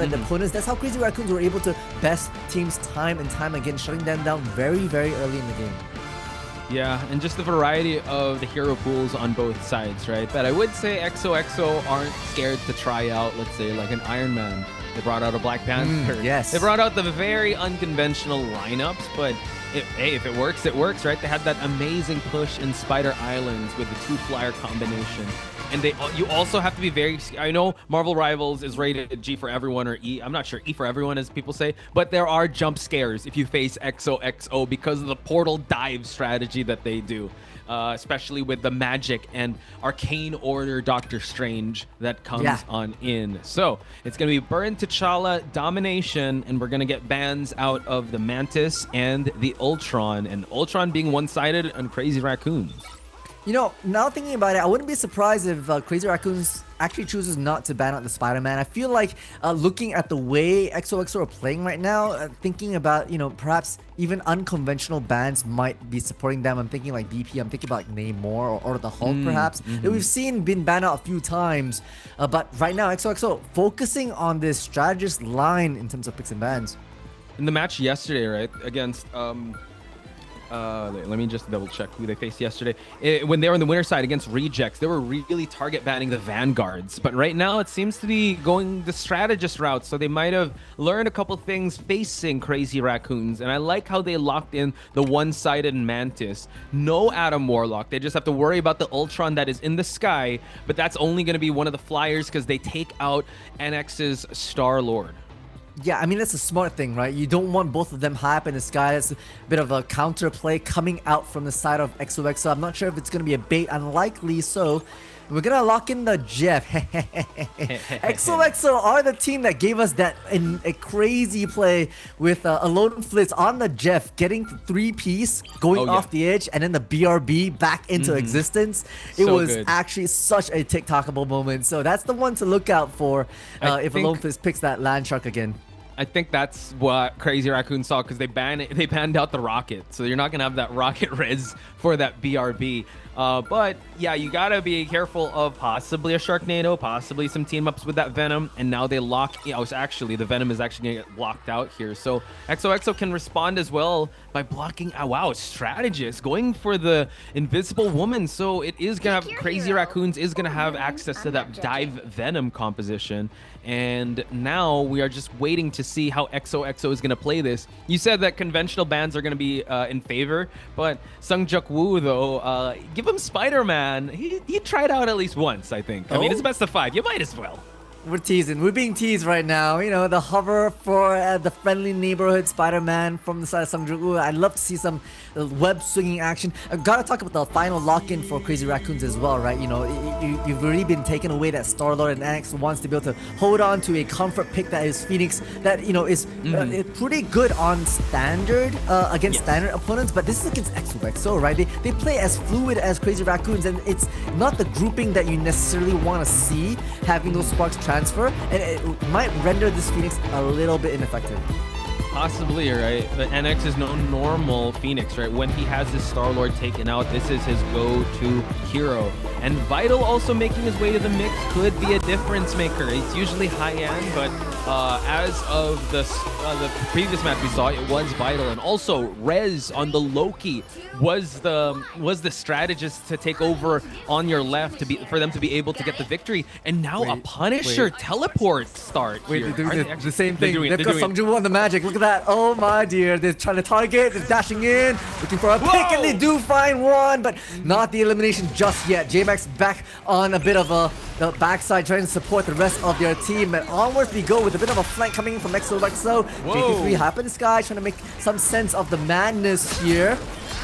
and opponents. That's how Crazy Raccoons were able to best teams time and time again, shutting them down very, very early in the game. Yeah, and just the variety of the hero pools on both sides, right? But I would say XOXO aren't scared to try out, let's say, like an Iron Man. They brought out a Black Panther. Yes. They brought out the very unconventional lineups, but if it works, it works, right? They had that amazing push in Spider Islands with the 2-flyer combination. And you also have to be very... I know Marvel Rivals is rated G for everyone, or E. I'm not sure, E for everyone, as people say. But there are jump scares if you face XOXO because of the portal dive strategy that they do. Especially with the magic and arcane order Doctor Strange that comes on in. So it's going to be Burn T'Challa domination, and we're going to get bans out of the Mantis and the Ultron. And Ultron being one-sided on Crazy Raccoons. You know, now thinking about it, I wouldn't be surprised if Crazy Raccoons actually chooses not to ban out the Spider-Man. I feel like looking at the way XOXO are playing right now, thinking about, you know, perhaps even unconventional bans might be supporting them. I'm thinking like BP, I'm thinking about like Namor or the Hulk perhaps, that we've seen been banned out a few times. But right now, XOXO focusing on this strategist line in terms of picks and bans. In the match yesterday, right, against... let me just double check who they faced yesterday. When they were on the winner side against Rejects, they were really target banning the Vanguards. But right now, it seems to be going the strategist route. So they might have learned a couple things facing Crazy Raccoons. And I like how they locked in the one-sided Mantis. No Adam Warlock. They just have to worry about the Ultron that is in the sky. But that's only going to be one of the flyers because they take out NX's Star-Lord. Yeah, I mean, that's a smart thing, right? You don't want both of them high up in the sky. That's a bit of a counter play coming out from the side of XOXO. I'm not sure if it's going to be a bait. Unlikely so. We're going to lock in the Jeff. XOXO are the team that gave us that in a crazy play with Alone Flitz on the Jeff, getting the 3-piece, going off the edge, and then the BRB back into existence. It was actually such a TikTokable moment. So that's the one to look out for if Alone Flitz picks that Land Shark again. I think that's what Crazy Raccoon saw because they banned out the rocket, so you're not gonna have that rocket res for that BRB. But yeah, you gotta be careful of possibly a Sharknado, possibly some team ups with that Venom, and now they lock. Actually, the Venom is actually gonna get blocked out here, so XOXO can respond as well by blocking. Wow, strategist going for the Invisible Woman, so it is gonna have Crazy Raccoons is gonna have access to that dive Venom composition. And now we are just waiting to see how XOXO is going to play this. You said that conventional bans are going to be in favor, but Sungjuk Woo, though, give him Spider-Man. He tried out at least once, I think. I mean, it's best of 5. You might as well. We're teasing. We're being teased right now. You know, the hover for the friendly neighborhood Spider-Man from the side of Sungjuk Woo. I'd love to see some web swinging action. I've got to talk about the final lock-in for Crazy Raccoons as well, right? You know, you've already been taken away that Star-Lord, and NX wants to be able to hold on to a comfort pick that is Phoenix that, you know, is pretty good on standard against standard opponents, but this is against XOXO, right? They play as fluid as Crazy Raccoons, and it's not the grouping that you necessarily want to see having those sparks transfer, and it might render this Phoenix a little bit ineffective. Possibly, right? But NX is no normal Phoenix, right? When he has his Star-Lord taken out, this is his go-to hero. And Vital also making his way to the mix could be a difference maker. It's usually high-end, but as of the previous match we saw, it was Vital. And also, Rez on the Loki was the strategist to take over on your left for them to be able to get the victory. And now a Punisher teleport start here. They're doing the same thing. They've got Sungjuk Woo on the magic. Look at that. Oh my dear. They're trying to target. They're dashing in, looking for a pick, and they do find one, but not the elimination just yet. J-Max back on a bit of the backside, trying to support the rest of their team. And onwards we go with a bit of a flank coming in from XOXO. JT3 high up in the sky, trying to make some sense of the madness here.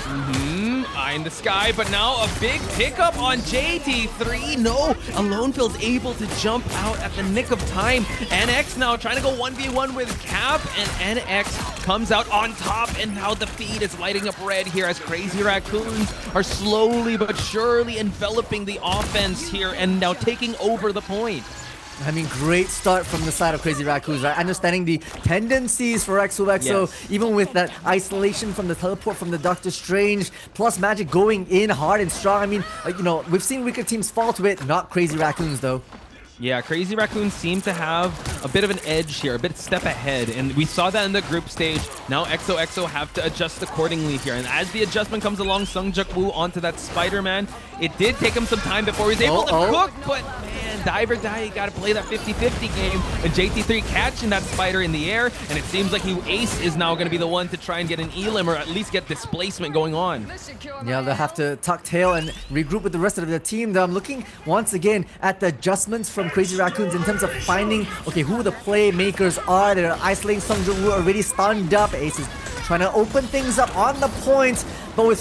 Eye in the sky, but now a big pickup on JT3. No, Alone feels able to jump out at the nick of time. NX now trying to go 1v1 with Cap, and NX comes out on top, and now the feed is lighting up red here as Crazy Raccoons are slowly but surely enveloping the offense here and now taking over the point. I mean, great start from the side of Crazy Raccoons, right? Understanding the tendencies for XOXO, even with that isolation from the teleport from the Doctor Strange, plus Magic going in hard and strong. I mean, you know, we've seen weaker teams fall to it, not Crazy Raccoons, though. Yeah, Crazy Raccoon seem to have a bit of an edge here, a bit step ahead, and we saw that in the group stage. Now XOXO have to adjust accordingly here, and as the adjustment comes along, Sungjuk-woo onto that Spider-Man. It did take him some time before he was able to cook, but man, dive or die, you gotta play that 50-50 game. And JT3 catching that Spider in the air, and it seems like Ace is now gonna be the one to try and get an elim or at least get displacement going on. Yeah, they'll have to tuck tail and regroup with the rest of the team. Though I'm looking once again at the adjustments from Crazy Raccoons in terms of finding, okay, who the playmakers are. They're isolating Sungjuk-woo, already stunned up. Ace is trying to open things up on the point, but with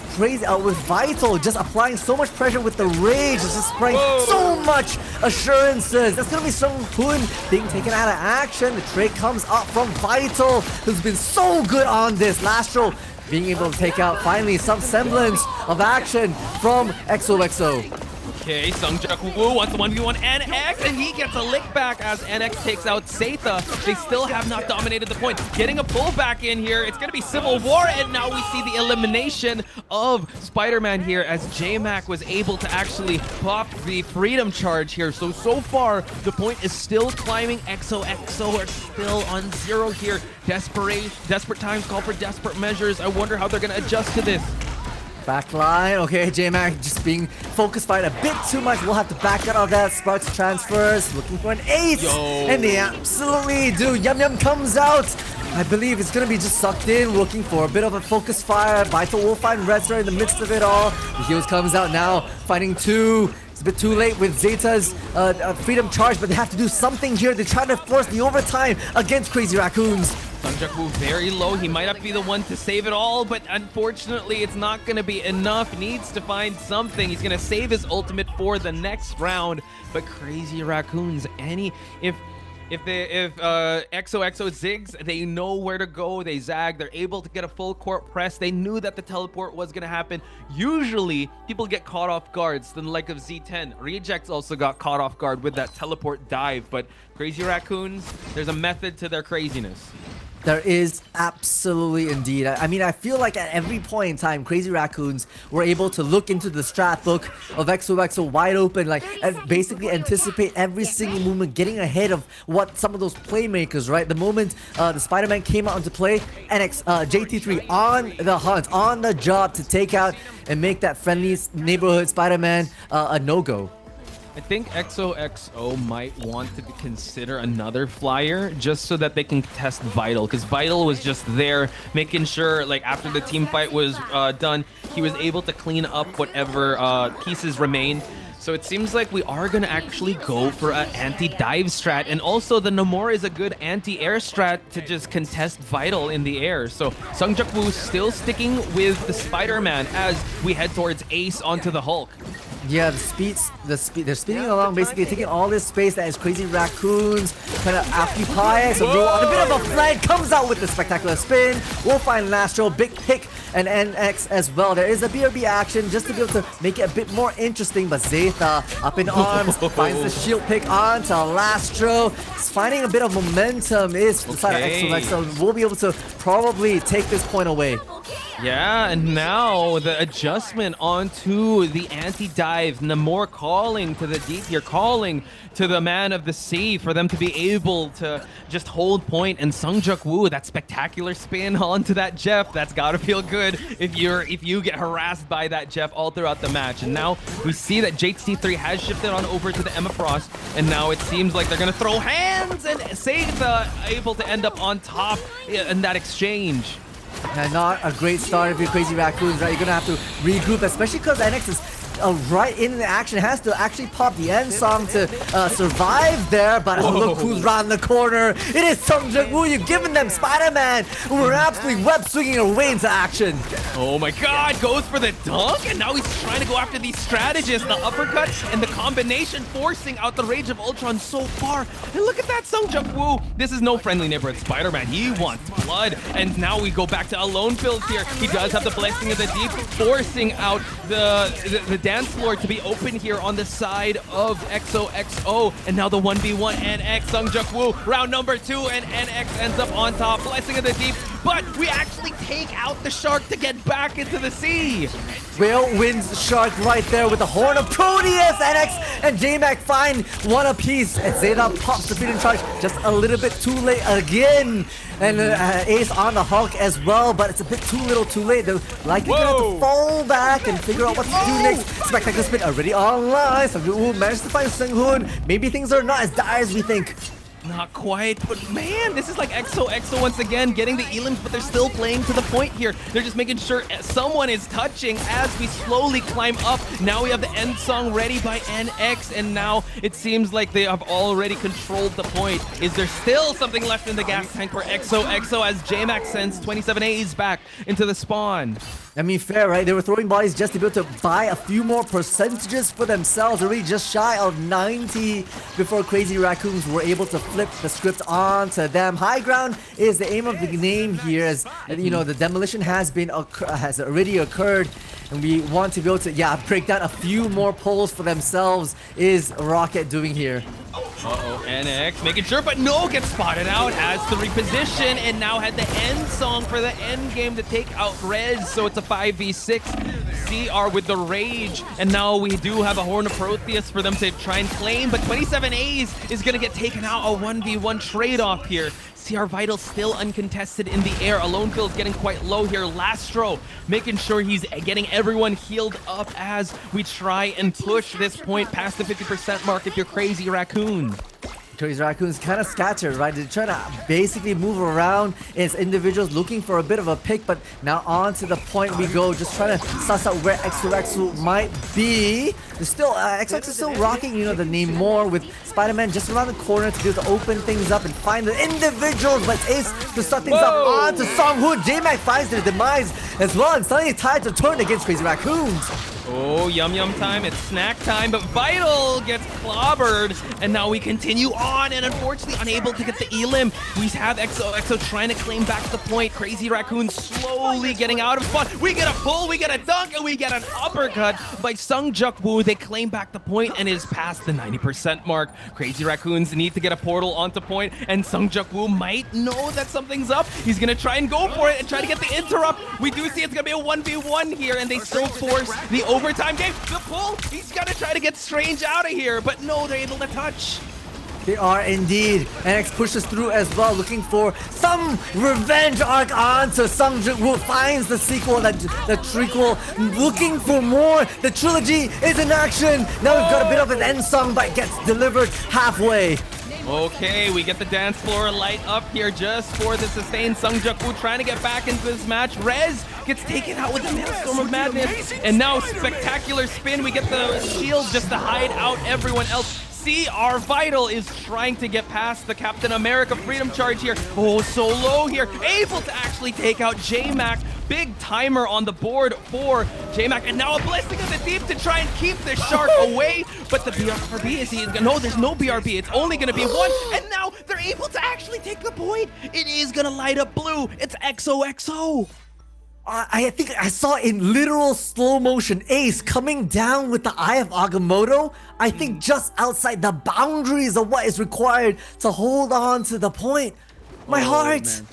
Vital just applying so much pressure with the rage, it's just spraying so much assurances. That's gonna be Sung Hoon being taken out of action. The trade comes up from Vital, who's been so good on this. Lastro being able to take out finally some semblance of action from XOXO. Okay, Sungjuk-woo wants the 1v1 NX, and he gets a lick back as NX takes out Seitha. They still have not dominated the point. Getting a pullback in here, it's going to be Civil War, and now we see the elimination of Spider-Man here as J-Mac was able to actually pop the Freedom Charge here. So far, the point is still climbing. XOXO are still on 0 here. Desperate times call for desperate measures. I wonder how they're going to adjust to this. Backline, okay, J-Mac just being focused by it a bit too much. We'll have to back out of that. Sparks transfers, looking for an ace, and they absolutely do. Yum Yum comes out. I believe it's gonna be just sucked in, looking for a bit of a focus fire. Vital will find Red Star in the midst of it all. The heals comes out now, finding 2. It's a bit too late with Zeta's Freedom Charge, but they have to do something here. They're trying to force the overtime against Crazy Raccoons. Sungjuk-woo very low. He might not be the one to save it all, but unfortunately, it's not going to be enough. Needs to find something. He's going to save his ultimate for the next round. But Crazy Raccoons, if XOXO zigs, they know where to go. They zag. They're able to get a full court press. They knew that the teleport was going to happen. Usually, people get caught off guards. The like of Z10. Rejects also got caught off guard with that teleport dive. But Crazy Raccoons, there's a method to their craziness. There is absolutely indeed. I mean, I feel like at every point in time, Crazy Raccoons were able to look into the strat book of XOXO wide open, like, and basically anticipate every single movement, getting ahead of what some of those playmakers, right? The moment the Spider-Man came out into play, JT3 on the hunt, on the job to take out and make that friendly neighborhood Spider-Man a no-go. I think XOXO might want to consider another flyer just so that they can test Vital, because Vital was just there making sure, like, after the team fight was done, he was able to clean up whatever pieces remained. So it seems like we are going to actually go for an anti-dive strat, and also the Namor is a good anti-air strat to just contest Vital in the air. So Sungjuk-woo still sticking with the Spider-Man as we head towards Ace onto the Hulk. Yeah, they're speeding along, basically taking all this space that is Crazy Raccoons kind of occupy. So on a bit of a flank, comes out with the spectacular spin. We'll find Lastro, big pick, and NX as well. There is a BRB action just to be able to make it a bit more interesting, but Zeta up in arms, finds the shield pick onto Lastro. It's finding a bit of momentum is the side of XOXO. We'll be able to probably take this point away. Yeah, and now the adjustment onto the anti-dive. Namor calling to the deep here, calling to the man of the sea for them to be able to just hold point. And Sungjuk-woo, that spectacular spin onto that Jeff. That's gotta feel good if you get harassed by that Jeff all throughout the match. And now we see that JT3 has shifted on over to the Emma Frost, and now it seems like they're gonna throw hands, and Seitha able to end up on top in that exchange. And not a great start if you're Crazy Raccoons, right? You're gonna have to regroup, especially because NX is right in the action, has to actually pop the end song to survive there. But look who's round the corner. It is Sungjuk-woo. You're giving them Spider-Man, who are absolutely web swinging away into action. Oh my god, goes for the dunk, and now he's trying to go after these strategists. The uppercut and the combination forcing out the Rage of Ultron so far. And look at that Sungjuk-woo. This is no friendly neighborhood Spider-Man. He wants blood. And now we go back to Alone Fields here. He does have the Blessing of the Deep, forcing out the dance floor to be open here on the side of XOXO. And now the 1v1 NX Sungjuk-woo. Round number 2, and NX ends up on top. Blessing of the Deep but we actually take out the shark to get back into the sea. Whale wins shark right there with the horn of Proteus. NX and JMac find one apiece as Zeta pops the feeding charge just a little bit too late again. And Ace on the Hulk as well, but it's a bit too little too late. They're likely gonna have to fall back and figure out what to do next. Spectacular Spin already online. Sang-Ju managed to find Seung-Hoon. Maybe things are not as dire as we think. Not quite, but man, this is like XOXO once again getting the elims, but they're still playing to the point here. They're just making sure someone is touching as we slowly climb up. Now we have the end song ready by NX, and now it seems like they have already controlled the point. Is there still something left in the gas tank for XOXO as JMac sends 27A's back into the spawn? I mean, fair, right? They were throwing bodies just to be able to buy a few more percentages for themselves. They're really just shy of 90 before Crazy Raccoons were able to flip the script onto them. High ground is the aim of the game here, as you know, the demolition has already occurred, and we want to be able to break down a few more poles for themselves. Is Rocket doing here? Uh-oh, NX making sure, but no, gets spotted out, has to reposition, and now had the end song for the end game to take out Rez, so it's a 5v6. CR with the rage, and now we do have a Horn of Proteus for them to try and claim, but 27A's is gonna get taken out, a 1v1 trade-off here. CR Vital still uncontested in the air. Alone Field's getting quite low here. Lastro making sure he's getting everyone healed up as we try and push this point past the 50% mark if you're Crazy Raccoon. Crazy Raccoon's kind of scattered, right? They're trying to basically move around as individuals looking for a bit of a pick, but now on to the point we go, just trying to suss out where XOXO might be. There's still, XOXO still rocking, you know, the name more with Spider-Man just around the corner to be able to open things up and find the individuals, but Ace to start things up on to Seung-Hoon. JMac finds their demise as well, and suddenly tied to turn against Crazy Raccoons. Oh, yum time, it's snack time, but Vital gets clobbered, and now we continue on, and unfortunately unable to get the elim. We have XOXO trying to claim back the point. Crazy Raccoon slowly getting out of spawn. We get a pull, we get a dunk, and we get an uppercut by Seung-Ju. They claim back the point and is past the 90% mark. Crazy Raccoons need to get a portal onto point, and Seung-Ju might know that something's up. He's gonna try and go for it and try to get the interrupt. We do see it's gonna be a 1v1 here, and they still force the overtime game. The pull, he's gonna try to get Strange out of here, but no, they're able to touch. They are indeed. NX pushes through as well, looking for some revenge arc onto Seung-Ju, who finds the sequel, the trequel, looking for more. The trilogy is in action. Now we've got a bit of an end song, but it gets delivered halfway. Okay, we get the dance floor light up here just for the sustained Seung-Ju trying to get back into this match. Rez gets taken out with the Maelstrom of Madness, and now Spectacular Spin. We get the shield just to hide out everyone else. CR Vital is trying to get past the Captain America Freedom Charge here. Oh, so low here. Able to actually take out JMac. Big timer on the board for JMac. And now a Blessing of the Deep to try and keep the shark away. But the BRB is... No, there's no BRB. It's only going to be one. And now they're able to actually take the point. It is going to light up blue. It's XOXO. I think I saw in literal slow motion Ace coming down with the Eye of Agamotto. I think just outside the boundaries of what is required to hold on to the point. My heart. Man.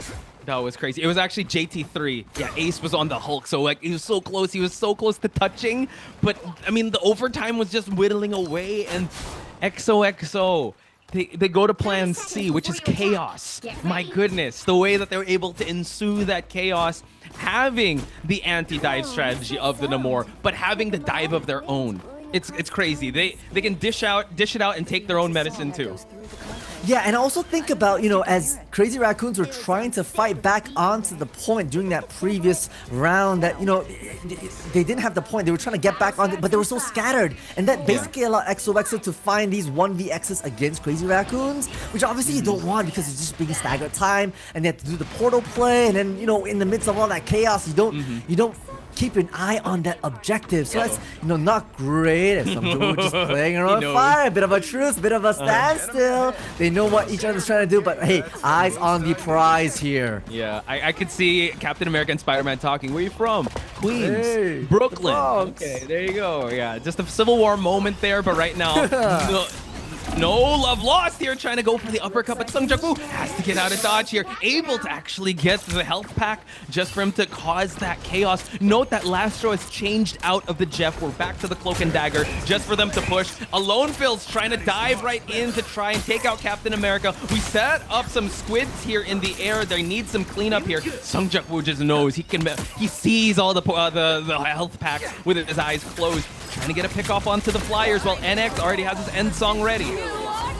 That was crazy. It was actually JT3. Yeah, Ace was on the Hulk, so like he was so close. He was so close to touching, but I mean the overtime was just whittling away, and XOXO. They go to plan C, which is chaos. My goodness, the way that they were able to ensue that chaos, having the anti-dive strategy of the Namor, but having the dive of their own. It's crazy. They can dish it out and take their own medicine too. Yeah, and also think about, you know, as Crazy Raccoons were trying to fight back onto the point during that previous round that, you know, they didn't have the point. They were trying to get back on it, but they were so scattered. And that basically allowed XOXO to find these 1vx's against Crazy Raccoons, which obviously you don't want because it's just being staggered time, and they have to do the portal play, and then, you know, in the midst of all that chaos, you don't keep an eye on that objective. So that's, you know, not great. And some just playing around fire, a bit of a truce, a bit of a standstill. They know what each other's trying to do, but hey, eyes on the prize here. Yeah, I could see Captain America and Spider-Man talking. Where are you from? Queens. Hey, Brooklyn. Okay, there you go. Yeah, just a Civil War moment there, but right now, no love lost here, trying to go for the uppercut, but Sungjak-woo has to get out of dodge here, able to actually get the health pack just for him to cause that chaos. Note that Lastro has changed out of the Jeff. We're back to the Cloak and Dagger just for them to push. Alone Phil's trying to dive right in to try and take out Captain America. We set up some squids here in the air. They need some cleanup here. Sungjak-woo just knows he sees all the health packs with his eyes closed, trying to get a pick off onto the flyers while NX already has his end song ready.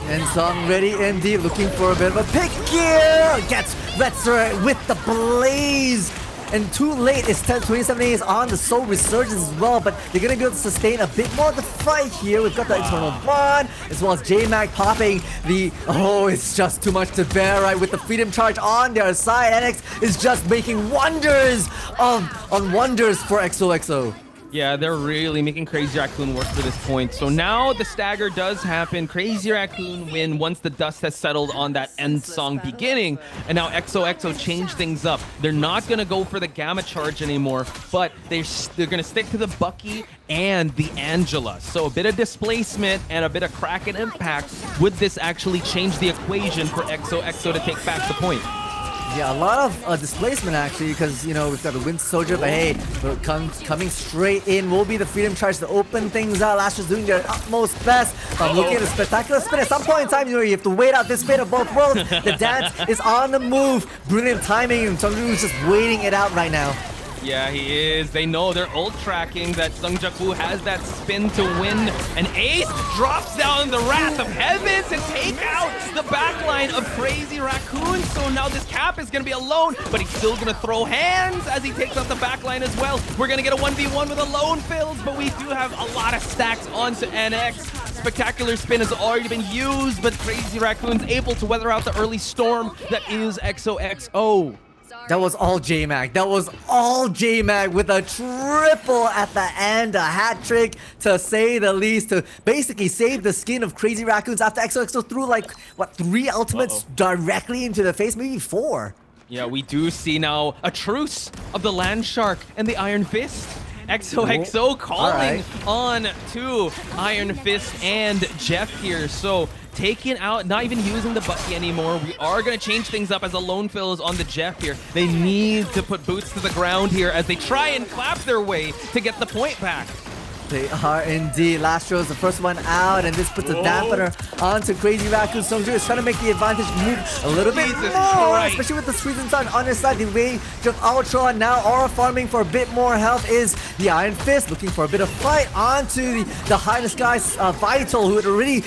End song ready indeed, looking for a bit of a pick here. Gets Retzer with the blaze. And too late, it's 27 is on the Soul Resurgence as well, but they're gonna be able to sustain a bit more of the fight here. We've got the Eternal Bond, as well as J-Mag popping the... Oh, it's just too much to bear, right? With the Freedom Charge on their side, NX is just making wonders on wonders for XOXO. Yeah, they're really making Crazy Raccoon work for this point. So now the stagger does happen. Crazy Raccoon win once the dust has settled on that end song beginning. And now XOXO changed things up. They're not going to go for the Gamma Charge anymore, but they're going to stick to the Bucky and the Angela. So a bit of displacement and a bit of crack and impact. Would this actually change the equation for XOXO to take back the point? Yeah, a lot of displacement actually, because you know we've got the Wind Soldier, but hey, coming straight in will be the Freedom Charge to open things out. Lastra's doing their utmost best. But looking at a spectacular spin. At some point in time, you know you have to wait out this fate of both worlds. The dance is on the move. Brilliant timing, and Sungjak-woo's just waiting it out right now. Yeah, he is. They know they're ult tracking that Sungjak-woo has that spin to win. And Ace drops down the Wrath of Heaven to take out the backline of Crazy Raccoon. So now this Cap is going to be alone, but he's still going to throw hands as he takes out the backline as well. We're going to get a 1v1 with Alone Phils, but we do have a lot of stacks onto NX. Spectacular spin has already been used, but Crazy Raccoon's able to weather out the early storm that is XOXO. That was all J-Mag. That was all J-Mag with a triple at the end. A hat trick, to say the least, to basically save the skin of Crazy Raccoons after XOXO threw like, what, 3 ultimates directly into the face? Maybe 4. Yeah, we do see now a truce of the Land Shark and the Iron Fist. XOXO calling on to Iron Fist and Jeff here. So taking out, not even using the Bucky anymore. We are going to change things up as Alone Phil is on the Jeff here. They need to put boots to the ground here as they try and clap their way to get the point back. They are indeed. Lastro is the first one out, and this puts a dampener onto Crazy Raccoon. Sungjak is trying to make the advantage move a little bit more, especially with the Squeezing Sun on his side. The Rage of Ultron now aura farming for a bit more health is the Iron Fist, looking for a bit of fight onto the High in the Skies Vital, who had already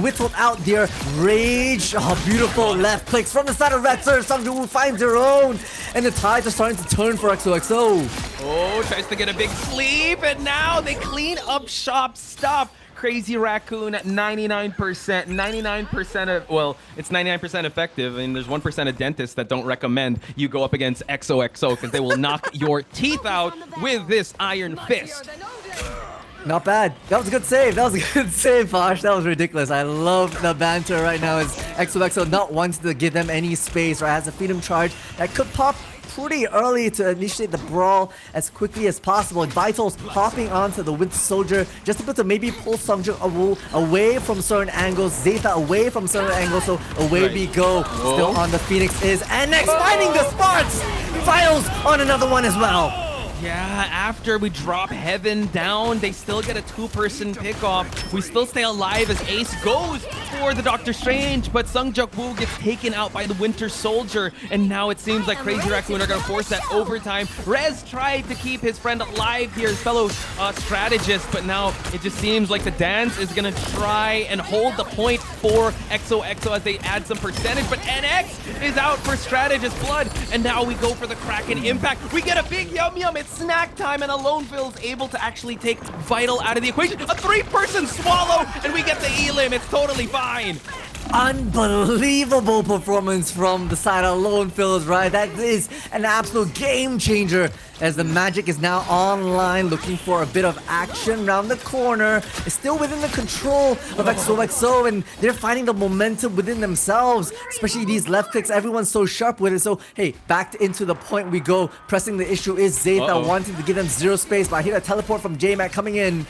whittled out their Rage. Oh, beautiful left clicks from the side of Retzer. Sungjak finds their own, and the tides are starting to turn for XOXO. Oh, tries to get a big sleep, and now they clean up shop. Stop Crazy Raccoon at 99%. 99% of, well, it's 99% effective, and there's 1% of dentists that don't recommend you go up against XOXO because they will knock your teeth out with this Iron Fist. Not bad. That was a good save. That was a good save, Posh. That was ridiculous. I love the banter right now as XOXO not wanting to give them any space, right? Has a Freedom Charge that could pop pretty early to initiate the brawl as quickly as possible. Vital's hopping onto the Wind Soldier just to maybe pull Sungjak away from certain angles, Zeta away from certain angles, so away we go. Still on the Phoenix is NX finding the Sparks! Finals on another one as well. Yeah, after we drop Heaven down, they still get a 2-person pick-off. We still stay alive as Ace goes for the Doctor Strange, but Sungjak-woo gets taken out by the Winter Soldier, and now it seems like Crazy Raccoon are going to force that overtime. Rez tried to keep his friend alive here, his fellow strategist, but now it just seems like the dance is going to try and hold the point for XOXO as they add some percentage, but NX is out for Strategist Blood, and now we go for the Kraken Impact. We get a big yum-yum. It's snack time, and Alone Phil is able to actually take Vital out of the equation. A 3-person swallow, and we get the elim. It's totally fine. Unbelievable performance from the side of Alone Phil, right? That is an absolute game changer as the Magic is now online, looking for a bit of action around the corner. It's still within the control of XOXO, and they're finding the momentum within themselves, especially these left clicks. Everyone's so sharp with it. So, hey, back into the point we go. Pressing the issue is Zeta wanting to give them 0 space, but I hear a teleport from J-Mac coming in.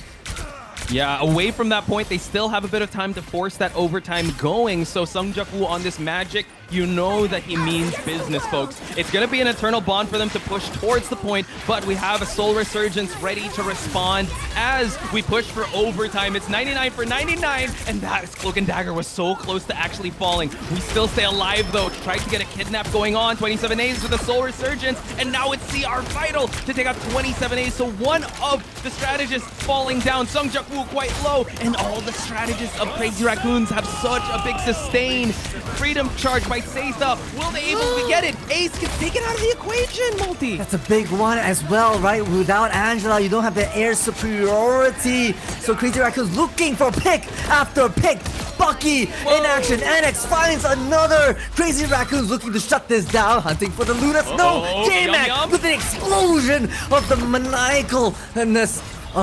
Yeah, away from that point, they still have a bit of time to force that overtime going. So Sung Woo on this magic, you know that he means business, folks. It's going to be an eternal bond for them to push towards the point, but we have a Soul Resurgence ready to respond as we push for overtime. It's 99 for 99, and that Cloak and Dagger was so close to actually falling. We still stay alive, though. Tried to get a kidnap going on. 27 A's with a Soul Resurgence, and now it's CR Vital to take out 27 A's. So one of the strategists falling down. Sung Woo quite low, and all the strategists of Crazy Raccoons have such a big sustain. Freedom charge by Seitha. Will they able to get it? Ace gets taken out of the equation, Multi. That's a big one as well, right? Without Angela, you don't have the air superiority. So Crazy Raccoon's looking for pick after pick. Bucky in action. NX finds another. Crazy Raccoon's looking to shut this down, hunting for the Luna Snow. J-Mac with an explosion of the maniacalness.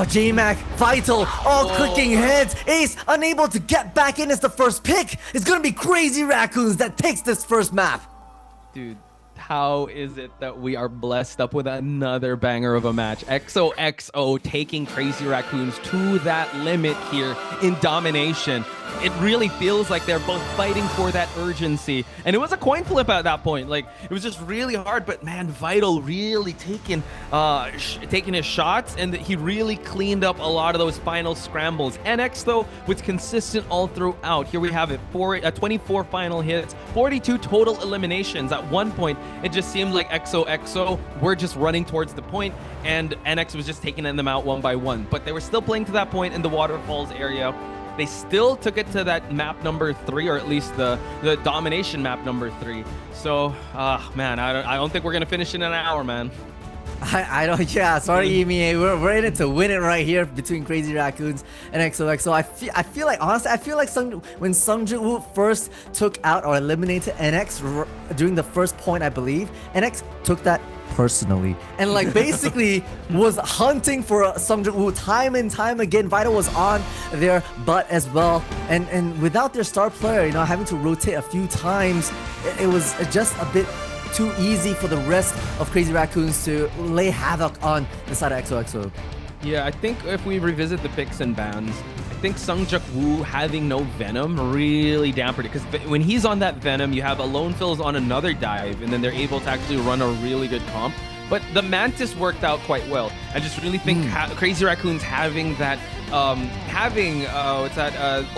J-Mac, Vital, all clicking heads. Ace unable to get back in as the first pick. It's gonna be Crazy Raccoons that takes this first map. Dude, how is it that we are blessed up with another banger of a match? XOXO taking Crazy Raccoons to that limit here in domination. It really feels like they're both fighting for that urgency. And it was a coin flip at that point. Like, it was just really hard, but man, Vital really taking his shots, and he really cleaned up a lot of those final scrambles. NX, though, was consistent all throughout. Here we have it, 24 final hits, 42 total eliminations. At one point, it just seemed like XOXO were just running towards the point, and NX was just taking them out one by one. But they were still playing to that point in the waterfalls area. They still took it to that map number 3, or at least the domination map number 3. So, man, I don't think we're gonna finish in an hour, man. I don't. Yeah, sorry, EMEA. We're in it to win it right here between Crazy Raccoons and XOXO. I feel like, honestly, when Sung Woo first took out or eliminated NX during the first point, I believe NX took that personally and like basically was hunting for Sung Woo time and time again. Vital was on their butt as well, and without their star player, having to rotate a few times, it was just a bit too easy for the rest of Crazy Raccoons to lay havoc on the side of XOXO. Yeah, I think if we revisit the picks and bans, I think Sung Woo having no Venom really dampened it, because when he's on that Venom, you have Alone Fills on another dive, and then they're able to actually run a really good comp. But the Mantis worked out quite well. I just really think Crazy Raccoons having that,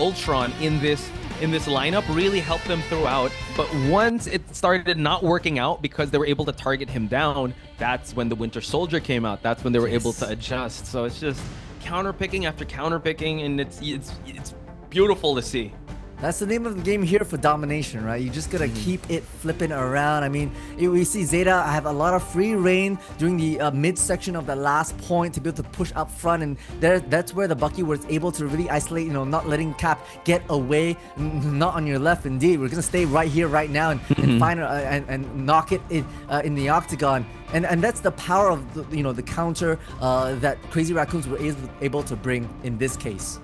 Ultron in this lineup really helped them throughout. But once it started not working out because they were able to target him down, that's when the Winter Soldier came out. That's when they were able to adjust. So it's just counterpicking after counterpicking, and it's beautiful to see. That's the name of the game here for domination, right? You just gotta keep it flipping around. I mean, we see Zeta have a lot of free reign during the mid-section of the last point to be able to push up front, and that's where the Bucky was able to really isolate, not letting Cap get away. Not on your left, indeed. We're gonna stay right here, right now, and find and knock it in the octagon. And that's the power of the counter that Crazy Raccoons were able to bring in this case.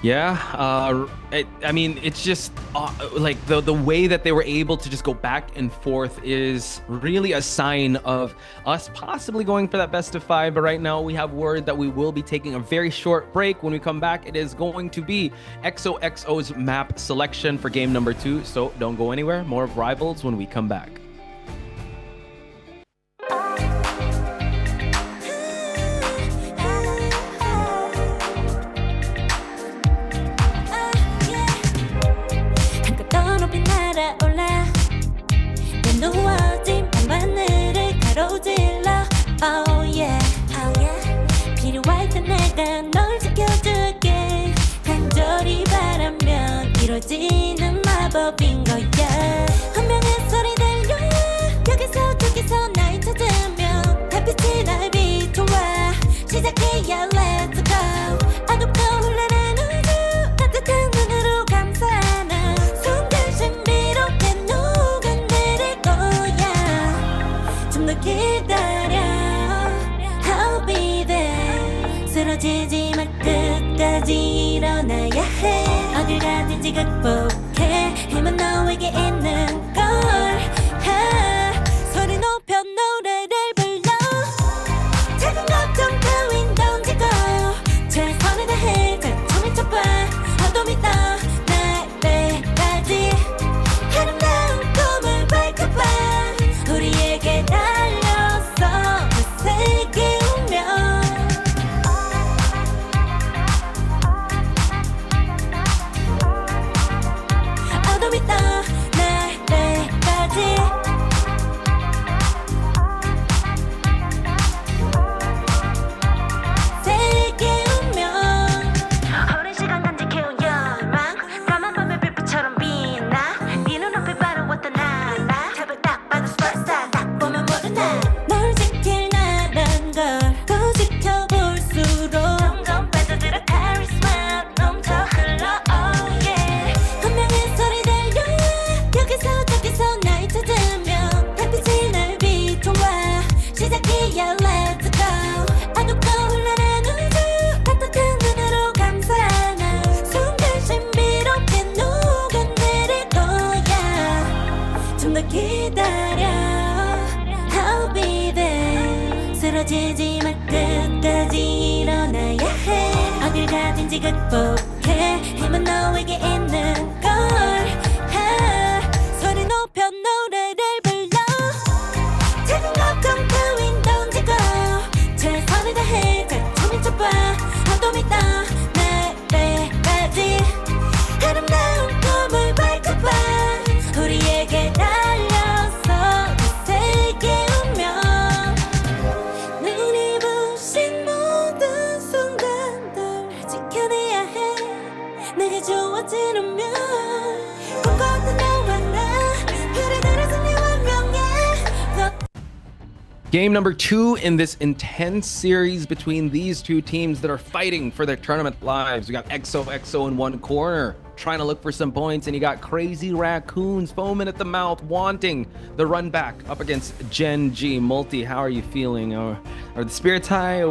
Yeah, I mean, it's just like the way that they were able to just go back and forth is really a sign of us possibly going for that best of 5. But right now we have word that we will be taking a very short break. When we come back, it is going to be XOXO's map selection for game number 2. So don't go anywhere. More of Rivals when we come back. 누워진 밤하늘을 가로질러 Oh yeah, oh yeah 필요할 때 내가 널 지켜줄게 간절히 바라면 이루어지는 마법인 거야 운명의 소리 들려 여기서 저기서 날 찾으면 달빛이 날 비춰와 시작해야 let's go 어둡고 흘러는 우주 따뜻한 눈으로 감싸나 순간 신비롭게 녹아내릴 거야 좀 더 기다려 I'll be there 쓰러지지 마 끝까지 일어나야 해 어딜 가든지 극복해 힘은 너에게 있는 걸 소리 높여 노래를 불러 작은 걱정 따윈 던지고 최선을 다해 넘어지지 말 끝까지 일어나야 해 어딜 가든지 극복해 힘은 너에게 있는 걸 소리 높여 노래를 불러 작은 걱정 따윈 던지고 최선을 다해 자신을 쳐봐 한도 믿다 내배까지 아름다운 꿈을 밝혀봐 우리에게 달려서 그 세계 운명 눈이 부신 모든 순간들 지켜내야 해 내게 주어지는 면 꿈꿨던 너와 나 그래들의 승리와 명예 Game number 2 in this intense series between these two teams that are fighting for their tournament lives. We got XOXO in one corner trying to look for some points, and you got Crazy Raccoons foaming at the mouth, wanting the run back up against Gen G. Multi, how are you feeling? Are the spirits high?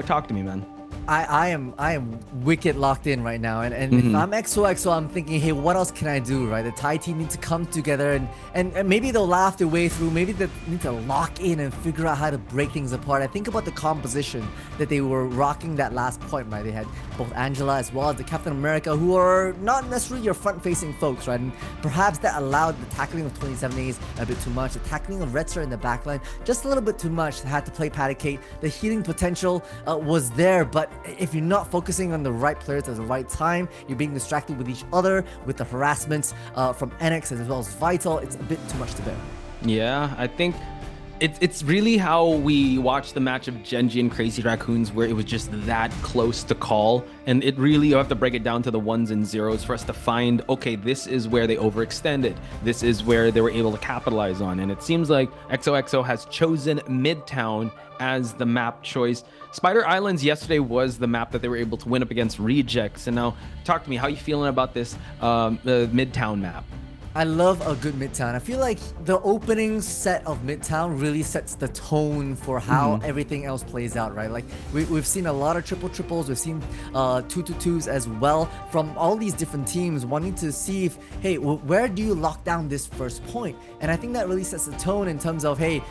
Talk to me, man. I am wicked locked in right now, and if I'm XOXO, I'm thinking, hey, what else can I do, right? The Thai team needs to come together, and maybe they'll laugh their way through. Maybe they need to lock in and figure out how to break things apart. I think about the composition that they were rocking that last point, right? They had both Angela as well as the Captain America, who are not necessarily your front-facing folks, right? And perhaps that allowed the tackling of 27As a bit too much, the tackling of Red Star in the backline just a little bit too much. They had to play Patty Kate. The healing potential was there, but if you're not focusing on the right players at the right time, you're being distracted with each other, with the harassments from NX as well as Vital, it's a bit too much to bear. Yeah, I think it's really how we watched the match of Genji and Crazy Raccoons, where it was just that close to call, and it really, you have to break it down to the ones and zeros for us to find, okay, this is where they overextended, this is where they were able to capitalize on. And it seems like XOXO has chosen Midtown as the map choice. Spider Islands yesterday was the map that they were able to win up against Rejects. And now talk to me, how are you feeling about this the Midtown map? I love a good Midtown. I feel like the opening set of Midtown really sets the tone for how everything else plays out, right? Like we've seen a lot of triples, we've seen 2-2-2s as well from all these different teams wanting to see if, hey, where do you lock down this first point? And I think that really sets the tone in terms of, hey,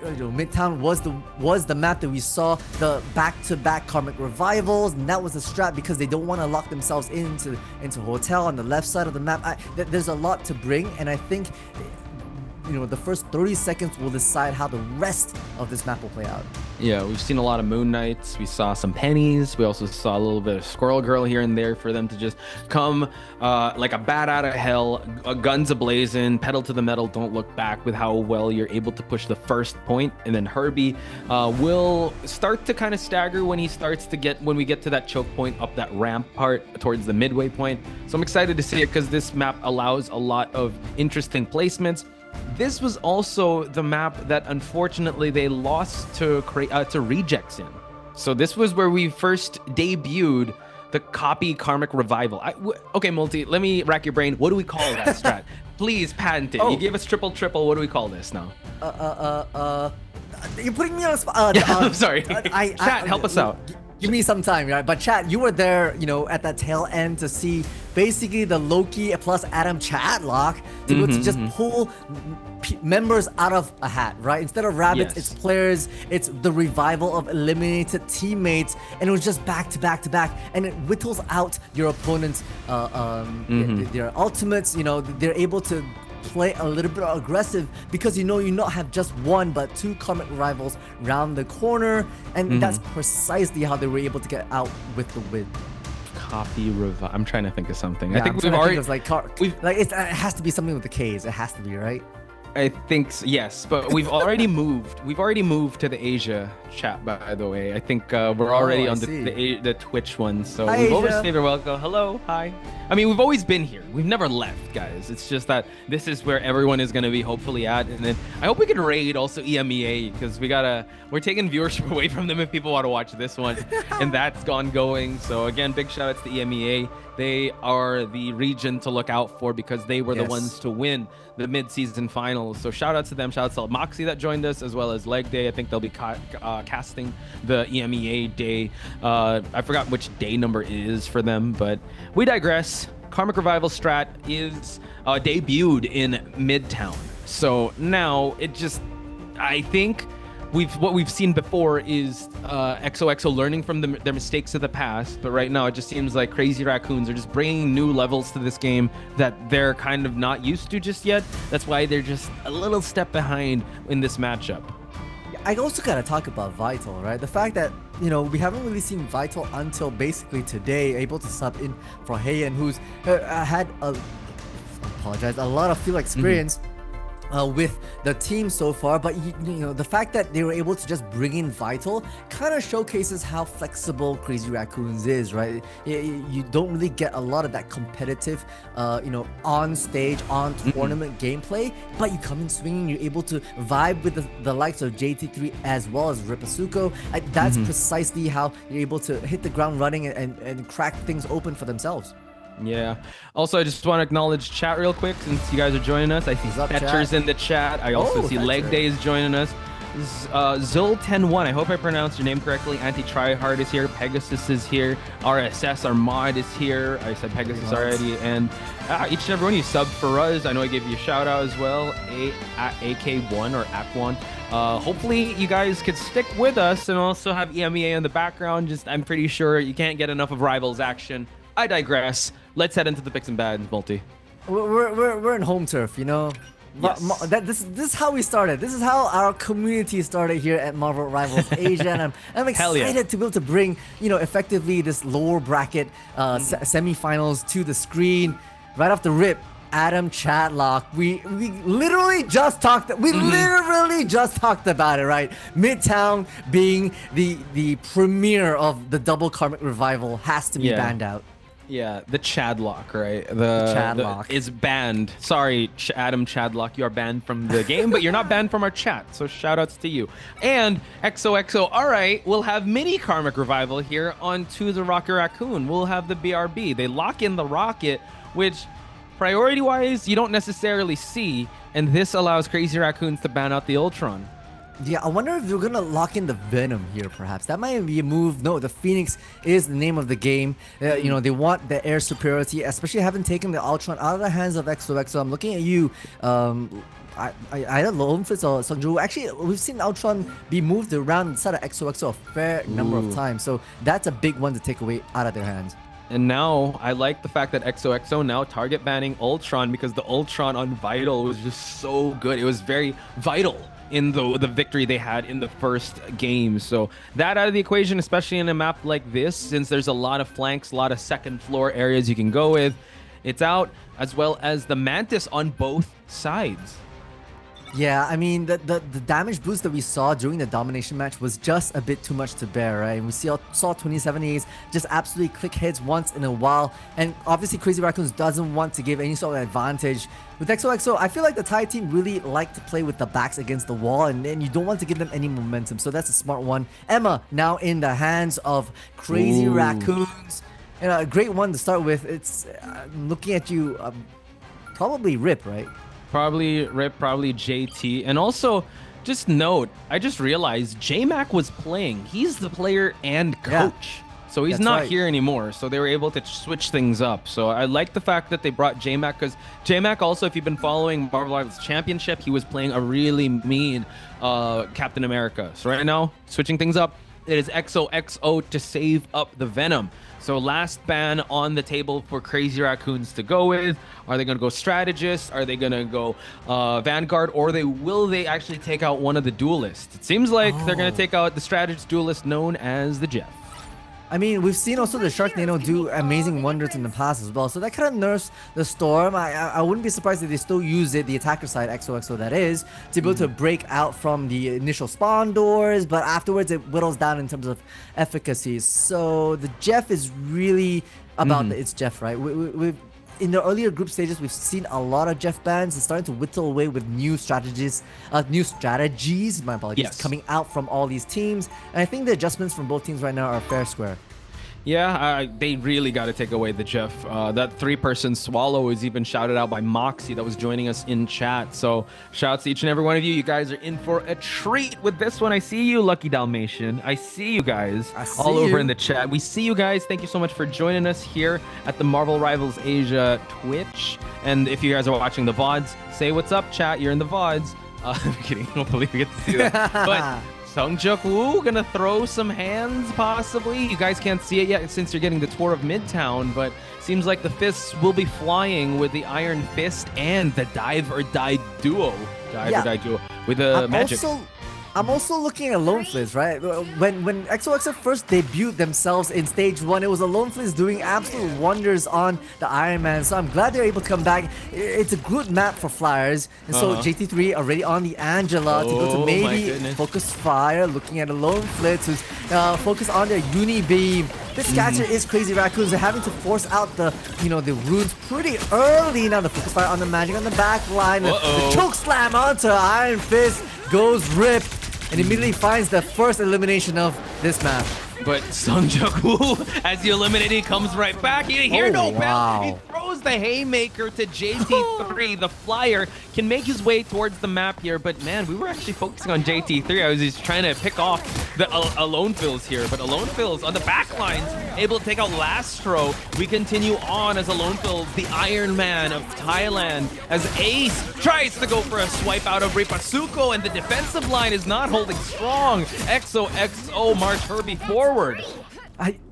Midtown was the map that we saw the back-to-back karmic revivals, and that was the strat because they don't want to lock themselves into hotel on the left side of the map. There's a lot to bring, and I think the first 30 seconds will decide how the rest of this map will play out. Yeah, we've seen a lot of Moon Knights. We saw some Pennies. We also saw a little bit of Squirrel Girl here and there for them to just come like a bat out of hell, guns ablazing, pedal to the metal, don't look back with how well you're able to push the first point. And then Herbie will start to kind of stagger when we get to that choke point up that ramp part towards the midway point. So I'm excited to see it because this map allows a lot of interesting placements. This was also the map that unfortunately they lost to Rejects in. So this was where we first debuted the copy karmic revival. Okay, Multi, let me rack your brain. What do we call that strat? Please patent it. You gave us triple. What do we call this now? You're putting me on the spot. I'm sorry. Chat, help us out. Give me some time, right? But chat, you were there, at that tail end to see basically the Loki plus Adam chat lock to just pull members out of a hat, right? Instead of rabbits, it's players, it's the revival of eliminated teammates, and it was just back to back to back, and it whittles out your opponent's their ultimates. They're able to play a little bit aggressive because you not have just one but two karmic rivals round the corner, and that's precisely how they were able to get out with the win. Copy revive. I'm trying to think of something. Yeah, I think we've already it has to be something with the K's. It has to be, right? I think yes, but we've already moved. We've already moved to the Asia chat, by the way. I think we're already on the Twitch one. So hi, we've Asia. overstayed our welcome. Hello, hi. I mean, we've always been here. We've never left, guys. It's just that this is where everyone is going to be hopefully at. And then I hope we can raid also EMEA because we're taking viewership away from them if people want to watch this one, and that's going. So again, big shout outs to EMEA. They are the region to look out for because they were the ones to win the mid-season finals. So shout out to them. Shout out to Moxie that joined us, as well as Leg Day. I think they'll be casting the EMEA day. I forgot which day number is for them, but we digress. Karmic Revival strat is debuted in Midtown. So now I think what we've seen before is XOXO learning from their mistakes of the past, but right now it just seems like Crazy Raccoons are just bringing new levels to this game that they're kind of not used to just yet. That's why they're just a little step behind in this matchup. I also gotta talk about Vital, right? The fact that, you know, we haven't really seen Vital until basically today, able to sub in for Heian, who's had a lot of field experience with the team so far, but you know, the fact that they were able to just bring in Vital kind of showcases how flexible Crazy Raccoons is, right? You don't really get a lot of that competitive, you know, on stage, on tournament gameplay, but you come in swinging, you're able to vibe with the likes of JT3 as well as Ripasuko. That's precisely how you're able to hit the ground running and crack things open for themselves. Yeah. Also, I just want to acknowledge chat real quick since you guys are joining us. I see Fetcher's in the chat. I also see Leg Day is joining us. Zul101, I hope I pronounced your name correctly. Anti-Tryhard is here. Pegasus is here. RSS, our mod, is here. I said Pegasus already. And each and every one of you subbed for us. I know I gave you a shout out as well. AK1 or AK1. Hopefully you guys could stick with us and also have EMEA in the background. I'm pretty sure you can't get enough of Rivals action. I digress. Let's head into the picks and bads, Multi. We're in home turf, you know. Yes. This is how we started. This is how our community started here at Marvel Rivals Asia, and I'm excited to be able to bring, you know, effectively this lower bracket semifinals to the screen right off the rip. Adam Chadlock. We literally just talked. Literally just talked about it, right? Midtown being the premiere of the double karmic revival has to be banned out. Yeah, the Chadlock, right? The Chadlock is banned. Sorry, Adam Chadlock, you are banned from the game, but you're not banned from our chat. So shout outs to you. And XOXO, all right, we'll have mini karmic revival here on To the Rocket Raccoon. We'll have the BRB. They lock in the rocket, which priority-wise you don't necessarily see, and this allows Crazy Raccoons to ban out the Ultron. Yeah, I wonder if they're gonna lock in the Venom here, perhaps. That might be a move. No, the Phoenix is the name of the game. You know, they want the air superiority, especially having taken the Ultron out of the hands of XOXO. I'm looking at you. Either Lone-Fist or Sungju. Actually, we've seen Ultron be moved around inside of XOXO a fair number of times, so that's a big one to take away out of their hands. And now I like the fact that XOXO now target banning Ultron, because the Ultron on Vital was just so good. It was very vital in the victory they had in the first game. So that out of the equation, especially in a map like this, since there's a lot of flanks, a lot of second floor areas you can go with, it's out, as well as the Mantis on both sides. Yeah, I mean, the damage boost that we saw during the domination match was just a bit too much to bear, right? And we saw 2070s just absolutely click heads once in a while. And obviously, Crazy Raccoons doesn't want to give any sort of advantage. With XOXO, I feel like the Thai team really like to play with the backs against the wall, and then you don't want to give them any momentum. So that's a smart one. Emma now in the hands of Crazy Raccoons. And a great one to start with. It's looking at you, probably Rip, right? Probably Rip, probably JT. And also, just note, I just realized J-Mac was playing. He's the player and coach. Yeah, so he's not here anymore. So they were able to switch things up. So I like the fact that they brought J-Mac, because J-Mac also, if you've been following Marvel Rivals Championship, he was playing a really mean Captain America. So right now, switching things up, it is XOXO to save up the Venom. So last ban on the table for Crazy Raccoons to go with. Are they going to go Strategist? Are they going to go Vanguard? Or will they actually take out one of the duelists? It seems like they're going to take out the Strategist duelist known as the Jeff. I mean, we've seen also the Sharknado do amazing wonders in the past as well. So that kind of nerfs the Storm. I wouldn't be surprised if they still use it, the attacker side, XOXO that is, to be able to break out from the initial spawn doors. But afterwards, it whittles down in terms of efficacy. So the Jeff is really about it's Jeff, right? We've in the earlier group stages, we've seen a lot of Jeff bans. It's starting to whittle away with new strategies, my apologies, coming out from all these teams. And I think the adjustments from both teams right now are fair square. Yeah, they really got to take away the Jeff. That three-person swallow is even shouted out by Moxie that was joining us in chat. So shouts to each and every one of you. You guys are in for a treat with this one. I see you, Lucky Dalmatian. I see you guys all over in the chat. We see you guys. Thank you so much for joining us here at the Marvel Rivals Asia Twitch. And if you guys are watching the VODs, say what's up, chat. You're in the VODs. I'm kidding. I don't believe we get to see that. But Sungjuk-woo gonna throw some hands, possibly. You guys can't see it yet since you're getting the tour of Midtown, but seems like the fists will be flying with the Iron Fist and the Dive or Die duo. Dive or Die duo with the magic. I'm also looking at Lone Fizz, right? When XOXO first debuted themselves in stage 1, it was a Lone Fizz doing absolute wonders on the Iron Man. So I'm glad they're able to come back. It's a good map for Flyers. And so JT3 already on the Angela to go to maybe focus fire, looking at a Lone Fizz who's focused on their Uni Beam. This catcher is Crazy Raccoons. They're having to force out the the runes pretty early. Now the focus fire on the magic on the back line. The choke slam onto Iron Fist goes rip. And immediately finds the first elimination of this map. But Sungjuk-woo, as you eliminate, he comes right back. He throws the haymaker to JT3. The Flyer can make his way towards the map here, but man, we were actually focusing on JT3. I was just trying to pick off the Alone Fills here, but Alone Fills on the back lines, able to take out Lastro. We continue on as Alone Fills, the Iron Man of Thailand, as Ace tries to go for a swipe out of Ripasuko, and the defensive line is not holding strong. XOXO march Herbie forward.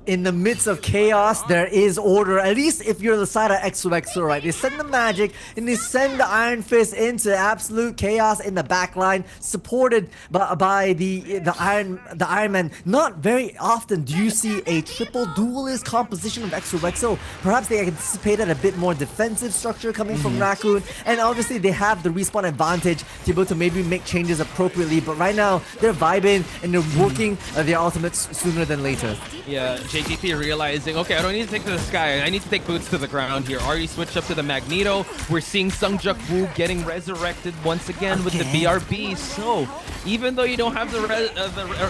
In the midst of chaos, there is order. At least if you're the side of XOXO, right? They send the magic and they send the Iron Fist into absolute chaos in the back line, supported by the Iron Man. Not very often do you see a triple duelist composition of XOXO. Perhaps they anticipated a bit more defensive structure coming from Raccoon, and obviously they have the respawn advantage to be able to maybe make changes appropriately. But right now, they're vibing and they're working their ultimates sooner than later. Yeah, JTT realizing, okay, I don't need to take to the sky. I need to take boots to the ground here. Already switched up to the Magneto. We're seeing Sungjuk-woo getting resurrected once again with the BRB. So, even though you don't have the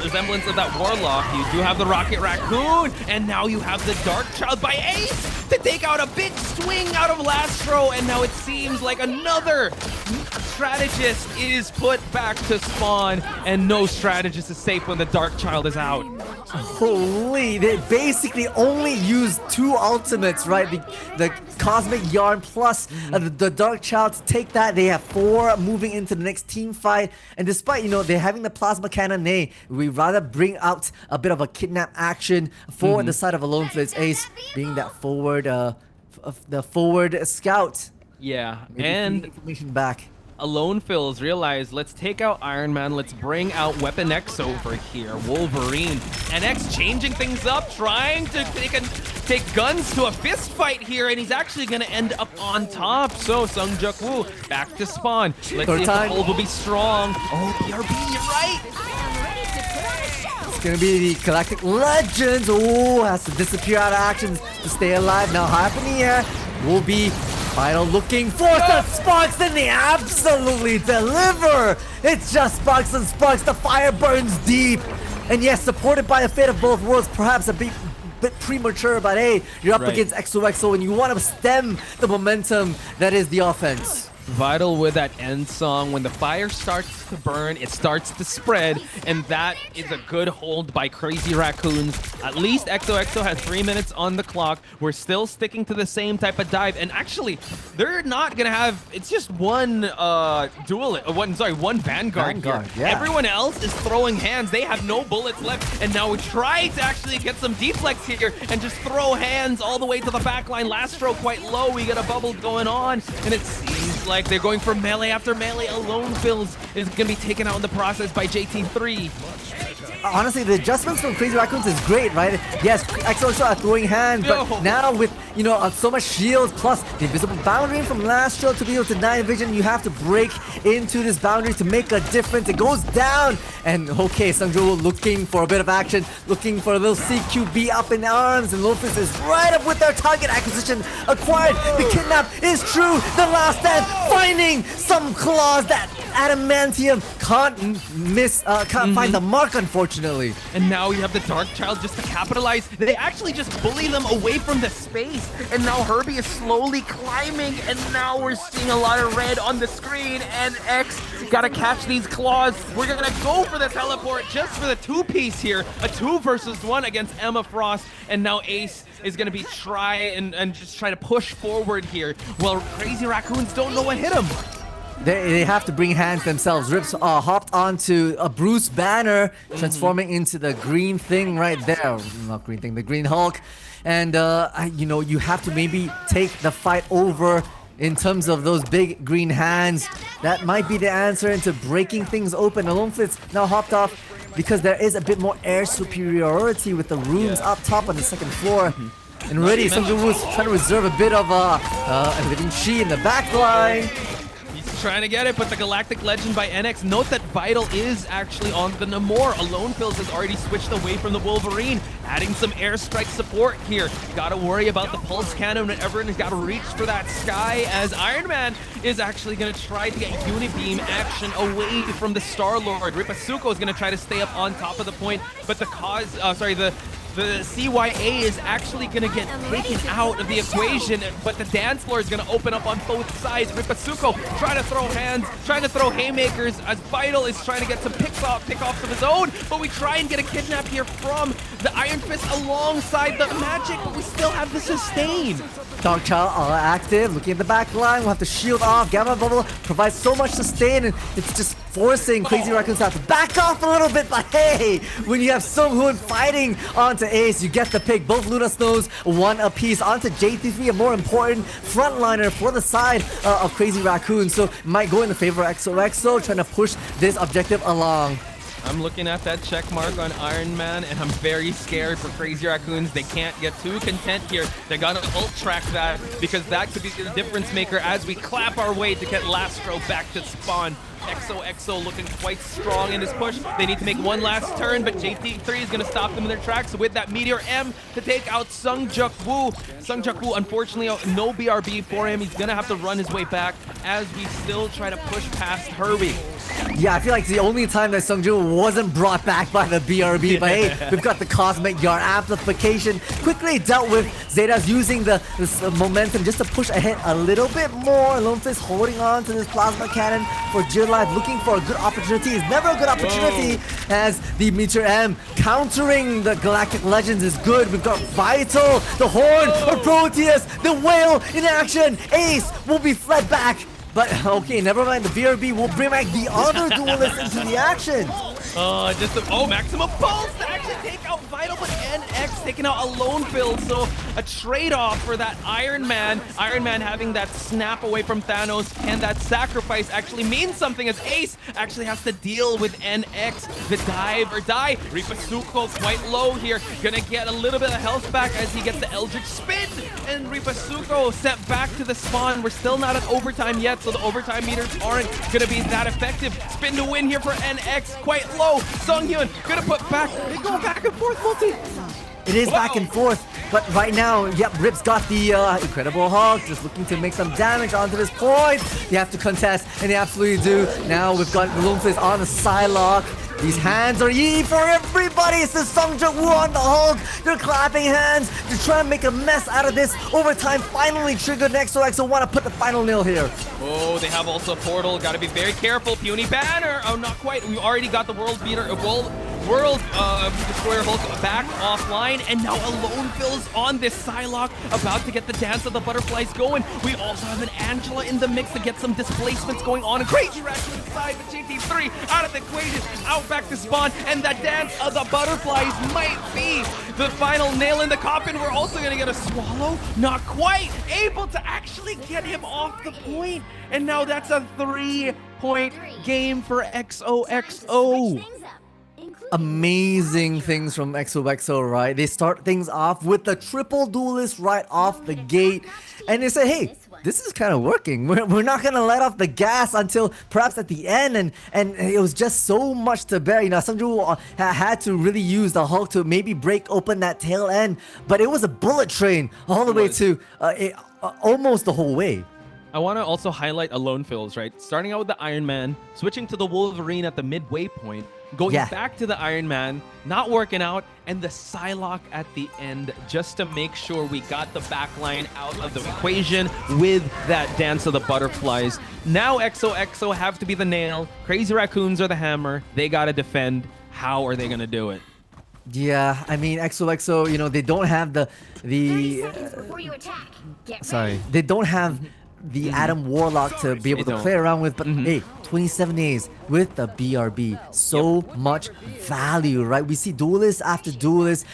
resemblance of that Warlock, you do have the Rocket Raccoon. And now you have the Dark Child by Ace to take out a big swing out of Lastro. And now it seems like another strategist is put back to spawn. And no strategist is safe when the Dark Child is out. Holy, they basically only used 2 ultimates, right? The Cosmic Yarn plus the Dark Child to take that. They have 4 moving into the next team fight. And despite, they're having the Plasma Cannon, we rather bring out a bit of a kidnap action for the side of Alone Fizz. Ace being that forward, the forward scout. Yeah, Maybe and information back. Alone Fills realize, let's take out Iron Man, let's bring out Weapon X over here, Wolverine. And X changing things up, trying to take guns to a fist fight here, and he's actually going to end up on top. So Sungjuk-woo back to spawn. Let's see if the hold will be strong. Oh, BRB, you're right. It's going to be the Galactic Legends. Oh, has to disappear out of action to stay alive. Now high up in the air will be Final looking for the Sparks, and they absolutely deliver! It's just Sparks and Sparks, the fire burns deep! And yes, supported by the fate of both worlds, perhaps a bit premature, but hey, you're up against XOXO and you want to stem the momentum that is the offense. Vital with that end song. When the fire starts to burn, it starts to spread, and that is a good hold by Crazy Raccoons. At least XOXO has 3 minutes on the clock. We're still sticking to the same type of dive, and actually, they're not gonna have. It's just one one Vanguard here. Yeah. Everyone else is throwing hands. They have no bullets left, and now we try to actually get some deflex here and just throw hands all the way to the back line. Lastro quite low. We got a bubble going on, and it seems like they're going for melee after melee. Alone Fills is going to be taken out in the process by JT3. Honestly, the adjustments from Crazy Raccoons is great, right? Yes, XOXO are throwing hands, but now with, so much shield plus the invisible boundary from Lastro to be able to deny vision, you have to break into this boundary to make a difference. It goes down, and okay, Sungjuk looking for a bit of action, looking for a little CQB up in arms, and Lofus is right up with their target acquisition acquired. The kidnap is true. The last stand finding some claws that adamantium can't find the mark, unfortunately. And now you have the Dark Child just to capitalize. They actually just bully them away from the space. And now Herbie is slowly climbing, and now we're seeing a lot of red on the screen, and X gotta catch these claws. We're gonna go for the teleport just for the 2-piece here. A 2 versus 1 against Emma Frost, and now Ace is gonna be just try to push forward here. Well, Crazy Raccoons don't know what hit him. They have to bring hands themselves. Rips hopped onto a Bruce banner, transforming into the green thing right there. Not green thing, the green Hulk. And you know, you have to maybe take the fight over in terms of those big green hands. That might be the answer into breaking things open. Alonefit's now hopped off because there is a bit more air superiority with the rooms up top on the second floor. And already Sung Jung-woo's trying to reserve a bit of a living chi in the back line. He's trying to get it, but the Galactic Legend by NX. Note that Vital is actually on the Namor. Alonefills has already switched away from the Wolverine, adding some airstrike support here. Gotta worry about the Pulse Cannon whenever he's gotta reach for that sky, as Iron Man is actually gonna try to get Unibeam action away from the Star-Lord. Ripasuko is gonna try to stay up on top of the point, but the CYA is actually going to get taken out of the equation, but the dance floor is going to open up on both sides. Ripasuko trying to throw hands, trying to throw haymakers, as Vital is trying to get some pickoffs of his own, but we try and get a kidnap here from the Iron Fist alongside the Magic, but we still have the sustain. Dark Child are active, looking at the back line. We'll have to shield off. Gamma Bubble provides so much sustain, and it's just forcing Crazy Raccoons to have to back off a little bit. But hey, when you have Sung Hoon fighting onto Ace, you get the pick. Both Luna Snows, one apiece onto JT3, a more important frontliner for the side of Crazy Raccoon. So might go in the favor of XOXO, trying to push this objective along. I'm looking at that check mark on Iron Man, and I'm very scared for Crazy Raccoons. They can't get too content here. They're gonna ult track that, because that could be the difference maker as we clap our way to get Lastro back to spawn. XOXO looking quite strong in this push. They need to make one last turn, but JT3 is going to stop them in their tracks with that Meteor M to take out Sung Jung-woo. Sung Jung-woo, unfortunately, no BRB for him. He's going to have to run his way back as we still try to push past Herbie. Yeah, I feel like it's the only time that Sung Jung wasn't brought back by the BRB. But hey, we've got the Cosmic Yard amplification. Quickly dealt with. Zeta's using this momentum just to push ahead a little bit more. Lone Fist holding on to this Plasma Cannon for Jirlive, looking for a good opportunity. It's never a good opportunity. As the Meteor M countering the Galactic Legends is good. We've got Vital, the Horn for Proteus, the Whale in action. Ace will be fled back. But okay, never mind. The BRB will bring back the other duelist into the action. Maximum Pulse to actually take out Vital, but NX taking out Alonefills. So a trade-off for that Iron Man. Iron Man having that snap away from Thanos, and that sacrifice actually means something, as Ace actually has to deal with NX. The dive or die. Ripasuko quite low here. Gonna get a little bit of health back as he gets the Eldritch Spin. And Ripasuko sent back to the spawn. We're still not at overtime yet, so the overtime meters aren't gonna be that effective. Spin to win here for NX, quite low. Sunghyun gonna put back. They go back and forth, multi. It is back and forth, but right now, yep, Rip's got the Incredible Hulk, just looking to make some damage onto this point. They have to contest, and they absolutely do. Now we've got Lone Fist on the Psylocke. These hands are yee for everybody. It's the Sung Jung-woo on the Hulk. They're clapping hands to try and make a mess out of this. Overtime finally triggered. XOXO want to put the final nail here. Oh, they have also a portal. Got to be very careful. Puny Banner. Oh, not quite. We already got the World Destroyer Hulk back offline, and now Alonefills on this Psylocke, about to get the Dance of the Butterflies going. We also have an Angela in the mix to get some displacements going on. And Crazy Raccoon inside, but JT3 out of the equation, out back to spawn, and the Dance of the Butterflies might be the final nail in the coffin. We're also going to get a Swallow. Not quite able to actually get him off the point. And now that's a 3-point game for XOXO. Amazing things from XOXO, right? They start things off with the triple duelist right off the gate, and they say, hey, this is kind of working. We're not gonna let off the gas until perhaps at the end, and it was just so much to bear. You know, Sung Jung-woo had to really use the Hulk to maybe break open that tail end, but it was a bullet train all the way to almost the whole way. I want to also highlight Alonefills, right? Starting out with the Iron Man, switching to the Wolverine at the midway point, going back to the Iron Man, not working out, and the Psylocke at the end, just to make sure we got the backline out of the equation with that Dance of the Butterflies. Now XOXO have to be the nail. Crazy Raccoons are the hammer. They got to defend. How are they going to do it? Yeah, I mean, XOXO, you know, they don't have they don't have the Adam Warlock to be able They to play don't. around with. But hey, 27 A's with the BRB. So much value, right? We see duelist after duelist,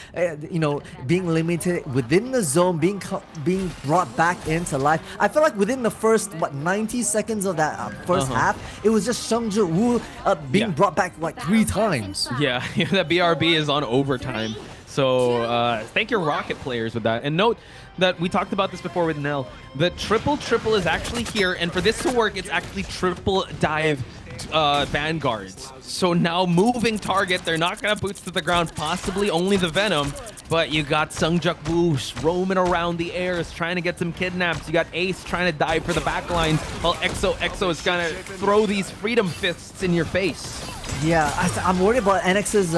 being limited within the zone, being brought back into life. I feel like within the first 90 seconds of that first half, it was just Seungju Woo being brought back like 3 times. Yeah, that BRB is on overtime. So thank your Rocket players with that. And note that we talked about this before with Nell. The triple is actually here, and for this to work, it's actually triple dive vanguards. So now moving target, they're not gonna boots to the ground, possibly only the Venom, but you got Seungjuk Woo roaming around the airs, trying to get some kidnaps. You got Ace trying to dive for the backlines, while XOXO is gonna throw these freedom fists in your face. Yeah, I'm worried about NX's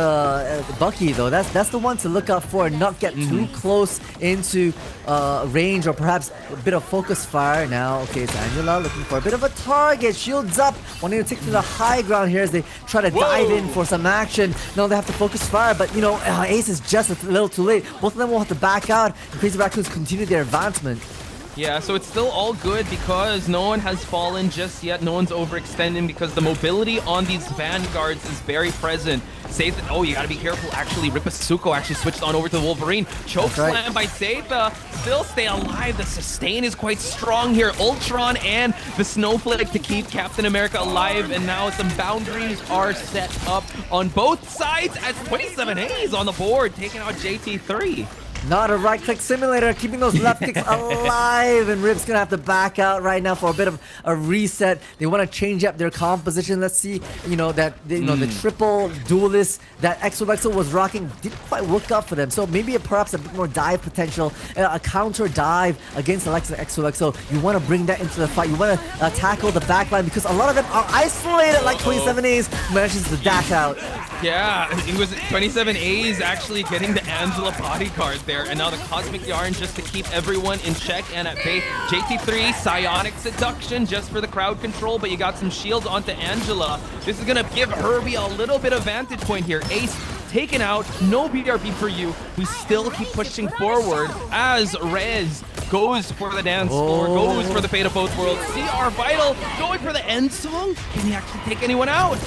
Bucky though. That's the one to look out for and not get too close into range or perhaps a bit of focus fire. Now, okay, it's Angela looking for a bit of a target. Shields up, wanting to take to the high ground here as they try to dive in for some action. Now they have to focus fire, but Ace is just a little too late. Both of them will have to back out, and Crazy Raccoons continue their advancement. Yeah, so it's still all good because no one has fallen just yet. No one's overextending because the mobility on these vanguards is very present. Seitha, oh, you gotta be careful. Actually, Ripasuko actually switched on over to the Wolverine. Choke slam by Seitha. Still stay alive. The sustain is quite strong here. Ultron and the Snowflake to keep Captain America alive. And now some boundaries are set up on both sides as 27A's on the board, taking out JT3. Not a right-click simulator, keeping those left kicks alive, and Rip's gonna have to back out right now for a bit of a reset. They want to change up their composition. Let's see, the triple duelist that XOXO was rocking didn't quite work out for them. So maybe perhaps a bit more dive potential, a counter dive against the likes of XOXO. You want to bring that into the fight. You want to tackle the backline because a lot of them are isolated. Like 27A's manages to dash out. Yeah, it was 27A's actually getting the Angela bodyguard there, and now the Cosmic Yarn just to keep everyone in check and at bay. JT3, Psionic Seduction just for the crowd control, but you got some shields onto Angela. This is gonna give Herbie a little bit of vantage point here. Ace taken out, no BRB for you. We still keep pushing forward as Rez goes for the dance floor, goes for the fate of both worlds. CR Vital going for the end song. Can he actually take anyone out?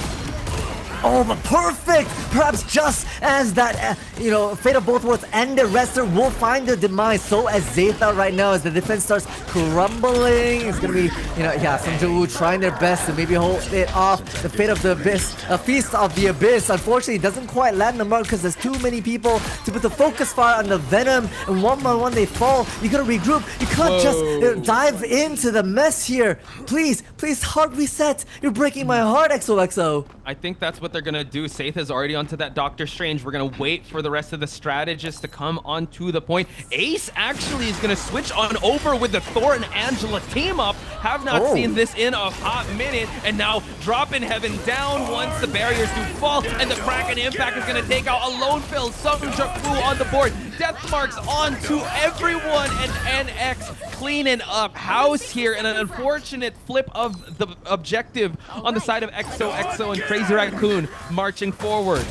Oh, but perfect! Perhaps just as that, fate of both worlds and the wrestler will find their demise. So as Seitha right now, as the defense starts crumbling, it's gonna be, Seungju Woo trying their best to maybe hold it off. The fate of the abyss, a feast of the abyss, unfortunately doesn't quite land the mark because there's too many people to put the focus fire on the Venom, and one by one they fall. You gotta regroup. You can't just dive into the mess here. Please, hard reset. You're breaking my heart, XOXO. I think that's what they're gonna do. Seitha's already onto that Doctor Strange. We're gonna wait for the rest of the strategists to come onto the point. Ace actually is gonna switch on over with the Thor and Angela team up. Have not seen this in a hot minute, and now drop in heaven down once the barriers do fall, and the Kraken Impact is gonna take out a lone fill. Seungjuk Woo on the board. Death marks onto everyone, and NX cleaning up house here, and an unfortunate flip of the objective on the side of XOXO and Crazy Raccoon marching forward.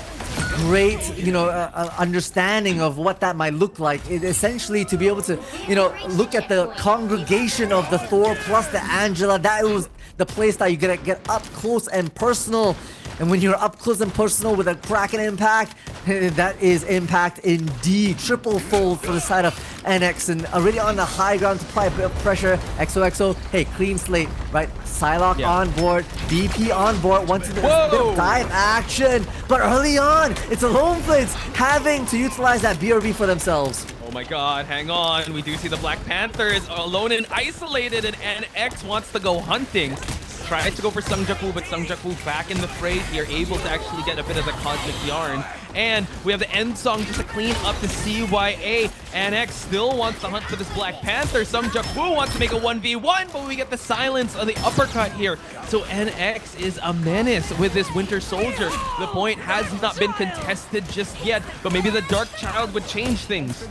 Great, understanding of what that might look like. It essentially to be able to, look at the congregation of the Thor plus the Angela. That was the place that you're gonna get up close and personal. And when you're up close and personal with a Kraken Impact, that is impact indeed. Triple fold for the side of NX, and already on the high ground to apply a bit of pressure. XOXO, hey, clean slate, right? Psylocke on board, DP on board, wants a bit of dive action. But early on, it's the Lone Blades having to utilize that BRB for themselves. Oh my god, hang on. We do see the Black Panther is alone and isolated, and NX wants to go hunting. Tries to go for Seungjuk Woo, but Seungjuk Woo back in the fray here, able to actually get a bit of the Cosmic Yarn. And we have the end song just to clean up the CYA. NX still wants to hunt for this Black Panther. Seungjuk Woo wants to make a 1v1, but we get the silence of the uppercut here. So NX is a menace with this Winter Soldier. The point has not been contested just yet, but maybe the Dark Child would change things.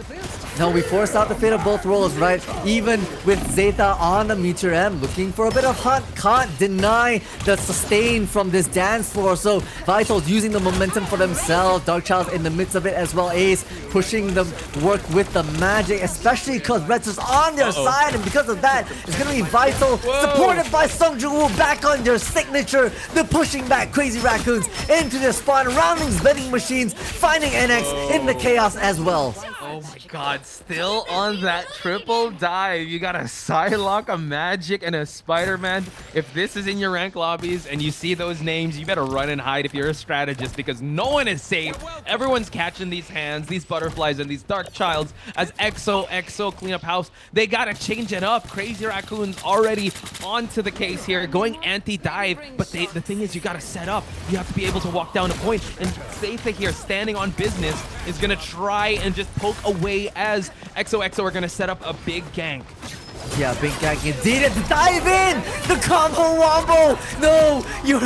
No, we forced out the fate of both roles, right? Even with Seitha on the Meteor M, looking for a bit of hunt, can't deny the sustain from this dance floor. So Vital's using the momentum for themselves. Dark Child's in the midst of it as well. Ace pushing the work with the magic, especially because Reds is on their side, and because of that, it's gonna be vital. Supported by Sungju back on their signature. They're pushing back Crazy Raccoons into their spawn, rounding vending machines, finding NX in the chaos as well. Oh my god, still on that triple dive. You got a Psylocke, a Magic, and a Spider-Man. If this is in your rank lobbies and you see those names, you better run and hide if you're a strategist, because no one is safe. Everyone's catching these hands, these butterflies, and these Dark Childs as XOXO clean up house. They gotta change it up. Crazy Raccoon's already onto the case here, going anti-dive, but the thing is, you gotta set up. You have to be able to walk down a point, and Seifa here, standing on business, is gonna try and just poke away as XOXO are gonna set up a big gank. Yeah, big gank indeed. It's dive in! The combo wombo! No! Your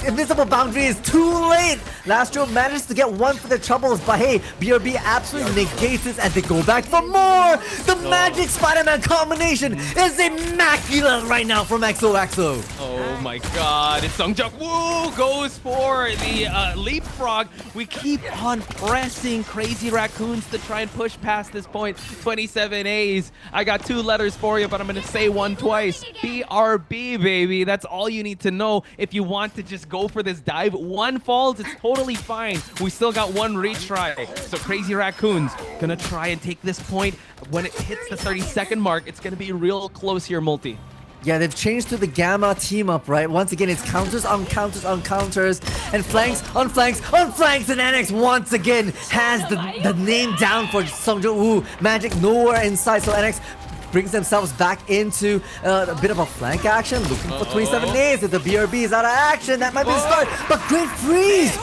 invisible boundary is too late! Lastro managed to get one for the troubles, but hey, BRB absolutely negates this and they go back for more! The Magic Spider-Man combination is immaculate right now from XOXO! Oh my god, it's Sungjuk Woo goes for the leapfrog. We keep on pressing Crazy Raccoons to try and push past this point. 27 A's. I got two letters for you, but I'm gonna say one twice. BRB, baby. That's all you need to know if you want to just go for this dive. One falls, it's totally fine. We still got one retry. So Crazy Raccoons gonna try and take this point. When it hits the 30-second mark, it's gonna be real close here, Multi. Yeah, they've changed to the Gamma team up, right? Once again, it's counters on counters on counters, and flanks on flanks on flanks, and NX once again has the name down for Sungju Woo. Magic nowhere in sight, so NX brings themselves back into a bit of a flank action, looking for 27 days. If the BRB is out of action, that might be the start, but great freeze!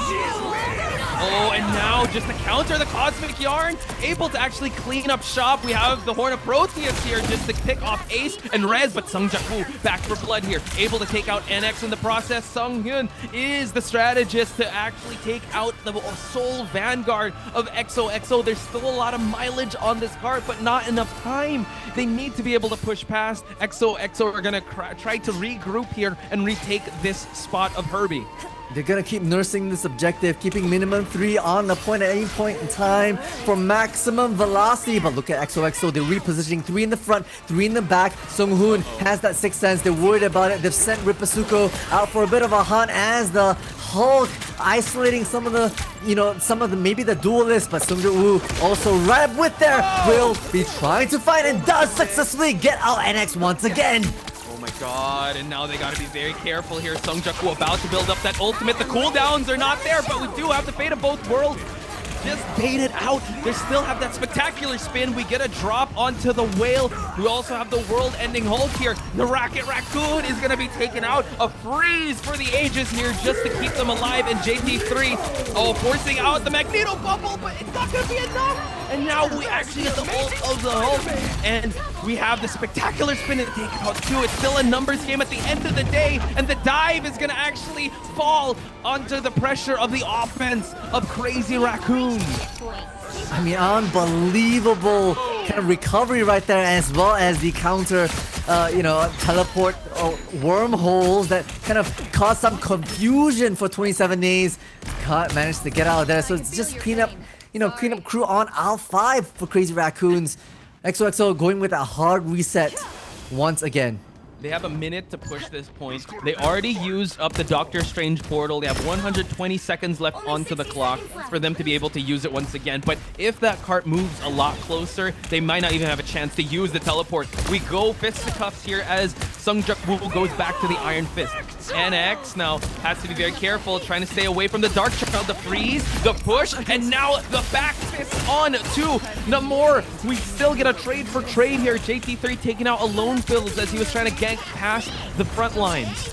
Oh, and now just to counter the Cosmic Yarn, able to actually clean up shop. We have the Horn of Proteus here just to pick off Ace and Rez, but Sungjuk Woo back for blood here, able to take out NX in the process. Sunghyun is the strategist to actually take out the sole vanguard of XOXO. There's still a lot of mileage on this card, but not enough time. They need to be able to push past. XOXO are gonna try to regroup here and retake this spot of Herbie. They're gonna keep nursing this objective, keeping minimum 3 on the point at any point in time for maximum velocity. But look at XOXO, they're repositioning 3 in the front, 3 in the back. Sunghoon has that sixth sense, they're worried about it. They've sent Ripasuko out for a bit of a hunt as the Hulk isolating some of the, maybe the duelists, but Sungju Woo also right up with there, will be trying to fight and does successfully get out NX once again. Oh my god, and now they gotta be very careful here. Sungjuk Woo about to build up that ultimate. The cooldowns are not there, but we do have the fate of both worlds. Just bait it out. They still have that spectacular spin. We get a drop onto the whale. We also have the world-ending Hulk here. The Rocket Raccoon is going to be taken out. A freeze for the ages here just to keep them alive. And JT3, forcing out the Magneto Bubble, but it's not going to be enough. And now we actually get the ult of the Hulk. And we have the spectacular spin and take out 2. It's still a numbers game at the end of the day. And the dive is going to actually fall onto the pressure of the offense of Crazy Raccoon. I mean, unbelievable kind of recovery right there, as well as the counter, teleport wormholes that kind of caused some confusion for 27 days. Can't manage to get out of there, so it's just clean up crew on aisle 5 for Crazy Raccoons. XOXO going with a hard reset once again. They have a minute to push this point. They already used up the Doctor Strange portal. They have 120 seconds left onto the clock for them to be able to use it once again. But if that cart moves a lot closer, they might not even have a chance to use the teleport. We go fisticuffs here as Sungjuk Woo goes back to the Iron Fist. NX now has to be very careful, trying to stay away from the Dark Child. The freeze, the push, and now the back fist on to Namor. We still get a trade for trade here. JT3 taking out alone builds as he was trying to gank past the front lines.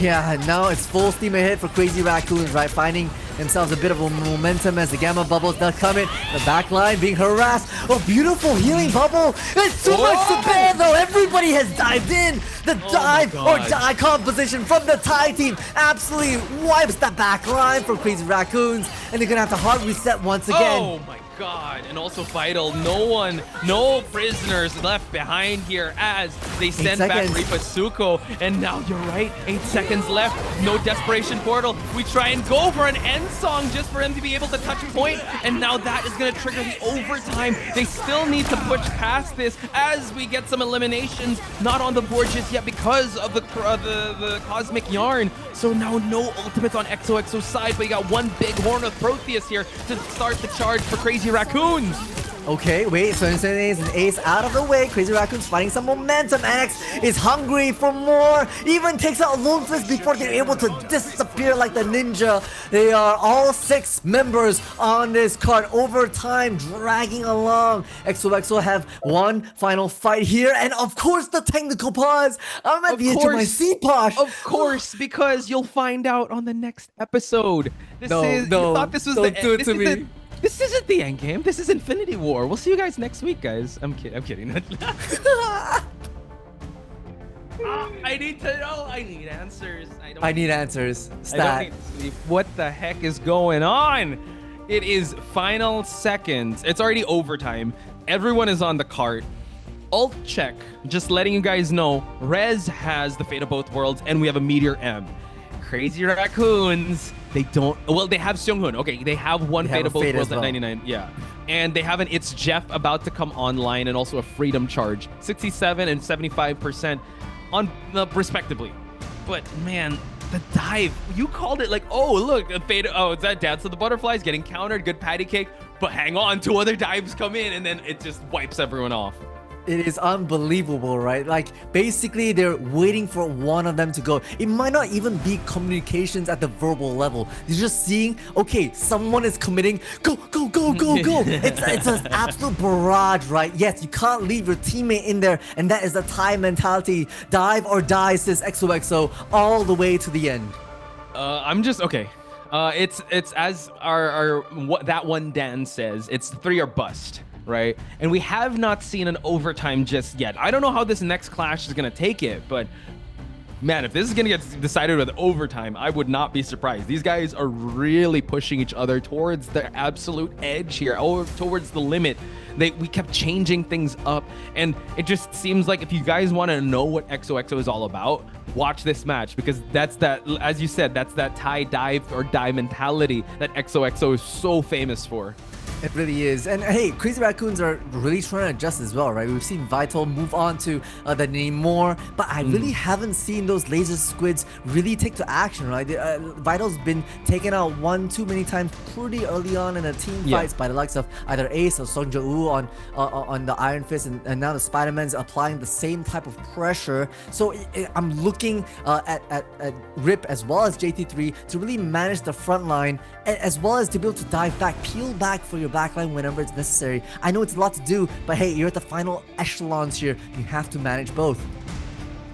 Yeah, now it's full steam ahead for Crazy Raccoons, right? Finding themselves a bit of a momentum as the Gamma Bubble's not coming. The back line being harassed. Oh, beautiful healing bubble. It's too much to bear, though. Everybody has dived in. The dive or die composition from the Thai team absolutely wipes the back line for Crazy Raccoons. And they're going to have to hard reset once again. Oh my God. And also Vital. No prisoners left behind here as they send back Ripatsuko. And now you're right, 8 seconds left. No desperation portal. We try and go for an end song just for him to be able to touch point. And now that is going to trigger the overtime. They still need to push past this as we get some eliminations. Not on the board just yet because of the Cosmic Yarn. So now no ultimates on XOXO's side, but you got one big Horn of Protheus here to start the charge for Crazy Raccoons. Okay, wait, so instead is an ace out of the way. Crazy Raccoon's finding some momentum. X is hungry for more. Even takes out Lone Fist before they're able to disappear like the ninja. They are all 6 members on this card. Overtime dragging along. XOXO have one final fight here. And of course, the technical pause. I'm at the edge of my seat, Posh. Of course, because you'll find out on the next episode. You thought this was don't do it to me. This isn't the end game. This is Infinity War. We'll see you guys next week, guys. I'm kidding. I need to know. I need answers. I need answers. Stat. I don't need to sleep. What the heck is going on? It is final seconds. It's already overtime. Everyone is on the cart. Alt check. Just letting you guys know. Rez has the Fate of Both Worlds, and we have a Meteor M. Crazy Raccoons. They don't. Well, they have Seonghun. Okay, they have one Fate of Both Worlds at 99. Yeah, and they have an It's Jeff about to come online, and also a Freedom Charge, 67 and 75% on respectively. But man, the dive. You called it like, oh look, a Fate. Oh, it's that Dance of the Butterflies getting countered. Good patty cake. But hang on, 2 other dives come in, and then it just wipes everyone off. It is unbelievable, right? Like, basically, they're waiting for one of them to go. It might not even be communications at the verbal level. You're just seeing, okay, someone is committing. Go, go, go, go, go. It's an absolute barrage, right? Yes, you can't leave your teammate in there, and that is the Thai mentality. Dive or die, says XOXO, all the way to the end. I'm just okay. It's as that one Dan says. It's 3 or bust. Right? And we have not seen an overtime just yet. I don't know how this next clash is going to take it, but man, if this is going to get decided with overtime, I would not be surprised. These guys are really pushing each other towards the absolute edge here, or towards the limit. We kept changing things up, and it just seems like if you guys want to know what XOXO is all about, watch this match, because that's that, as you said, that's that Thai dive or die mentality that XOXO is so famous for. It really is. And hey, Crazy Raccoons are really trying to adjust as well, right? We've seen Vital move on to the Namor, but I really haven't seen those laser squids really take to action, right? Vital's been taken out one too many times pretty early on in the team fights by the likes of either Ace or Song Ja-woo on the Iron Fist, and now the Spider-Man's applying the same type of pressure. So I'm looking at Rip as well as JT3 to really manage the front line, as well as to be able to dive back, peel back for your backline whenever it's necessary. I know it's a lot to do, but hey, you're at the final echelons here. You have to manage both.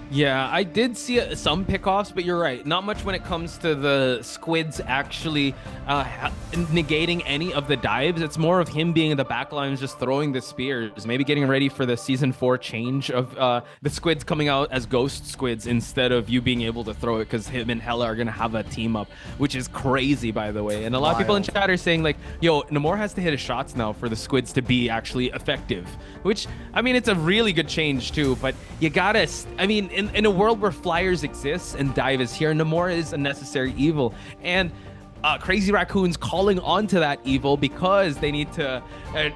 Yeah, I did see some pickoffs, but you're right. Not much when it comes to the squids actually negating any of the dives. It's more of him being in the backlines, just throwing the spears. Maybe getting ready for the Season 4 change of the squids coming out as ghost squids instead of you being able to throw it, because him and Hella are going to have a team up, which is crazy, by the way. And a lot of people in chat are saying, like, yo, Namor has to hit his shots now for the squids to be actually effective, which, I mean, it's a really good change, too. But you gotta, I mean, in a world where flyers exist and dive is here, Namor is a necessary evil, and Crazy Raccoon's calling onto that evil because they need to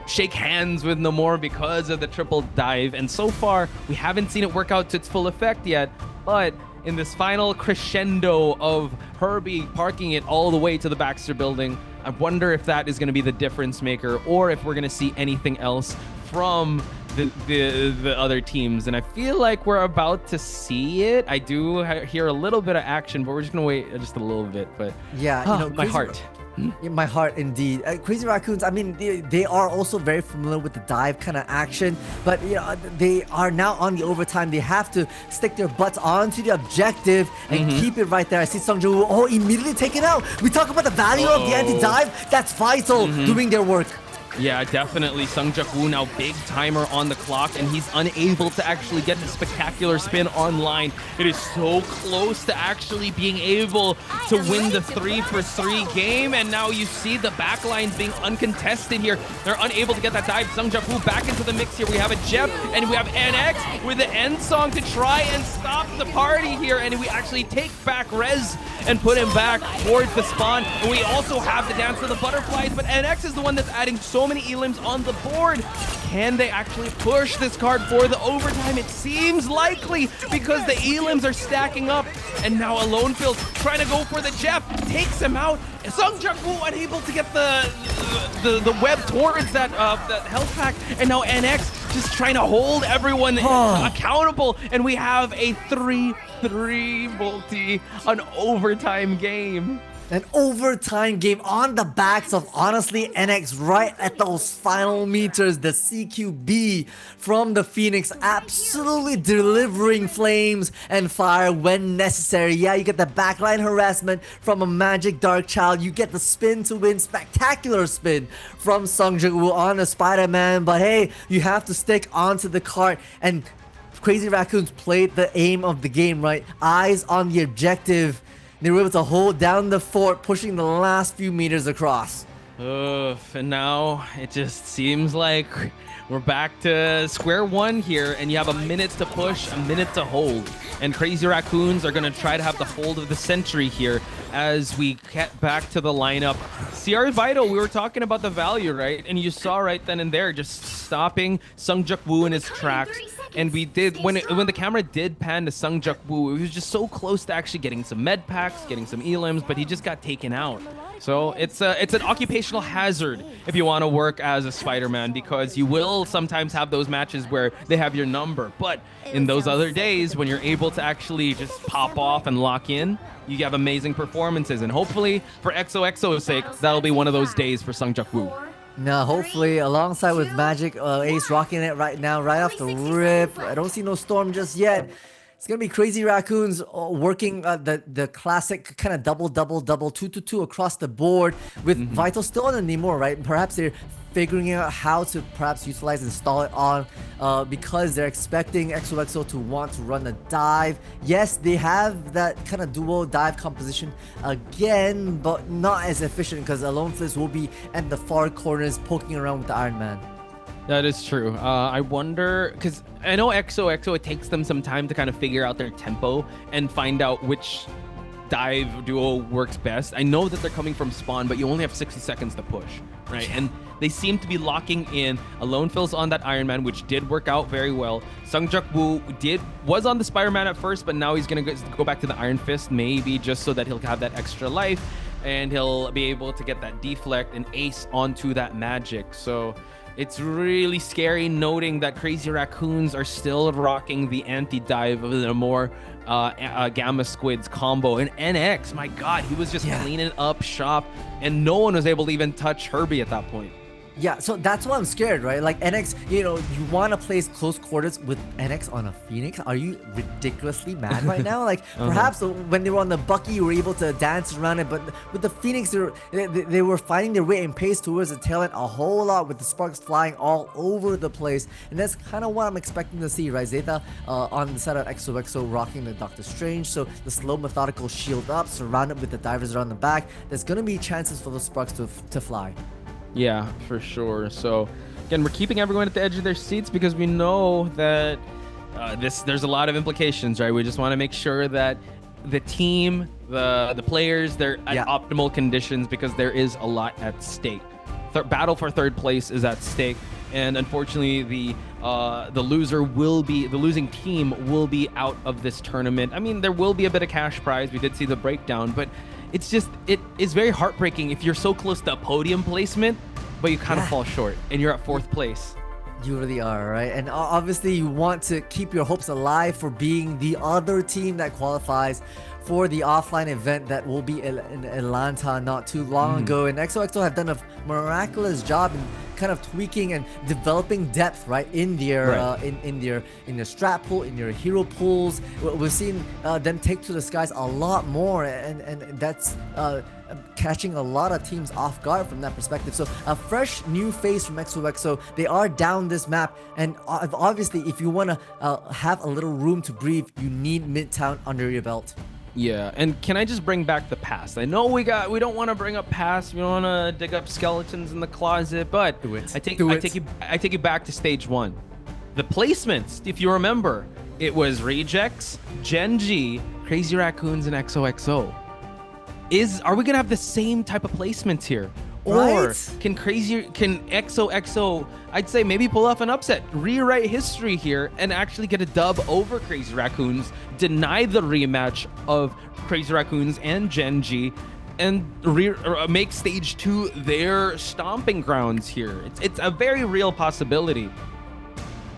shake hands with Namor because of the triple dive. And so far, we haven't seen it work out to its full effect yet, but in this final crescendo of Herbie parking it all the way to the Baxter building, I wonder if that is going to be the difference maker, or if we're going to see anything else from the other teams. And I feel like we're about to see it. I do hear a little bit of action, but we're just gonna wait just a little bit. But yeah, you know, my heart. My heart, indeed. Crazy Raccoons, I mean, they are also very familiar with the dive kind of action, but you know, they are now on the overtime. They have to stick their butts onto the objective and keep it right there. I see Song Ja-woo, immediately taken out. We talk about the value of the anti-dive. That's Vital doing their work. Yeah, definitely. Sungjae-woo now big timer on the clock, and he's unable to actually get the spectacular spin online. It is so close to actually being able to win the 3-for-3 game, and now you see the backlines being uncontested here. They're unable to get that dive. Sungjae-woo back into the mix here. We have a Jeff, and we have NX with the end song to try and stop the party here, and we actually take back Rez and put him back towards the spawn. And we also have the dance of the butterflies, but NX is the one that's adding so many elims on the board. Can they actually push this card for the overtime? It seems likely because the elims are stacking up, and now Alone Field trying to go for the Jeff, takes him out. Sungjae-woo unable to get the web towards that health pack, and now NX just trying to hold everyone accountable, and we have a 3-3 multi, an overtime game. An overtime game on the backs of, honestly, NX right at those final meters. The CQB from the Phoenix absolutely delivering flames and fire when necessary. Yeah, you get the backline harassment from a Magic Dark Child. You get the spin to win, spectacular spin from Sungjae-woo on a Spider-Man. But hey, you have to stick onto the cart, and Crazy Raccoons played the aim of the game, right? Eyes on the objective. They were able to hold down the fort, pushing the last few meters across. And now it just seems like we're back to square one here, and you have a minute to push, a minute to hold. And Crazy Raccoons are going to try to have the hold of the century here as we get back to the lineup. CR Vital, we were talking about the value, right? And you saw right then and there just stopping Sungjae-woo in his tracks. And we did, when the camera did pan to Sungjae-woo, it was just so close to actually getting some med packs, getting some elims, but he just got taken out. So it's an occupational hazard if you want to work as a Spider-Man, because you will sometimes have those matches where they have your number. But in those other days, when you're able to actually just pop off and lock in, you have amazing performances. And hopefully, for XOXO's sake, that'll be one of those days for Sungjae-woo. Now, hopefully, alongside with Magic, Ace rocking it right now, right off the rip. I don't see no Storm just yet. It's gonna be Crazy Raccoons working the classic kind of double 2-2-2 across the board with Vital still on the Namor, right? Perhaps they're figuring out how to perhaps utilize and stall it on because they're expecting XOXO to want to run a dive. Yes, they have that kind of duo dive composition again, but not as efficient because Alone Flips will be at the far corners poking around with the Iron Man. That is true. I wonder, because I know XOXO, it takes them some time to kind of figure out their tempo and find out which dive duo works best. I know that they're coming from spawn, but you only have 60 seconds to push, right? And they seem to be locking in. Alone Fills on that Iron Man, which did work out very well. Sungjae-woo was on the Spider-Man at first, but now he's going to go back to the Iron Fist, maybe just so that he'll have that extra life, and he'll be able to get that deflect and ace onto that magic. So it's really scary noting that Crazy Raccoons are still rocking the anti-dive of the more Gamma Squids combo. And NX, my God, he was just cleaning up shop, and no one was able to even touch Herbie at that point. Yeah, so that's why I'm scared, right? Like NX, you know, you want to place close quarters with NX on a Phoenix. Are you ridiculously mad right now? Like perhaps when they were on the Bucky, you were able to dance around it, but with the Phoenix, they were finding their way and pace towards the tail end a whole lot with the sparks flying all over the place. And that's kind of what I'm expecting to see, right? Zeta on the side of XOXO rocking the Doctor Strange. So the slow, methodical shield up, surrounded with the divers around the back. There's going to be chances for those sparks to fly. Yeah, for sure. So again, we're keeping everyone at the edge of their seats because we know that there's a lot of implications, right? We just want to make sure that the team, the players, they're at optimal conditions because there is a lot at stake. Battle for third place is at stake, and unfortunately, the losing team will be out of this tournament. I mean, there will be a bit of cash prize. We did see the breakdown, but it is very heartbreaking if you're so close to a podium placement, but you kind of fall short and you're at fourth place. You really are, right? And obviously you want to keep your hopes alive for being the other team that qualifies for the offline event that will be in Atlanta not too long ago. And XOXO have done a miraculous job in kind of tweaking and developing depth, right, in their in their strat pool, in their hero pools. We've seen them take to the skies a lot more, and that's catching a lot of teams off guard from that perspective. So a fresh new face from XOXO. They are down this map, and obviously if you want to have a little room to breathe, you need Midtown under your belt. Yeah, and can I just bring back the past? I know we don't want to bring up past. We don't want to dig up skeletons in the closet, but Do it. I take you back to stage 1. The placements, if you remember, it was Rejects, Gen G, Crazy Raccoons, and XOXO. Are we gonna have the same type of placements here? Or Right? can XOXO, I'd say maybe pull off an upset, rewrite history here, and actually get a dub over Crazy Raccoons, deny the rematch of Crazy Raccoons and Gen G, and make stage 2 their stomping grounds here? It's a very real possibility.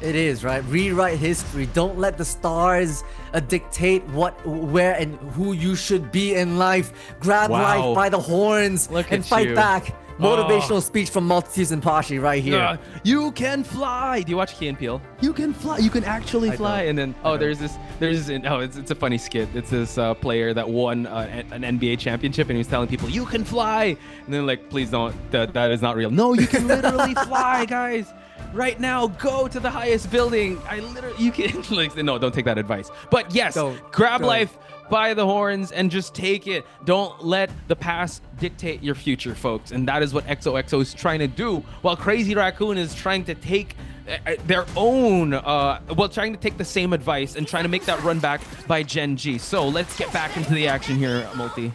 It is, right? Rewrite history. Don't let the stars dictate what, where, and who you should be in life. Grab Wow. life by the horns Look and at fight you. back. Motivational speech from Multitudes and Pashi right here. You can fly. Do you watch Key and Peele? You can fly. You can actually I fly. don't. And then it's a funny skit. It's this player that won an NBA championship, and he was telling people, "You can fly." And then like, please don't. That is not real. No, you can literally fly, guys. Right now, go to the highest building. You can like, no, don't take that advice. But yes, grab Don't. life by the horns and just take it. Don't let the past dictate your future, folks. And that is what XOXO is trying to do, while Crazy Raccoon is trying to take their own, trying to take the same advice and trying to make that run back by Gen G. So let's get back into the action here, Multi.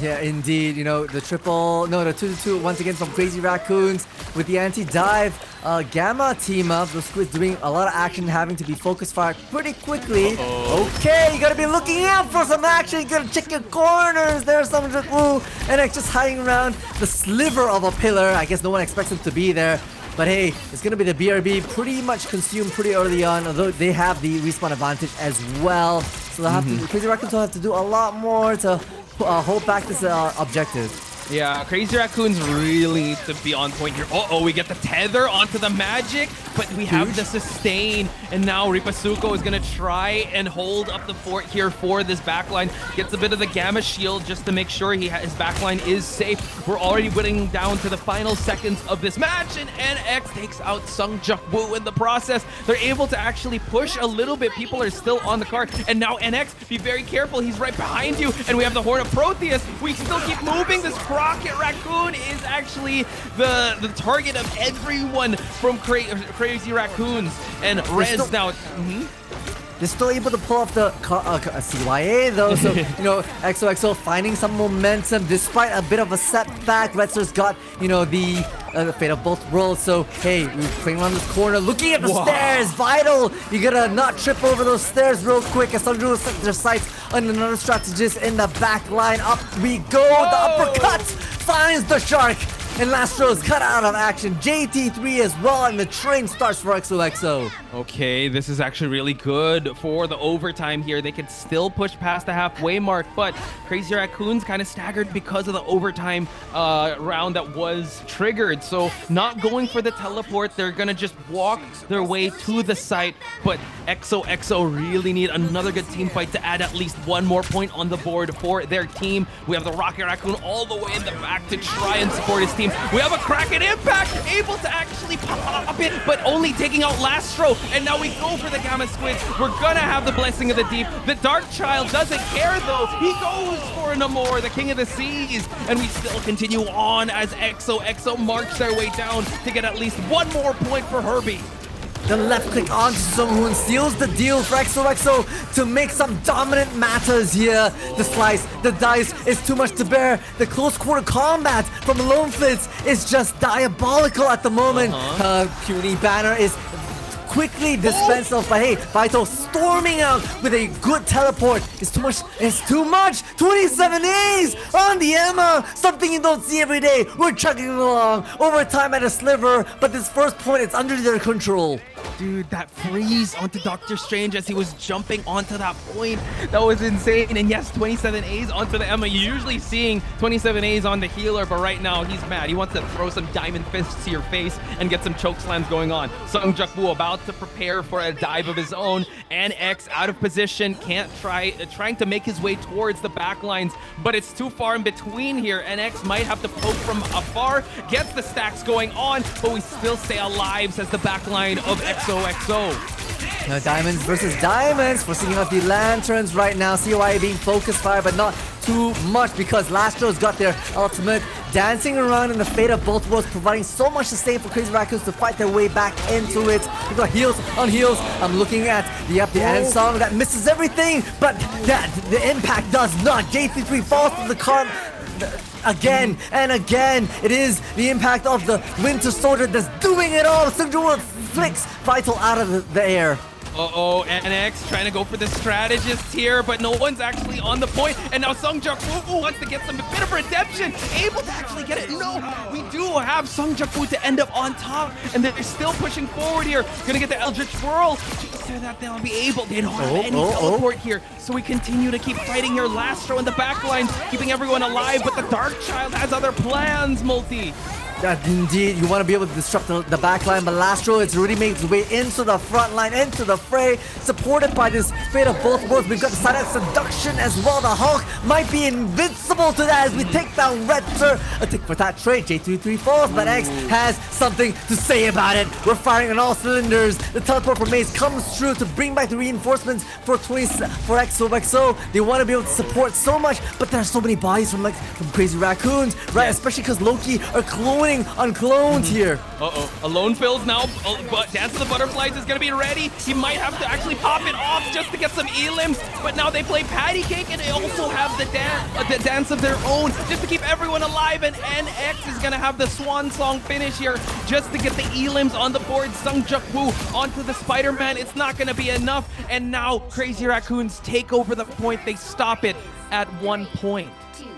Yeah, indeed. You know, the 2-2 once again from Crazy Raccoons with the anti-dive. Gamma team up. The Squids doing a lot of action, having to be focus fired pretty quickly. Okay, you gotta be looking out for some action. You gotta check your corners. There's some and it's just hiding around the sliver of a pillar. I guess no one expects him to be there. But hey, it's gonna be the BRB pretty much consumed pretty early on, although they have the respawn advantage as well. So they'll have to, Crazy Raccoons will have to do a lot more to hold back this objective. Yeah, Crazy Raccoons really need to be on point here. We get the tether onto the magic, but we have the sustain, and now Ripasuko is gonna try and hold up the fort here for this backline. Gets a bit of the Gamma shield just to make sure his backline is safe. We're already getting down to the final seconds of this match, and NX takes out Sungjak Woo in the process. They're able to actually push a little bit. People are still on the card, and now NX, be very careful. He's right behind you, and we have the Horn of Proteus. We still keep moving. This Rocket Raccoon is actually the target of everyone from Crazy Raccoons, and Rez now. They're still able to pull off the CYA though, so you know, XOXO finding some momentum despite a bit of a setback. Retzer's got, you know, the fate of both worlds. So hey, we're playing around this corner, looking at the stairs. Vital, you gotta not trip over those stairs real quick. As Sandro set their sights on another strategist in the back line. Up we go. The uppercut finds the shark. And Lastro's cut out of action. JT3 as well, and the train starts for XOXO. Okay, this is actually really good for the overtime here. They could still push past the halfway mark, but Crazy Raccoons kind of staggered because of the overtime round that was triggered. So not going for the teleport, they're gonna just walk their way to the site, but XOXO really need another good team fight to add at least one more point on the board for their team. We have the Rocket Raccoon all the way in the back to try and support his team. We have a Kraken Impact, able to actually pop it, but only taking out Lastro. And now we go for the Gamma Squids. We're gonna have the Blessing of the Deep. The Dark Child doesn't care though. He goes for Namor, the King of the Seas. And we still continue on as XOXO march their way down to get at least one more point for Herbie. The left click onto Sunghoon seals the deal for XOXO to make some dominant matters here. The slice, the dice is too much to bear. The close quarter combat from Lone Flits is just diabolical at the moment. Puny Banner is quickly dispensed of, but hey, Vital storming out with a good teleport. It's too much. It's too much. 27 A's on the Emma. Something you don't see every day. We're chugging along. Overtime at a sliver, but this first point, it's under their control. Dude, that freeze onto Doctor Strange as he was jumping onto that point, that was insane. And yes, 27 A's onto the Emma. You're usually seeing 27 A's on the healer, but right now he's mad. He wants to throw some diamond fists to your face and get some choke slams going on. Sungjak Woo about to prepare for a dive of his own. NX out of position, trying to make his way towards the back lines, but it's too far in between here. NX might have to poke from afar, gets the stacks going on, but we still stay alive, says the back line of XOXO. Now Diamonds versus Diamonds, forcing out the lanterns right now. COI being focused fire, but not too much because Lastro's got their ultimate. Dancing around in the fate of both worlds, providing so much sustain for Crazy Raccoons to fight their way back into it. We've got heals on heals. I'm looking at the end song that misses everything, but the impact does not. J33 falls to the cart. Again and again, it is the impact of the Winter Soldier that's doing it all. Seungju flicks Vital out of the air. Uh-oh, NX trying to go for the strategist here, but no one's actually on the point. And now Seungju wants to get some bit of redemption, able to actually get it. No, we do have Seungju to end up on top, and they're still pushing forward here. Gonna get the Eldritch Whirl, so that they'll be able. They don't have any teleport here, so we continue to keep fighting here. Lastro in the back line, keeping everyone alive, but the Dark Child has other plans, Multi. Indeed, you want to be able to disrupt the back line, but Lastro has already made its way into the front line, into the fray, supported by this fate of both worlds. We've got the Silent Seduction as well. The Hulk might be invincible to that as we take down Red Sir. A tick for that trade. J33 falls, but X has something to say about it. We're firing on all cylinders. The teleport from Maze comes through to bring back the reinforcements for XOXO. They want to be able to support so much, but there are so many bodies from Crazy Raccoons, right? Yes. Especially because Loki are cloning uncloned here. Alone Phil's now, but Dance of the Butterflies is going to be ready. He might have to actually pop it off just to get some elims, but now they play Patty Cake and they also have the dance of their own just to keep everyone alive, and NX is going to have the swan song finish here just to get the elims on the board. Seungju onto the Spider-Man. It's not going to be enough, and now Crazy Raccoons take over the point. They stop it at 1 point.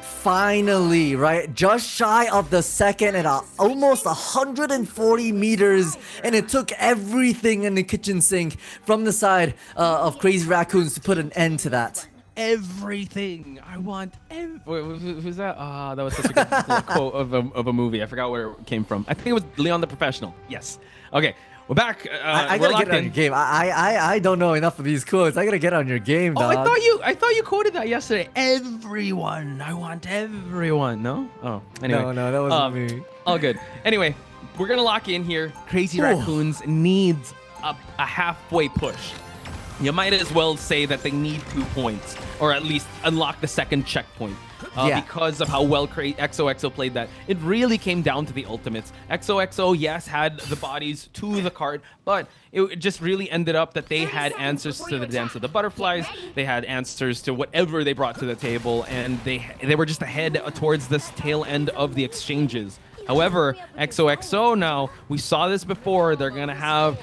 Finally, right? Just shy of the second at almost 140 meters, and it took everything in the kitchen sink from the side of Crazy Raccoons to put an end to that. Everything. I want who's that? That was such a good quote of a movie. I forgot where it came from. I think it was Leon the Professional. Yes. Okay. We're back. I gotta get on your game. I don't know enough of these quotes. I gotta get on your game, dog. I thought you quoted that yesterday. Everyone. I want everyone. No? Oh, anyway. No, that wasn't me. All good. Anyway, we're gonna lock in here. Crazy Raccoons needs a halfway push. You might as well say that they need 2 points, or at least unlock the second checkpoint. Because of how well XOXO played that. It really came down to the ultimates. XOXO, yes, had the bodies to the cart, but it just really ended up that they had answers to the Dance of the Butterflies. They had answers to whatever they brought to the table, and they were just ahead towards this tail end of the exchanges. However, XOXO now, we saw this before, they're going to have,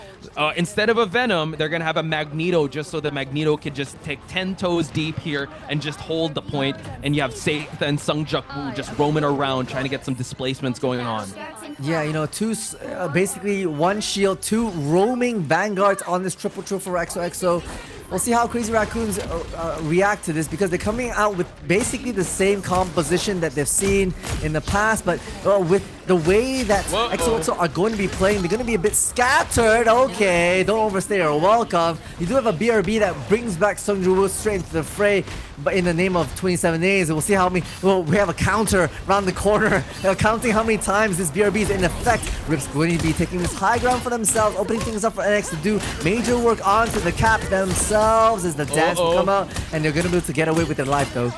instead of a Venom, they're going to have a Magneto, just so the Magneto could just take 10 toes deep here and just hold the point, and you have Seitha and Seungju just roaming around trying to get some displacements going on. Yeah, you know, basically one shield, 2 roaming vanguards on this triple for XOXO. We'll see how Crazy Raccoons react to this, because they're coming out with basically the same composition that they've seen in the past, but with the way that XOXO are going to be playing, they're going to be a bit scattered. Okay, don't overstay your welcome. You do have a BRB that brings back Seungju straight into the fray, but in the name of 27 days, we'll see how many. Well, we have a counter around the corner, counting how many times this BRB is in effect. Rip's going to be taking this high ground for themselves, opening things up for NX to do major work onto the cap themselves as the dance will come out, and they're going to be able to get away with their life though.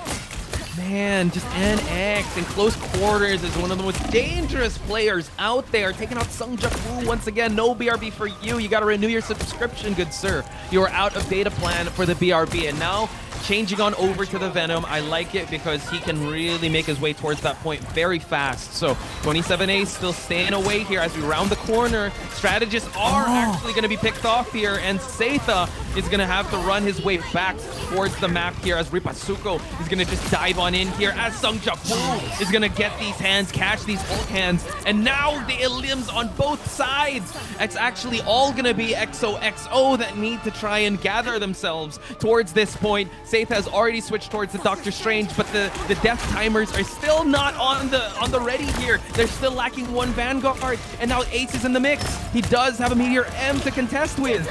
Man, just NX in close quarters is one of the most dangerous players out there, taking out Seungju once again. No BRB for you. You got to renew your subscription, good sir. You are out of data plan for the BRB, and now changing on over to the Venom. I like it because he can really make his way towards that point very fast. So 27A still staying away here as we round the corner. Strategists are actually going to be picked off here, and Seitha is going to have to run his way back towards the map here as Ripasuko is going to just dive on in here as Sungjaku is going to get these hands, catch these Hulk hands, and now the elims on both sides. It's actually all going to be XOXO that need to try and gather themselves towards this point. Saith has already switched towards the Doctor Strange, but the death timers are still not on the ready here. They're still lacking one Vanguard, and now Ace is in the mix. He does have a Meteor M to contest with.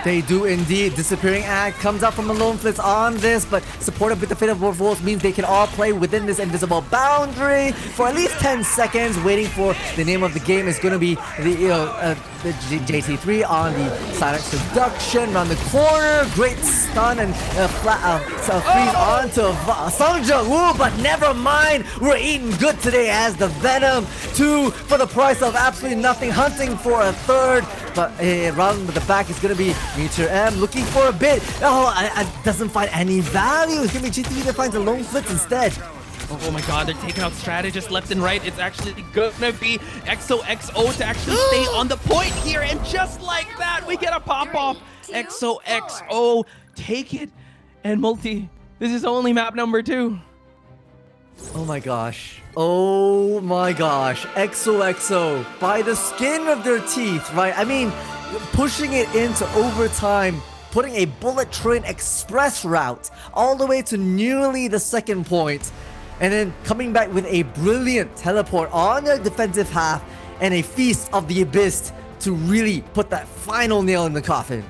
They do indeed. Disappearing Act comes out from Alone Flits on this, but supported with the Fate of Wolves means they can all play within this invisible boundary for at least 10 seconds, waiting for the name of the game is going to be the JT3 on the Silent Seduction around the corner. Great stun and freeze onto Sungjaku, but never mind. We're eating good today as the Venom 2 for the price of absolutely nothing, hunting for a third. But around the back is going to be Meteor M looking for a bit. Doesn't find any value. It's going to be GT that finds a Lone Flits instead. Oh my god, they're taking out strategists left and right. It's actually gonna be XOXO to actually stay on the point here. And just like that, we get a pop-off. XOXO, take it. And Multi, this is only map number 2. Oh my gosh. Oh my gosh. XOXO, by the skin of their teeth, right? I mean, pushing it into overtime, putting a bullet train express route all the way to nearly the second point, and then coming back with a brilliant teleport on their defensive half and a Feast of the Abyss to really put that final nail in the coffin.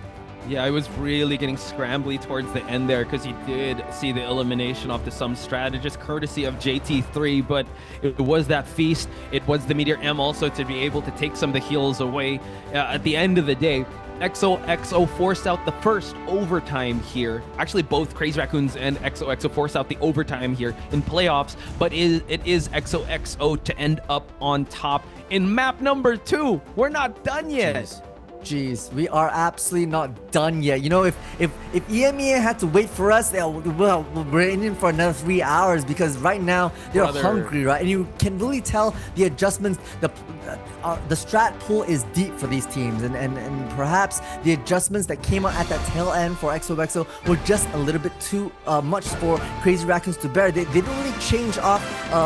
Yeah, I was really getting scrambly towards the end there because he did see the elimination off to some strategist courtesy of JT3, but it was that Feast. It was the Meteor M also to be able to take some of the heals away. At the end of the day, XOXO forced out the first overtime here. Actually, both Crazy Raccoons and XOXO forced out the overtime here in playoffs, but it is XOXO to end up on top in map number 2. We're not done yet. Jeez, we are absolutely not done yet. You know, if EMEA had to wait for us, well, we're in for another 3 hours because right now they're hungry, right? And you can really tell the adjustments. The strat pool is deep for these teams, and perhaps the adjustments that came out at that tail end for XOXO were just a little bit too much for Crazy Raccoons to bear. They didn't really change off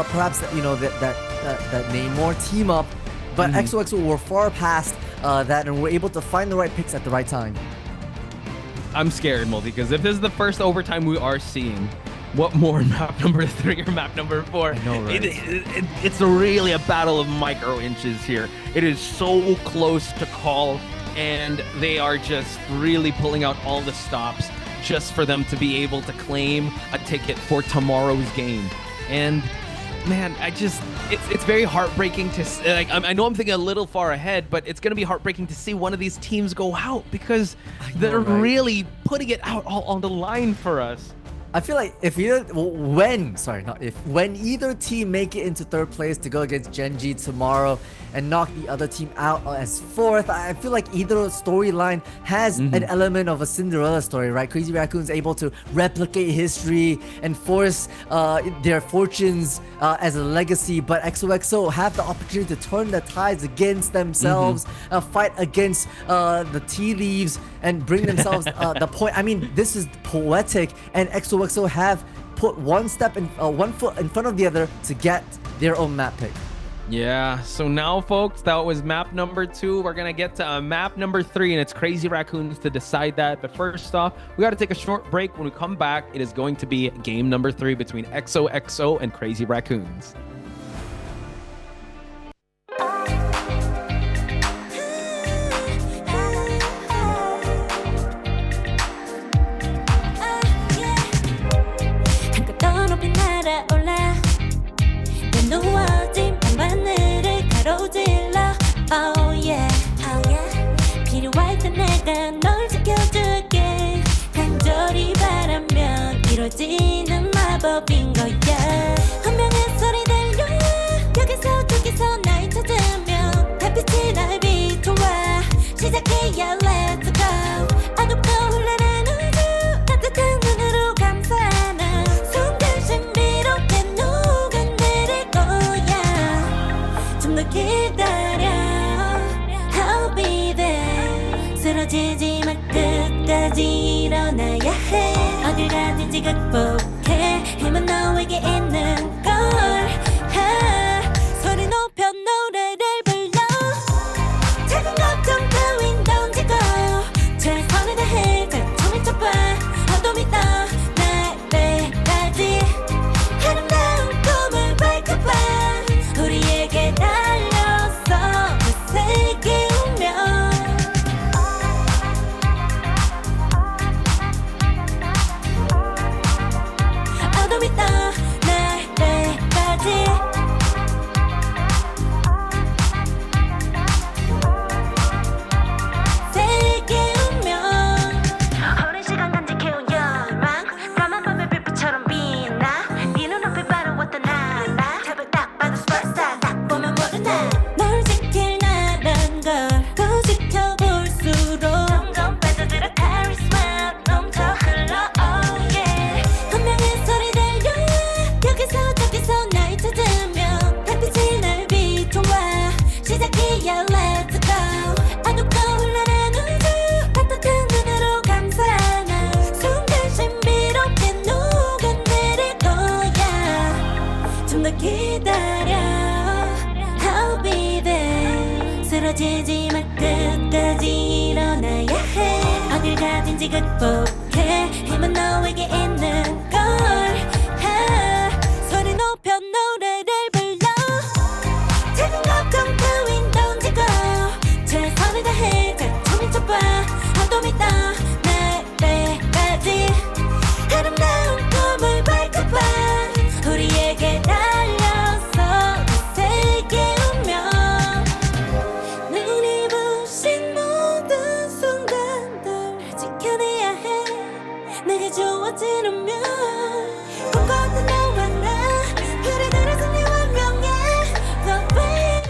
perhaps that Namor team up, but XOXO were far past that and were able to find the right picks at the right time. I'm scared, Multi, because if this is the first overtime we are seeing, what more map number 3 or map number 4? I know, right? It's really a battle of micro inches here. It is so close to call, and they are just really pulling out all the stops just for them to be able to claim a ticket for tomorrow's game. And man, it's very heartbreaking to like. I know I'm thinking a little far ahead, but it's gonna be heartbreaking to see one of these teams go out because they're really putting it out all on the line for us. I feel like when either team make it into third place to go against Genji tomorrow and knock the other team out as fourth, I feel like either storyline has an element of a Cinderella story, right? Crazy Raccoon's able to replicate history and force their fortunes as a legacy, but XOXO have the opportunity to turn the tides against themselves, fight against the tea leaves and bring themselves the point. I mean, this is poetic, and XOXO have put one foot in front of the other to get their own map pick. Yeah, so now folks, that was map number 2. We're gonna get to map number 3, and it's Crazy Raccoons to decide that. But first off, we gotta take a short break. When we come back, it is going to be game number 3 between XOXO and Crazy Raccoons. Oh yeah, 필요할 때 내가 널 지켜줄게. 간절히 바라면 이루어지는 마법인 거야. 운명의 소리 들려 여기서 저기서 날 찾으면 달빛이 날 비춰와. 시작해야 let's go. 어둡고 흘러는 우주 따뜻한 눈으로 감싸나 순간 신비롭게 녹아내릴 거야. 좀 더 기다려 I'll be there 쓰러지지 말 끝 때까지 일어나야 해 어딜 가든지 극복해 힘은 너에게 있는 걸 소리 높여 노래를 불러 작은 걱정 따윈 던지고 최선을 다해 자충을 쳐봐 어둠 있다 날 때까지 아름다운 꿈을 밝혀봐 우리에게 달려서 그 세계 운명 어둠 있다 날 때까지 세계 운명 오랜 시간 간직해온 열망 까만 밤의 빛빛처럼 빛나 네 눈앞에 바로 어떤 나라 탑을 딱 봐도 superstar 딱 보면 모르나 널 지킬 나란 걸 더 지켜볼수록 점점 빠져들어 카리스마 넘쳐 흘러 oh yeah 운명의 소리 들려 여기서 저기서 날 찾으면 햇빛이 날 비춰와 시작이야 let's go 어둡고 흘러는 우주 따뜻한 눈으로 감싸나 순간 신비롭게 녹아내릴 거야 좀 더 기다려 I'll be there 쓰러지지 말 끝까지 일어나야 해 어딜 가든지 극복해 힘은 너에게 있는 걸 소리 높여 노래를 불러 작은 걱정 따윈 던지고 최선을 다해 자충을 쳐봐 어둠 있다 날 때까지 아름다운 꿈을 밝혀봐 우리에게 달려서 그 세계 운명 눈이 부신 모든 순간들 지켜내야 해 내게 주어지는 면 꿈꿨던 너와 나 그래들의 승리와 명예 The way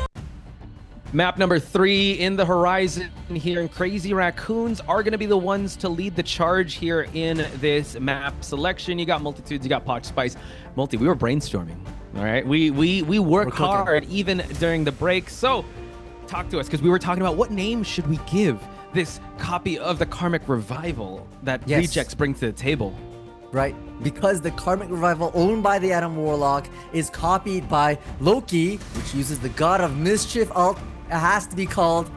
Map number 3 in the horizon here, and Crazy Raccoons are going to be the ones to lead the charge here in this map selection. You got Multitudes, you got Potch Spice. Multi, we were brainstorming, all right? We work cooking. hard even during the break. So talk to us, because we were talking about what name should we give this copy of the Karmic Revival that Yes. Rejects bring to the table. Right? Because the Karmic Revival owned by the Atom Warlock is copied by Loki, which uses the God of Mischief alt. It has to be called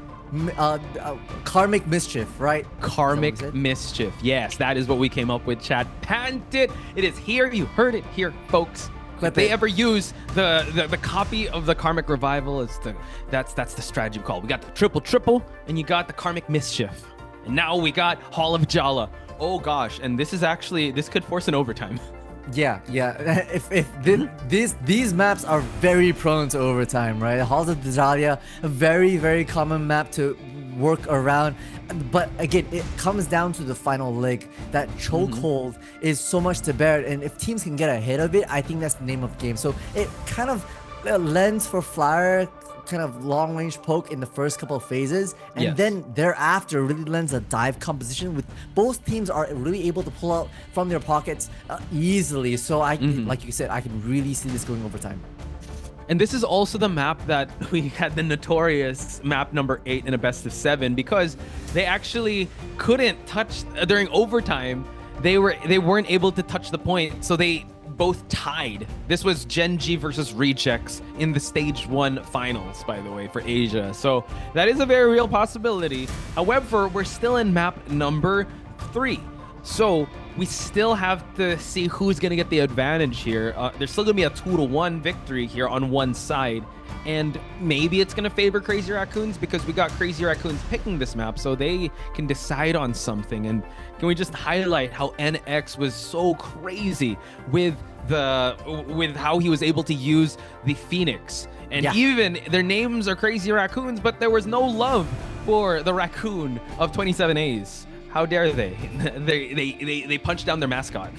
Karmic Mischief, right? Karmic Is that what it? Mischief. Yes, that is what we came up with, Chad. Patent it. It is here. You heard it here, folks. Clip If they it. ever use the copy of the Karmic Revival, that's the strategy we call. We got the triple, and you got the Karmic Mischief. And now we got Hall of Jala. Oh gosh, and this could force an overtime. Yeah. These maps are very prone to overtime, right? Halls of Djalia, a very, very common map to work around. But again, it comes down to the final leg. That chokehold is so much to bear, and if teams can get ahead of it, I think that's the name of the game. So it kind of lends for Flyer kind of long range poke in the first couple of phases, and Yes. then thereafter really lends a dive composition with both teams are really able to pull out from their pockets easily. So like you said, I can really see this going overtime. And this is also the map that we had the notorious map number 8 in a best of 7, because they actually couldn't touch during overtime. They weren't able to touch the point, so they both tied. This was Gen G versus Rejects in the stage 1 finals, by the way, for Asia. So that is a very real possibility. However, we're still in map number 3. So we still have to see who's going to get the advantage here. There's still going to be a 2-1 victory here on one side. And maybe it's going to favor Crazy Raccoons because we got Crazy Raccoons picking this map, so they can decide on something. And can we just highlight how NX was so crazy with how he was able to use the Phoenix? And Yeah. even their names are Crazy Raccoons, but there was no love for the Raccoon of 27As. How dare they? They punched down their mascot.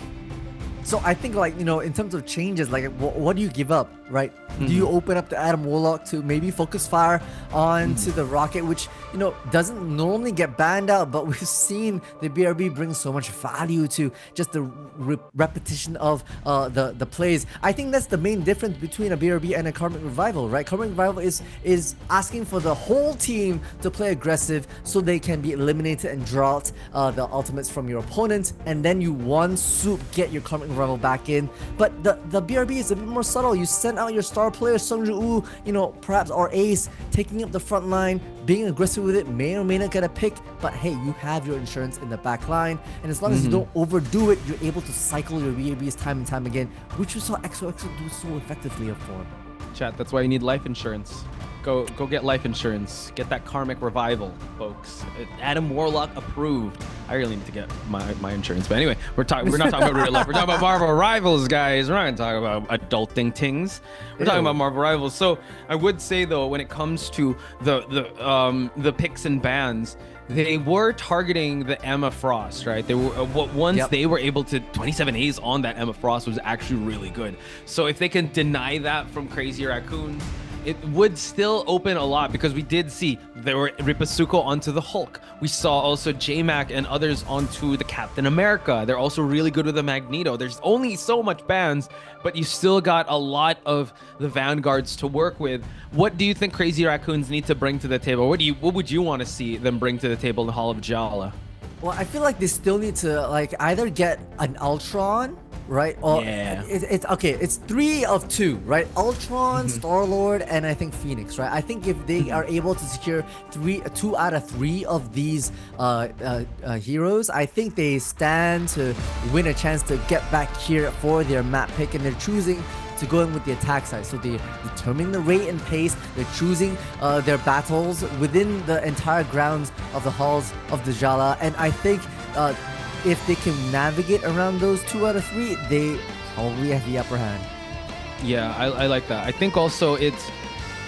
So I think, like, you know, in terms of changes, like what do you give up? right? Do you open up the Adam Warlock to maybe focus fire onto the Rocket, which, you know, doesn't normally get banned out, but we've seen the BRB bring so much value to just the repetition of the plays. I think that's the main difference between a BRB and a Karmic Revival, right? Karmic Revival is asking for the whole team to play aggressive so they can be eliminated and draw out the ultimates from your opponent, and then you one swoop get your Karmic Revival back in. But the BRB is a bit more subtle. You send out your star player Sung Ju-woo, you know, perhaps or Ace, taking up the front line, being aggressive with it, may or may not get a pick, but hey, you have your insurance in the back line, and as long as you don't overdo it, you're able to cycle your BRBs time and time again, which we saw XOXO do so effectively of form. Chat, that's why you need life insurance. Go get life insurance. Get that Karmic Revival, folks. Adam Warlock approved. I really need to get my insurance. But anyway, we're not talking about real life. We're talking about Marvel Rivals, guys. We're not going to talk about adulting things. We're talking about Marvel Rivals. So I would say though, when it comes to the picks and bans, they were targeting the Emma Frost, right? They were once they were able to 27 A's on that Emma Frost was actually really good. So if they can deny that from Crazy Raccoon, it would still open a lot, because we did see there were Ripasuko onto the Hulk. We saw also J-Mac and others onto the Captain America. They're also really good with the Magneto. There's only so much bans, but you still got a lot of the Vanguards to work with. What do you think Crazy Raccoons need to bring to the table? What would you want to see them bring to the table in the Hall of Jala? Well, I feel like they still need to like either get an Ultron, right? Or it's okay. It's 3 of 2, right? Ultron, Star-Lord, and I think Phoenix, right? I think if they are able to secure 2 out of 3 of these heroes, I think they stand to win a chance to get back here for their map pick, and they're choosing to go in with the attack side. So they're determining the rate and pace. They're choosing their battles within the entire grounds of the halls of the Jala. And I think if they can navigate around those 2 out of 3, they probably have the upper hand. Yeah, I like that. I think also it's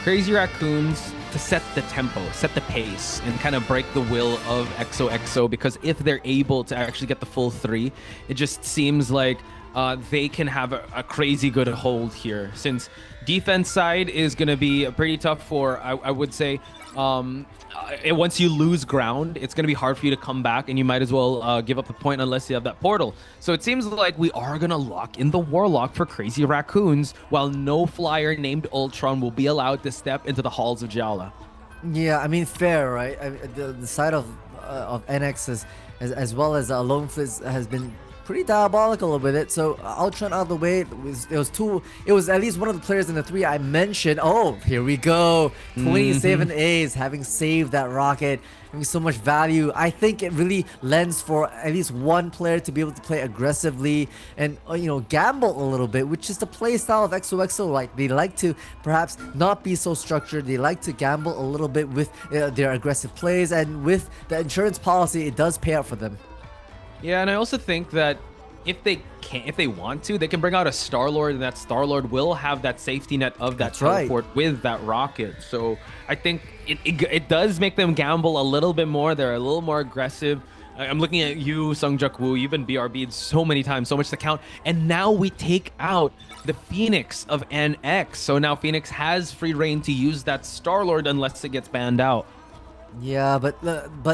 Crazy Raccoons to set the tempo, set the pace, and kind of break the will of XOXO, because if they're able to actually get the full 3, it just seems like they can have a crazy good hold here, since defense side is going to be pretty tough for, I would say, once you lose ground, it's going to be hard for you to come back, and you might as well give up the point unless you have that portal. So it seems like we are going to lock in the Warlock for Crazy Raccoons, while no flyer named Ultron will be allowed to step into the halls of Jala. Yeah, I mean, fair, right? The side of NX as well as Lone Fizz has been pretty diabolical with it. So Ultron out of the way. It was at least one of the players in the 3 I mentioned. Oh, here we go. 27 A's, having saved that rocket, having so much value. I think it really lends for at least one player to be able to play aggressively and you know, gamble a little bit, which is the play style of XOXO. Like, they like to perhaps not be so structured. They like to gamble a little bit with their aggressive plays, and with the insurance policy, it does pay out for them. Yeah, and I also think that if they want to, they can bring out a Star-Lord, and that Star-Lord will have that safety net of that teleport with that rocket. So I think it does make them gamble a little bit more. They're a little more aggressive. I'm looking at you, Sung Juk-woo. You've been BRB'd so many times, so much to count. And now we take out the Phoenix of NX. So now Phoenix has free reign to use that Star-Lord unless it gets banned out. Yeah, but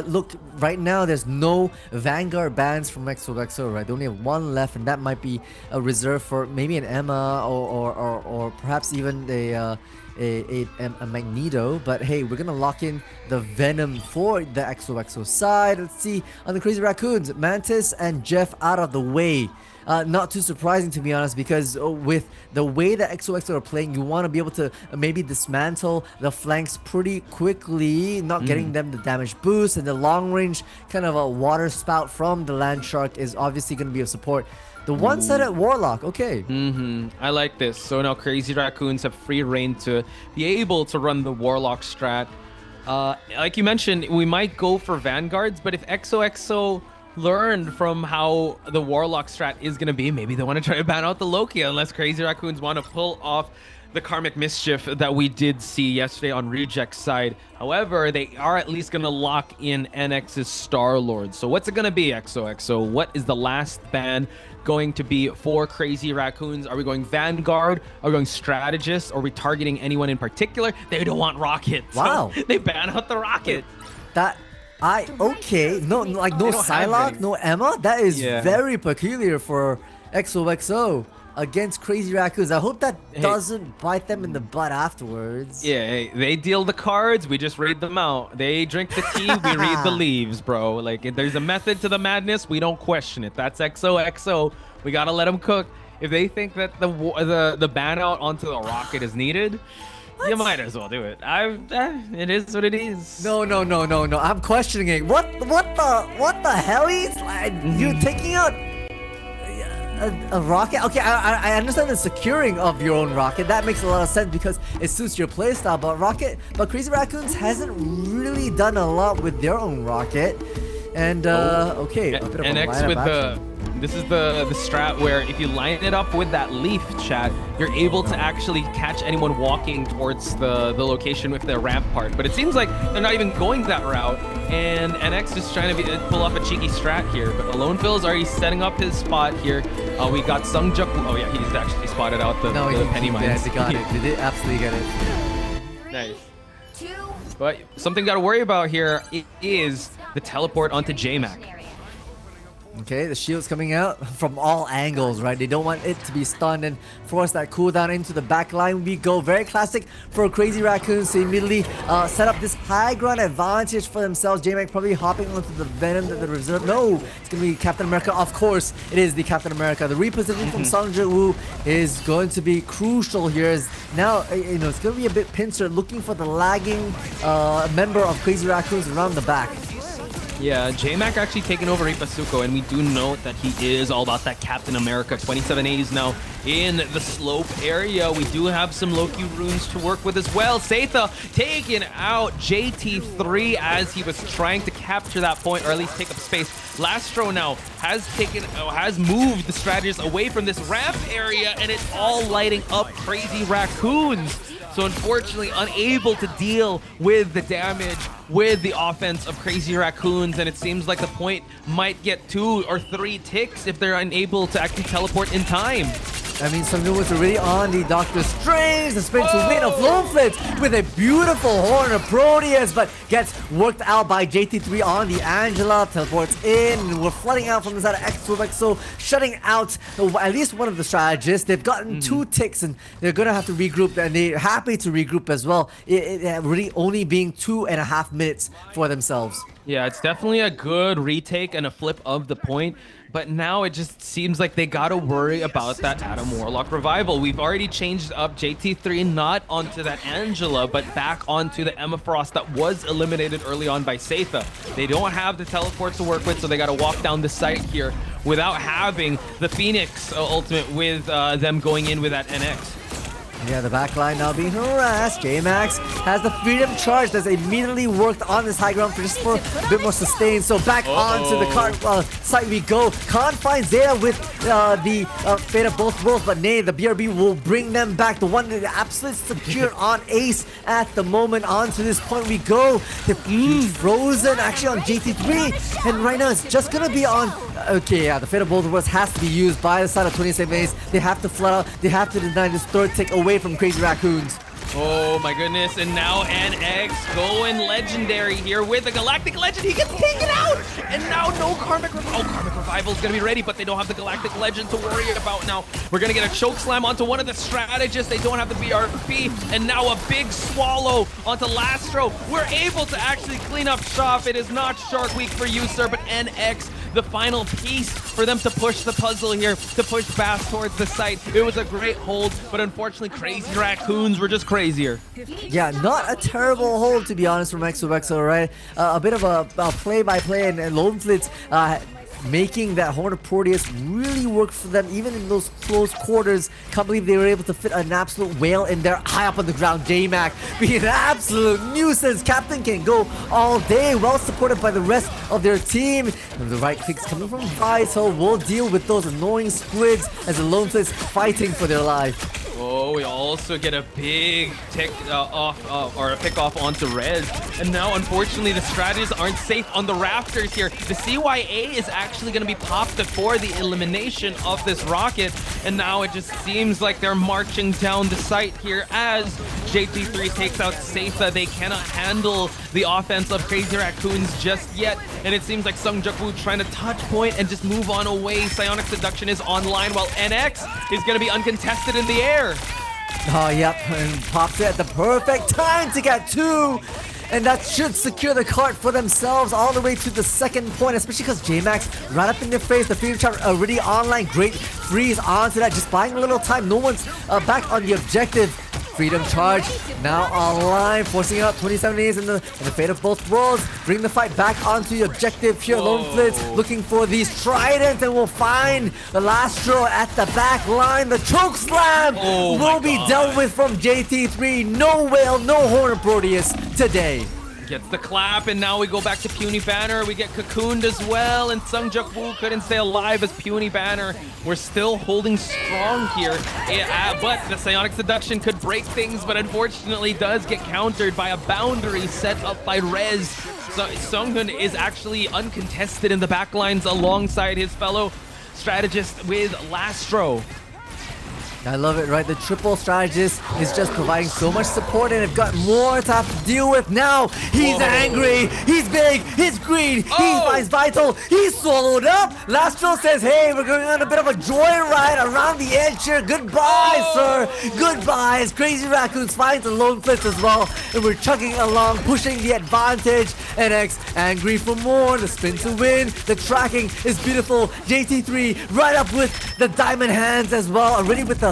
look, right now there's no Vanguard bans from XOXO, right? They only have 1 left, and that might be a reserve for maybe an Emma or perhaps even a Magneto. But hey, we're gonna lock in the Venom for the XOXO side. Let's see on the Crazy Raccoons, Mantis and Jeff out of the way. Not too surprising, to be honest, because with the way that XOXO are playing, you want to be able to maybe dismantle the flanks pretty quickly, not getting them the damage boost, and the long range kind of a water spout from the Land Shark is obviously going to be of support. The one-sided Warlock, okay. I like this. So now Crazy Raccoons have free reign to be able to run the Warlock strat. Like you mentioned, we might go for Vanguards, but if XOXO learned from how the Warlock strat is going to be, maybe they want to try to ban out the Loki, unless Crazy Raccoons want to pull off the karmic mischief that we did see yesterday on Reject's side. However, they are at least going to lock in NX's Star-Lord. So what's it going to be, XOXO? What is the last ban going to be for Crazy Raccoons? Are we going Vanguard? Are we going Strategist? Are we targeting anyone in particular? They don't want Rocket. So Wow. they ban out the Rocket. Okay, no, like no They don't have Psylocke, any. no Emma. That is Yeah. very peculiar for XOXO against Crazy Raccoons. I hope that doesn't bite them in the butt afterwards. Yeah, hey, they deal the cards, we just read them out. They drink the tea, we read the leaves, bro. Like, if there's a method to the madness, we don't question it. That's XOXO. We gotta let them cook. If they think that the ban out onto the Rocket is needed, you might as well do it. It is what it is. No. I'm questioning it. What the hell is like, you taking out a rocket? Okay, I understand the securing of your own rocket. That makes a lot of sense because it suits your playstyle. But Crazy Raccoons hasn't really done a lot with their own rocket. And okay, a bit of a NX lineup with action. this is the strat where if you line it up with that leaf, chat, you're able to actually catch anyone walking towards the location with their ramp part. But it seems like they're not even going that route, and NX is trying to pull off a cheeky strat here. But Alone Phil is already setting up his spot here. We got Sungjuk. Oh yeah, he's actually spotted out the penny mines. They got it. They did absolutely get it. Nice. But something got to worry about here is the teleport onto JMac. Okay, the shield's coming out from all angles, right? They don't want it to be stunned and force that cooldown into the back line. We go very classic for Crazy Raccoons to immediately set up this high ground advantage for themselves. JMac probably hopping onto the Venom that they reserve. No, it's going to be Captain America. Of course, it is the Captain America. The repositioning from Song Jae-woo is going to be crucial here. As now, it's going to be a bit pincer looking for the lagging member of Crazy Raccoons around the back. Yeah, JMac actually taking over Ipasuko, and we do note that he is all about that Captain America. 2780s now in the slope area. We do have some Loki runes to work with as well. Seitha taking out JT3 as he was trying to capture that point, or at least take up space. Lastro now has moved the strategist away from this ramp area, and it's all lighting up Crazy Raccoons. So unfortunately, unable to deal with the damage with the offense of Crazy Raccoons, and it seems like the point might get 2 or 3 ticks if they're unable to actually teleport in time. I mean, Sungwoo was already on the Doctor Strange, the sprint to win of Lone Flits with a beautiful horn of Proteus, but gets worked out by JT3 on the Angela, teleports in. We're flooding out from the side of XOXO, shutting out at least one of the strategists. They've gotten 2 ticks, and they're going to have to regroup, and they're happy to regroup as well. It really only being 2.5 minutes for themselves. Yeah, it's definitely a good retake and a flip of the point. But now it just seems like they gotta worry about that Adam Warlock revival. We've already changed up JT3 not onto that Angela, but back onto the Emma Frost that was eliminated early on by Seitha. They don't have the teleport to work with, so they gotta walk down the site here without having the Phoenix ultimate with them going in with that NX. Yeah, the backline now being harassed. J-Max has the freedom charge that's immediately worked on this high ground just for a bit more sustain. So back onto the cart site we go. Khan finds Zeta with the fate of both worlds, but nay, the BRB will bring them back. The one that absolutely secure on Ace at the moment. Onto this point we go. They're frozen actually on JT3, and right now it's just gonna be on. Okay, yeah, the fate of both worlds has to be used by the side of 27 Ace. They have to flood out. They have to deny this third tick away from Crazy Raccoons. Oh my goodness, and now NX going legendary here with the Galactic Legend. He gets taken out! And now no Karmic Revival. Oh, Karmic Revival is going to be ready, but they don't have the Galactic Legend to worry about now. We're going to get a choke slam onto one of the strategists. They don't have the BRB, and now a big swallow onto Lastro. We're able to actually clean up shop. It is not Shark Week for you, sir, but NX, the final piece for them to push the puzzle here, to push Bass towards the site. It was a great hold, but unfortunately Crazy Raccoons were just crazier. Yeah, not a terrible hold to be honest from XOXO, right? A bit of a play-by-play, and Lone Flits making that Horn of Proteus really work for them even in those close quarters. Can't believe they were able to fit an absolute whale in there high up on the ground. J-Mac being an absolute nuisance. Captain can go all day, well supported by the rest of their team. And the right clicks coming from Vital will deal with those annoying squids as the Lone Flits fighting for their life. Oh, we also get a big tick or a pick off onto Rez. And now, unfortunately, the strategists aren't safe on the rafters here. The CYA is actually going to be popped before the elimination of this rocket. And now it just seems like they're marching down the site here as JT3 takes out Seifa. They cannot handle the offense of Crazy Raccoons just yet. And it seems like Sungjuk-woo trying to touch point and just move on away. Psionic Seduction is online while NX is going to be uncontested in the air. Oh, yep, and pops it at the perfect time to get 2. And that should secure the cart for themselves all the way to the second point, especially because J-Max right up in their face. The Freedom Charge already online. Great freeze onto that. Just buying a little time. No one's back on the objective. Freedom Charge now online, forcing out 27 days in the fate of both worlds. Bring the fight back onto the objective here. Lone Flits looking for these tridents and will find the Lastro at the back line. The choke slam will be dealt with from JT3. No whale, no horn of Proteus today. Gets the clap, and now we go back to Puny Banner. We get cocooned as well, and Sungjuk-woo couldn't stay alive as Puny Banner. We're still holding strong here, but the Psionic Seduction could break things, but unfortunately does get countered by a boundary set up by Rez. So Sunghoon is actually uncontested in the backlines alongside his fellow strategist with Lastro. I love it, right? The triple strategist is just providing so much support and they've got more to have to deal with now. He's angry, he's big, he's green, he finds Vital, he's swallowed up. Lastro says, hey, we're going on a bit of a joyride around the edge here. Goodbye, sir. Goodbye. As Crazy Raccoons finds the Lone Flits as well. And we're chugging along, pushing the advantage. NX angry for more. The spin to win. The tracking is beautiful. JT3 right up with the diamond hands as well. Already with the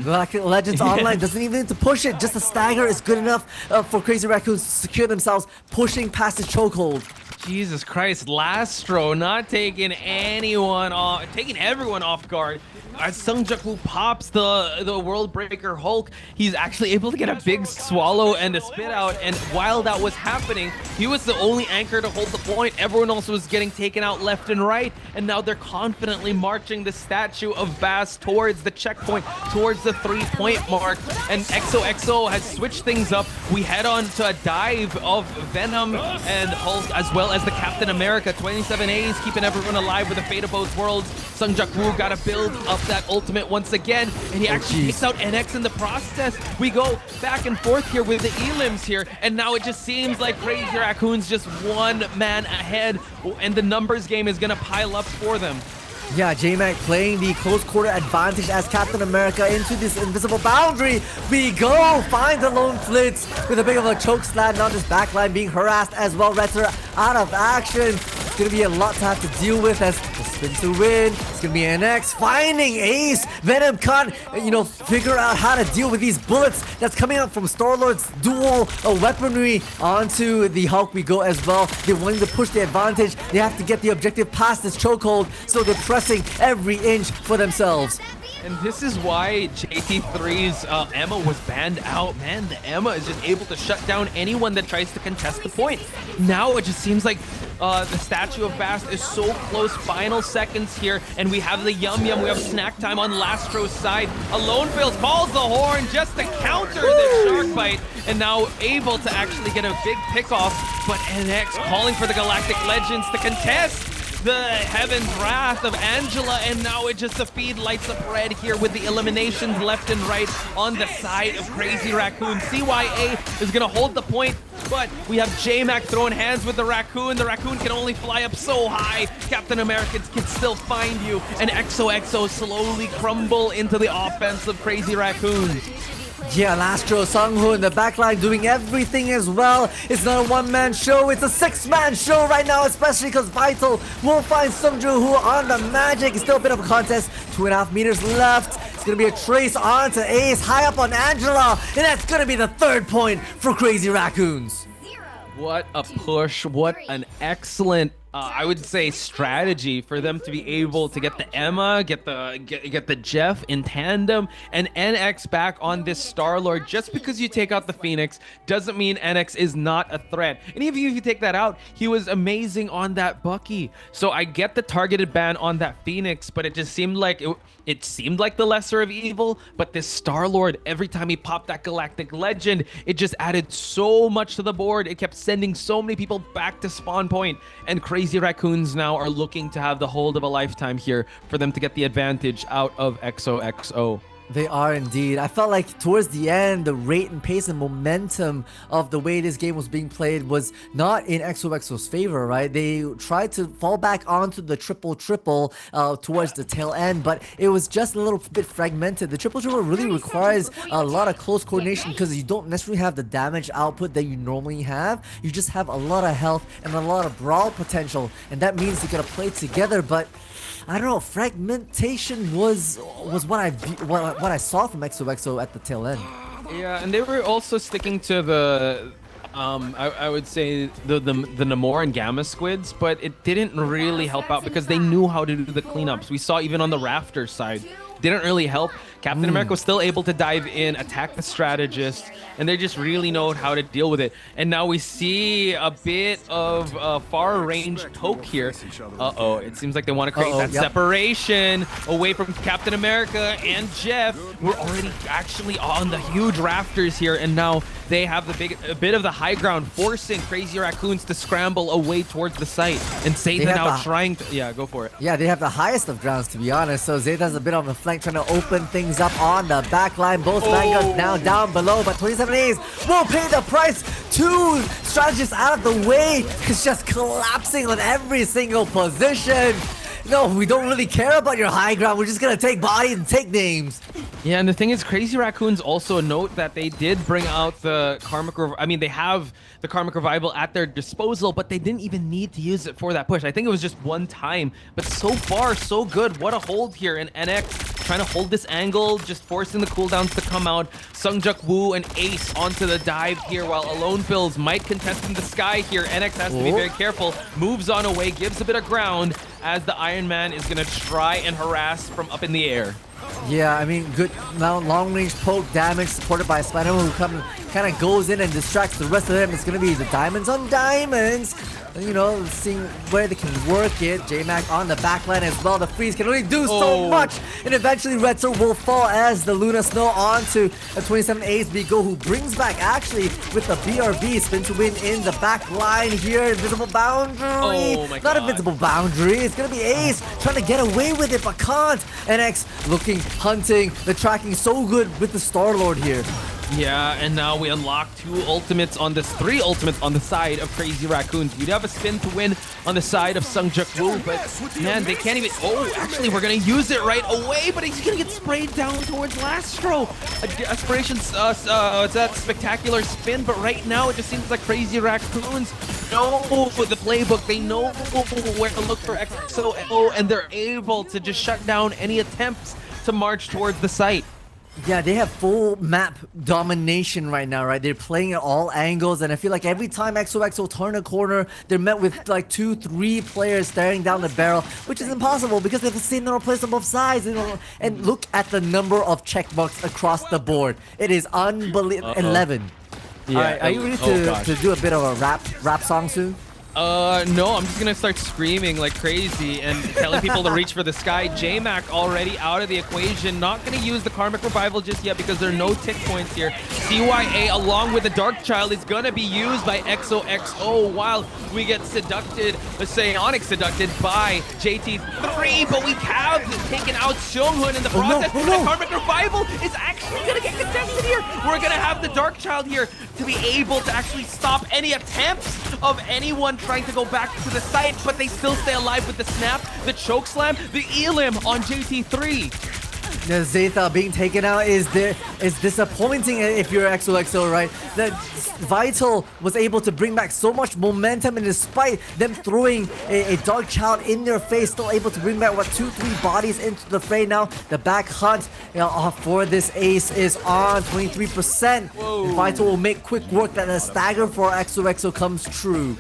Galactic Legends Online doesn't even need to push it. Just a stagger is good enough for Crazy Raccoons to secure themselves, pushing past his chokehold. Jesus Christ, Lastro not taking anyone off, taking everyone off guard. As Sungjuk-woo pops the World Breaker Hulk, he's actually able to get a big swallow and a spit out. And while that was happening, he was the only anchor to hold the point. Everyone else was getting taken out left and right. And now they're confidently marching the statue of Bass towards the checkpoint, towards the 3-point mark. And XOXO has switched things up. We head on to a dive of Venom and Hulk, as well as the Captain America. 27 A's keeping everyone alive with the fate of both worlds. Sungjuk-woo got to build up that ultimate once again, and he actually takes out NX in the process. We go back and forth here with the elims here, and now it just seems like Crazy Raccoon's just one man ahead, and the numbers game is gonna pile up for them. Yeah, J-Mac playing the close quarter advantage as Captain America into this invisible boundary. We go, find the Lone Flits with a bit of a choke slam, not just backline being harassed as well. Retzer out of action. It's gonna be a lot to have to deal with as the spin to win. It's gonna be NX finding Ace. Venom can't, figure out how to deal with these bullets that's coming out from Star-Lord's dual weaponry onto the Hulk. We go as well. They're wanting to push the advantage. They have to get the objective past this chokehold, so they're pressing every inch for themselves. And this is why JT3's Emma was banned out. Man, the Emma is just able to shut down anyone that tries to contest the point. Now it just seems like the statue of Bast is so close. Final seconds here, and we have the Yum Yum. We have snack time on Lastro's side. Alone Fails calls the horn just to counter the shark bite, and now able to actually get a big pick off. But NX calling for the Galactic Legends to contest the Heaven's Wrath of Angela, and now it just a feed lights up red here with the eliminations left and right on the side of Crazy Raccoon. CYA is gonna hold the point, but we have J-Mac throwing hands with the Raccoon. The Raccoon can only fly up so high. Captain America can still find you, and XOXO slowly crumble into the offense of Crazy Raccoon. Yeah, Lastro, Sunghoon in the backline doing everything as well. It's not a one-man show, it's a six-man show right now, especially because Vital will find Sungju-hoo on the magic. It's still a bit of a contest, 2.5 meters left. It's gonna be a trace onto Ace, high up on Angela, and that's gonna be the 3rd point for Crazy Raccoons. What a push, what an excellent I would say strategy for them to be able to get the Emma, get the Jeff in tandem, and NX back on this Star-Lord. Just because you take out the Phoenix doesn't mean NX is not a threat. And even if you take that out, he was amazing on that Bucky. So I get the targeted ban on that Phoenix, but it just seemed like it seemed like the lesser of evil. But this Star-Lord, every time he popped that Galactic Legend, it just added so much to the board. It kept sending so many people back to spawn point, and Crazy Raccoons now are looking to have the hold of a lifetime here for them to get the advantage out of XOXO. They are indeed. I felt like towards the end, the rate and pace and momentum of the way this game was being played was not in XOXO's favor, right? They tried to fall back onto the triple-triple towards the tail end, but it was just a little bit fragmented. The triple-triple really requires a lot of close coordination because you don't necessarily have the damage output that you normally have. You just have a lot of health and a lot of brawl potential, and that means you gotta play together, but I don't know, fragmentation was what I saw from XOXO at the tail end. Yeah, and they were also sticking to the I would say the Namor and Gamma Squids, but it didn't really help out because they knew how to do the cleanups. We saw even on the Raptor side, didn't really help. Captain America was still able to dive in, attack the strategist, and they just really know how to deal with it. And now we see a bit of far-range poke here. Uh-oh, it seems like they want to create that separation away from Captain America and Jeff. We're already actually on the huge rafters here, and now they have a bit of the high ground, forcing Crazy Raccoons to scramble away towards the site. And Zeta now trying to... Yeah, go for it. Yeah, they have the highest of grounds, to be honest. So Zeta's a bit on the flank, trying to open things up on the back line. Both vanguards now down below, but 27 A's will pay the price. Two strategists out of the way. It's just collapsing on every single position. No, we don't really care about your high ground. We're just gonna take body and take names. Yeah, and the thing is, Crazy Raccoons also note that they did bring out the Karmic they have the Karmic Revival at their disposal, but they didn't even need to use it for that push. I think it was just one time, but so far, so good. What a hold here, and NX trying to hold this angle, just forcing the cooldowns to come out. Sungjak Woo and Ace onto the dive here, while Alone Bills might contest in the sky here. NX has to be very careful, moves on away, gives a bit of ground, as the Iron Man is gonna try and harass from up in the air. Yeah, I mean, good long-range poke damage supported by Spider-Man, who kind of goes in and distracts the rest of them. It's going to be the diamonds on diamonds. You know, seeing where they can work it. J-Mac on the backline as well. The freeze can only do so much. And eventually Retro will fall as the Luna Snow onto a 27 Ace Bigo, who brings back actually with the BRB spin to win in the back line here. Invisible boundary. Oh my God. Not invisible boundary. It's going to be Ace trying to get away with it, but can't. NX looking, hunting. The tracking so good with the Star-Lord here. Yeah, and now we unlock three ultimates on the side of Crazy Raccoons. You'd have a spin to win on the side of Sungjak Woo, but man, they can't even... Oh, actually, we're going to use it right away, but he's going to get sprayed down towards Lastro. Aspirations, it's that spectacular spin, but right now it just seems like Crazy Raccoons know the playbook. They know where to look for XOXO, and they're able to just shut down any attempts to march towards the site. Yeah, they have full map domination right now, right? They're playing at all angles, and I feel like every time XOXO turn a corner, they're met with like 2-3 players staring down the barrel, which is impossible because they have the same number of players on both sides. And look at the number of check marks across the board. It is unbelievable. 11. Yeah. All right, are you ready to do a bit of a rap song soon? No, I'm just gonna start screaming like crazy and telling people to reach for the sky. J-Mac already out of the equation. Not gonna use the Karmic Revival just yet because there are no tick points here. CYA along with the Dark Child is gonna be used by XOXO while we get seducted, Psionic seducted by JT3, but we have taken out Seonghun in the process. no. The Karmic Revival is actually gonna get contested here. We're gonna have the Dark Child here to be able to actually stop any attempts of anyone trying to go back to the site, but they still stay alive with the snap, the choke slam, the elim on JT3. The Zeta being taken out is disappointing if you're XOXO, right? That Vital was able to bring back so much momentum, and despite them throwing a Dark Child in their face, still able to bring back, 2-3 bodies into the fray now. The back hunt for this Ace is on 23%. Vital will make quick work that the stagger for XOXO comes true.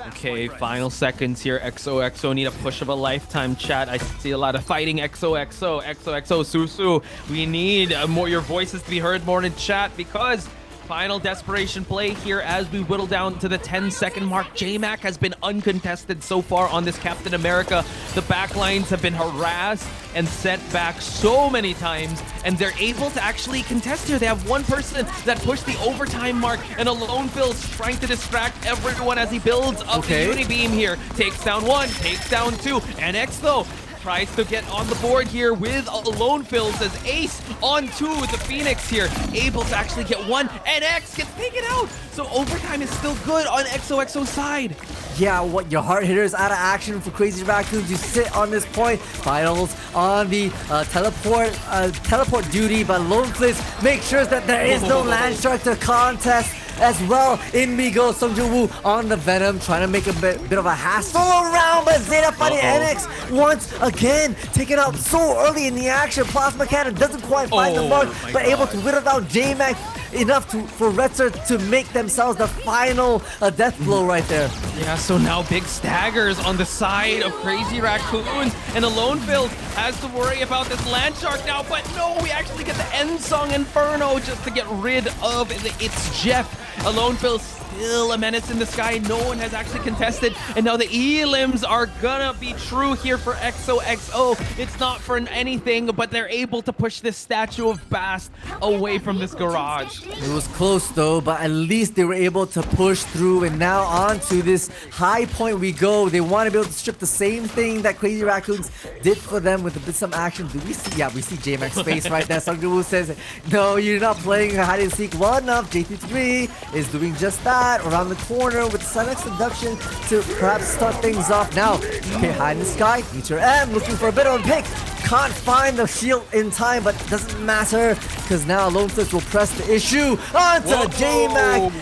Okay, final seconds here. XOXO need a push of a lifetime, chat. I see a lot of fighting. XOXO, Susu. We need more your voices to be heard more in chat because final desperation play here as we whittle down to the 10-second mark. J-Mac has been uncontested so far on this Captain America. The backlines have been harassed and sent back so many times, and they're able to actually contest here. They have one person that pushed the overtime mark, and Alone Phil's trying to distract everyone as he builds up the Unibeam here. Takes down one, takes down two. NX though tries to get on the board here with Alone Phil's as Ace onto the Phoenix here, able to actually get one. NX gets taken out, so overtime is still good on XOXO's side. Yeah, what your hard hitters out of action for Crazy Raccoons. You sit on this point. Finals on the teleport duty, but Lone Fliss makes sure that there is no Land Shark to contest as well. In we go, Sung-Jin-Woo on the Venom, trying to make a bit of a hassle around, but Zeta fighting NX once again, taken out so early in the action. Plasma Cannon doesn't quite find the mark, but able to whittle down J-Mac enough for Retzer to make themselves the final death blow right there. Yeah, so now big staggers on the side of Crazy Raccoon, and Alone Phil has to worry about this Land Shark now, but no, we actually get the End Song Inferno just to get rid of It's Jeff. Alone Phil still a menace in the sky. No one has actually contested, and now the elims are gonna be true here for XOXO. It's not for anything, but they're able to push this statue of Bast away from this garage. It was close though, but at least they were able to push through, and now on to this high point we go. They want to be able to strip the same thing that Crazy Raccoons did for them with a bit some action. Do we see? Yeah, we see J-Mac's face right there. Sung-Jin-Woo says, no, you're not playing hide and seek well enough. JT3 is doing just that around the corner with Sunx Seduction to perhaps start things off now. Okay, high in the sky, Meteor M looking for a bit of a pick. Can't find the shield in time, but doesn't matter because now Lone Fliss will press the issue onto J-Mac.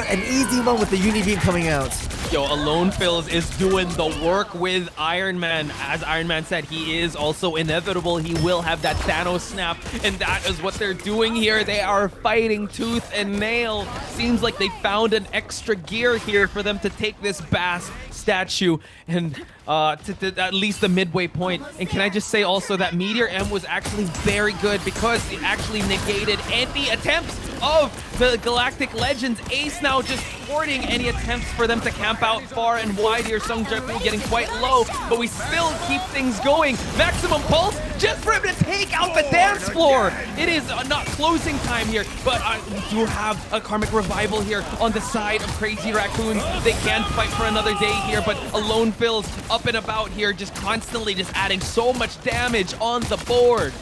An easy one with the Unibeam coming out. Yo, Alone Phils is doing the work with Iron Man. As Iron Man said, he is also inevitable. He will have that Thanos snap, and that is what they're doing here. They are fighting tooth and nail. Seems like they found an extra gear here for them to take this Bass statue and to at least the midway point. And can I just say also that Meteor M was actually very good because it actually negated any attempts of the Galactic Legends. Ace now just thwarting any attempts for them to camp out far and wide here. Sung-Jin-Woo getting quite low, but we still keep things going. Maximum pulse just for him to take out the dance floor. It is not closing time here, but we do have a Karmic Revival here on the side of Crazy Raccoons. They can fight for another day here, but Alone Phil's up and about here, just constantly just adding so much damage on the board.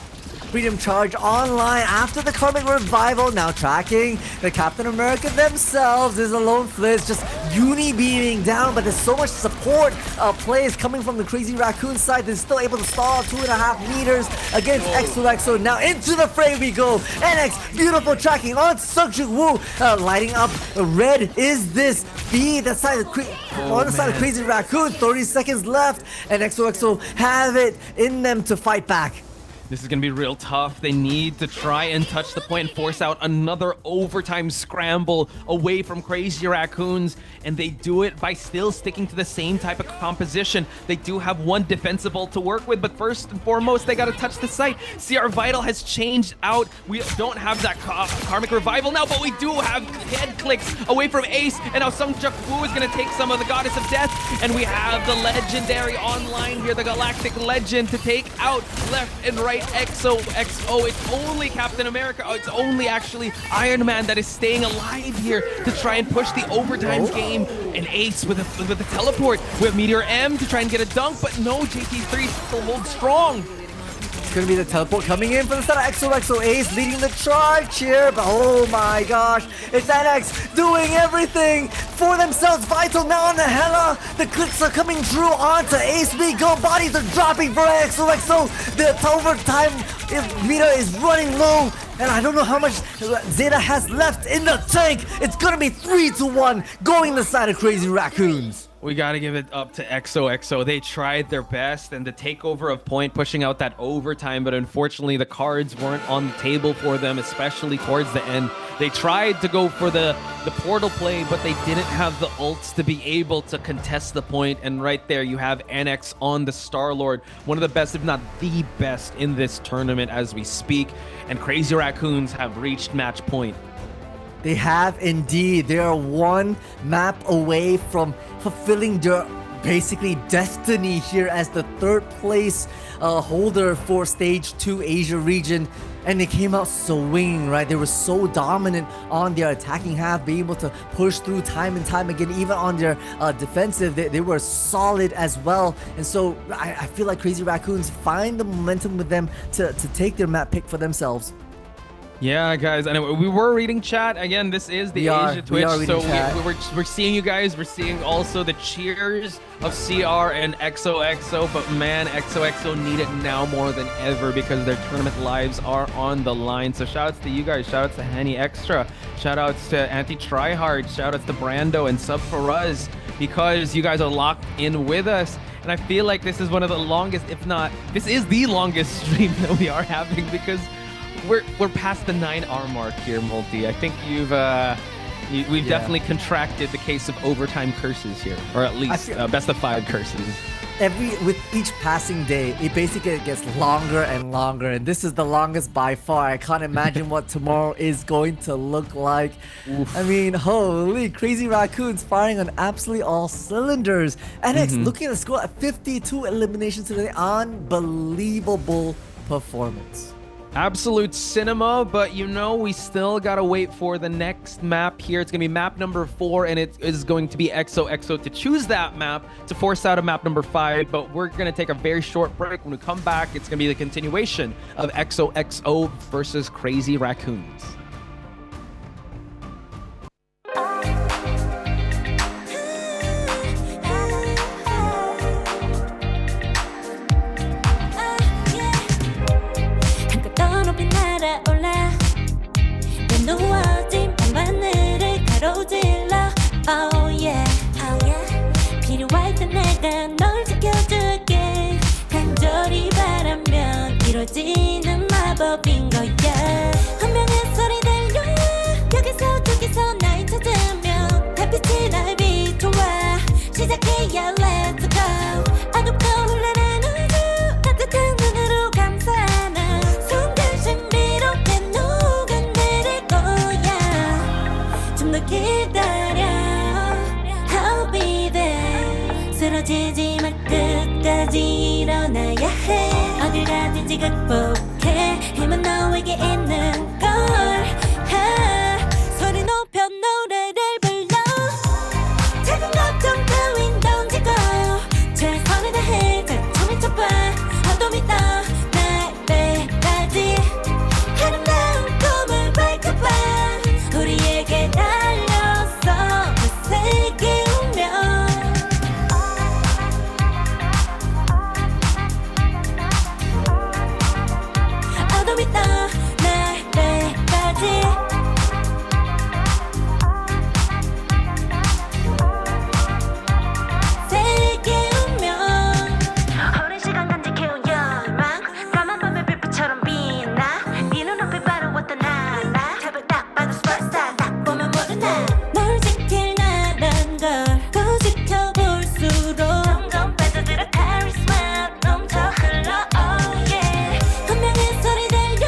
Freedom Charge online after the Karmic Revival, now tracking the Captain America themselves. Is Alone Fliss just uni-beaming down, but there's so much support plays coming from the Crazy Raccoon side. They're still able to stall 2.5 meters against XOXO. Now into the fray we go. NX, beautiful tracking on Sung-Jin-Woo, lighting up red. Is this B? That side of on the side of Crazy Raccoon, 30 seconds left, and XOXO have it in them to fight back. This is going to be real tough. They need to try and touch the point and force out another overtime scramble away from Crazy Raccoons, and they do it by still sticking to the same type of composition. They do have one defensible to work with, but first and foremost, they got to touch the site. CR Vital has changed out. We don't have that Karmic Revival now, but we do have head clicks away from Ace, and now Sung-Jin-Woo is going to take some of the Goddess of Death, and we have the Legendary online here, the Galactic Legend, to take out left and right XOXO. It's only Captain America. It's only actually Iron Man that is staying alive here to try and push the overtime game. And Ace with a teleport with Meteor M to try and get a dunk, but no, JT3 still holds strong. It's gonna be the teleport coming in for the side of XOXO. Ace leading the charge here, but oh my gosh, it's NX doing everything for themselves. Vital now on the Hela. The clicks are coming through onto Ace. We go, bodies are dropping for XOXO. The overtime meter is running low, and I don't know how much Zeta has left in the tank. It's gonna be 3-1 going the side of Crazy Raccoons. We got to give it up to XOXO. They tried their best, and the takeover of point, pushing out that overtime, but unfortunately the cards weren't on the table for them, especially towards the end. They tried to go for the portal play, but they didn't have the ults to be able to contest the point, and right there you have NX on the Star-Lord, one of the best, if not the best, in this tournament as we speak, and Crazy Raccoons have reached match point. They have indeed. They are one map away from fulfilling their basically destiny here as the third place holder for Stage 2 Asia region. And they came out swinging, right? They were so dominant on their attacking half, being able to push through time and time again. Even on their defensive, they were solid as well. And so I feel like Crazy Raccoons find the momentum with them to take their map pick for themselves. Yeah, guys, and we were reading chat. Again, this is the Asia Twitch, so we're seeing you guys. We're seeing also the cheers of CR and XOXO, but man, XOXO need it now more than ever because their tournament lives are on the line. So shoutouts to you guys, shoutouts to Henny Extra, shoutouts to Anti Tryhard, shoutouts to Brando and Sub for us, because you guys are locked in with us. And I feel like this is one of the longest, if not, this is the longest stream that we are having, because we're past the 9-hour mark here, Multi. I think we've definitely contracted the case of overtime curses here, or at least best of 5 curses. With each passing day, it basically gets longer and longer, and this is the longest by far. I can't imagine what tomorrow is going to look like. Oof. I mean, holy, Crazy Raccoons firing on absolutely all cylinders. NX looking at the score at 52 eliminations today. Unbelievable performance. Absolute cinema, but you know, we still gotta wait for the next map here. It's gonna be map number 4, and it is going to be XOXO to choose that map to force out of map number 5, but we're gonna take a very short break. When we come back, it's gonna be the continuation of XOXO versus Crazy Raccoons. 누워진 밤하늘을 가로질러 Oh yeah, oh yeah. 필요할 때 내가 널 지켜줄게 간절히 바라면 이루어지는 마법인 거야 운명의 소리 들려 여기서 저기서 날 찾으면 달빛이 날 비춰와 시작해야 let's go 어둡고 흘러는 우주 따뜻한 눈으로 감싸나 순간 신비롭게 녹아내릴 거야 좀 더 기다려 I'll be there 쓰러지지 말 끝까지 일어나야 해 어딜 가든지 극복해 힘은 너에게 있는 걸 소리 높여 노래를 불러 작은 걱정 따윈 던지고 최선을 다해 자청을 쳐봐 어둠이 떠 날 때까지 아름다운 꿈을 밝혀봐 우리에게 달려서 그 세계 오면 어둠이 떠 날 때까지 오랜 시간 간직해온 열망 까만 밤의 빛처럼 빛나 네 눈앞에 바로 왔던 나 탑을 딱 봐도 superstar 딱 보면 모르나 널 지킬 나란 걸 더 지켜볼수록 점점 빠져들어 카리스마 넘쳐 흘러 oh yeah 운명의 소리 들려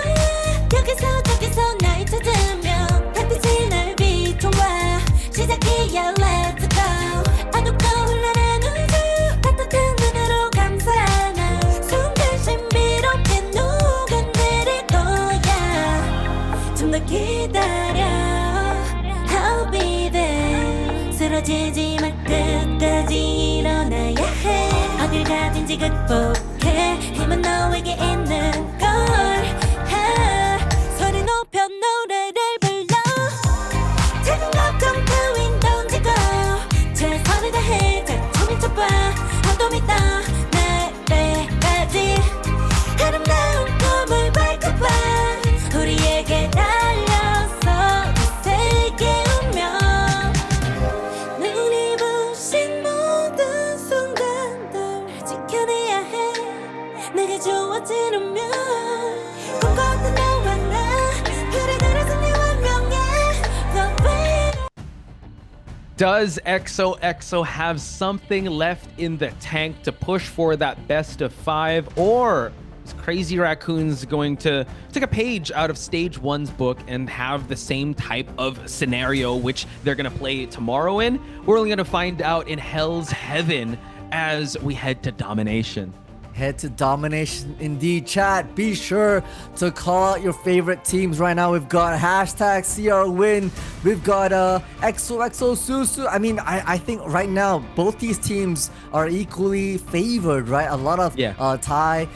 여기서 저기서 날 찾으면 달빛이 날 비춰와 시작이야 let's go 어둡고 흘러는 우주 따뜻한 눈으로 감싸나 순간 신비롭게 녹아내릴 거야 좀 더 기다려 I'll be there 쓰러지지 말 끝까지 일어나야 해 어딜 가든지 극복해 힘은 너에게 있는 걸 소리 높여 노래를 불러 작은 걱정 따윈 던지고 최선을 다해 자청을 쳐봐 어둠이 떠 날 때까지 아름다운 꿈을 밝혀봐 우리에게 달려서 그 세계 오면 눈이 부신 모든 Does XOXO have something left in the tank to push for that best of 5, or is Crazy Raccoons going to take a page out of Stage 1's book and have the same type of scenario which they're going to play tomorrow in? We're only going to find out in Hell's Heaven as we head to Domination. Head to Domination indeed. Chat, be sure to call out your favorite teams right now. We've got hashtag CRWin. We've got XOXO01. I mean, I think right now both these teams are equally favored, right? A lot of Thai,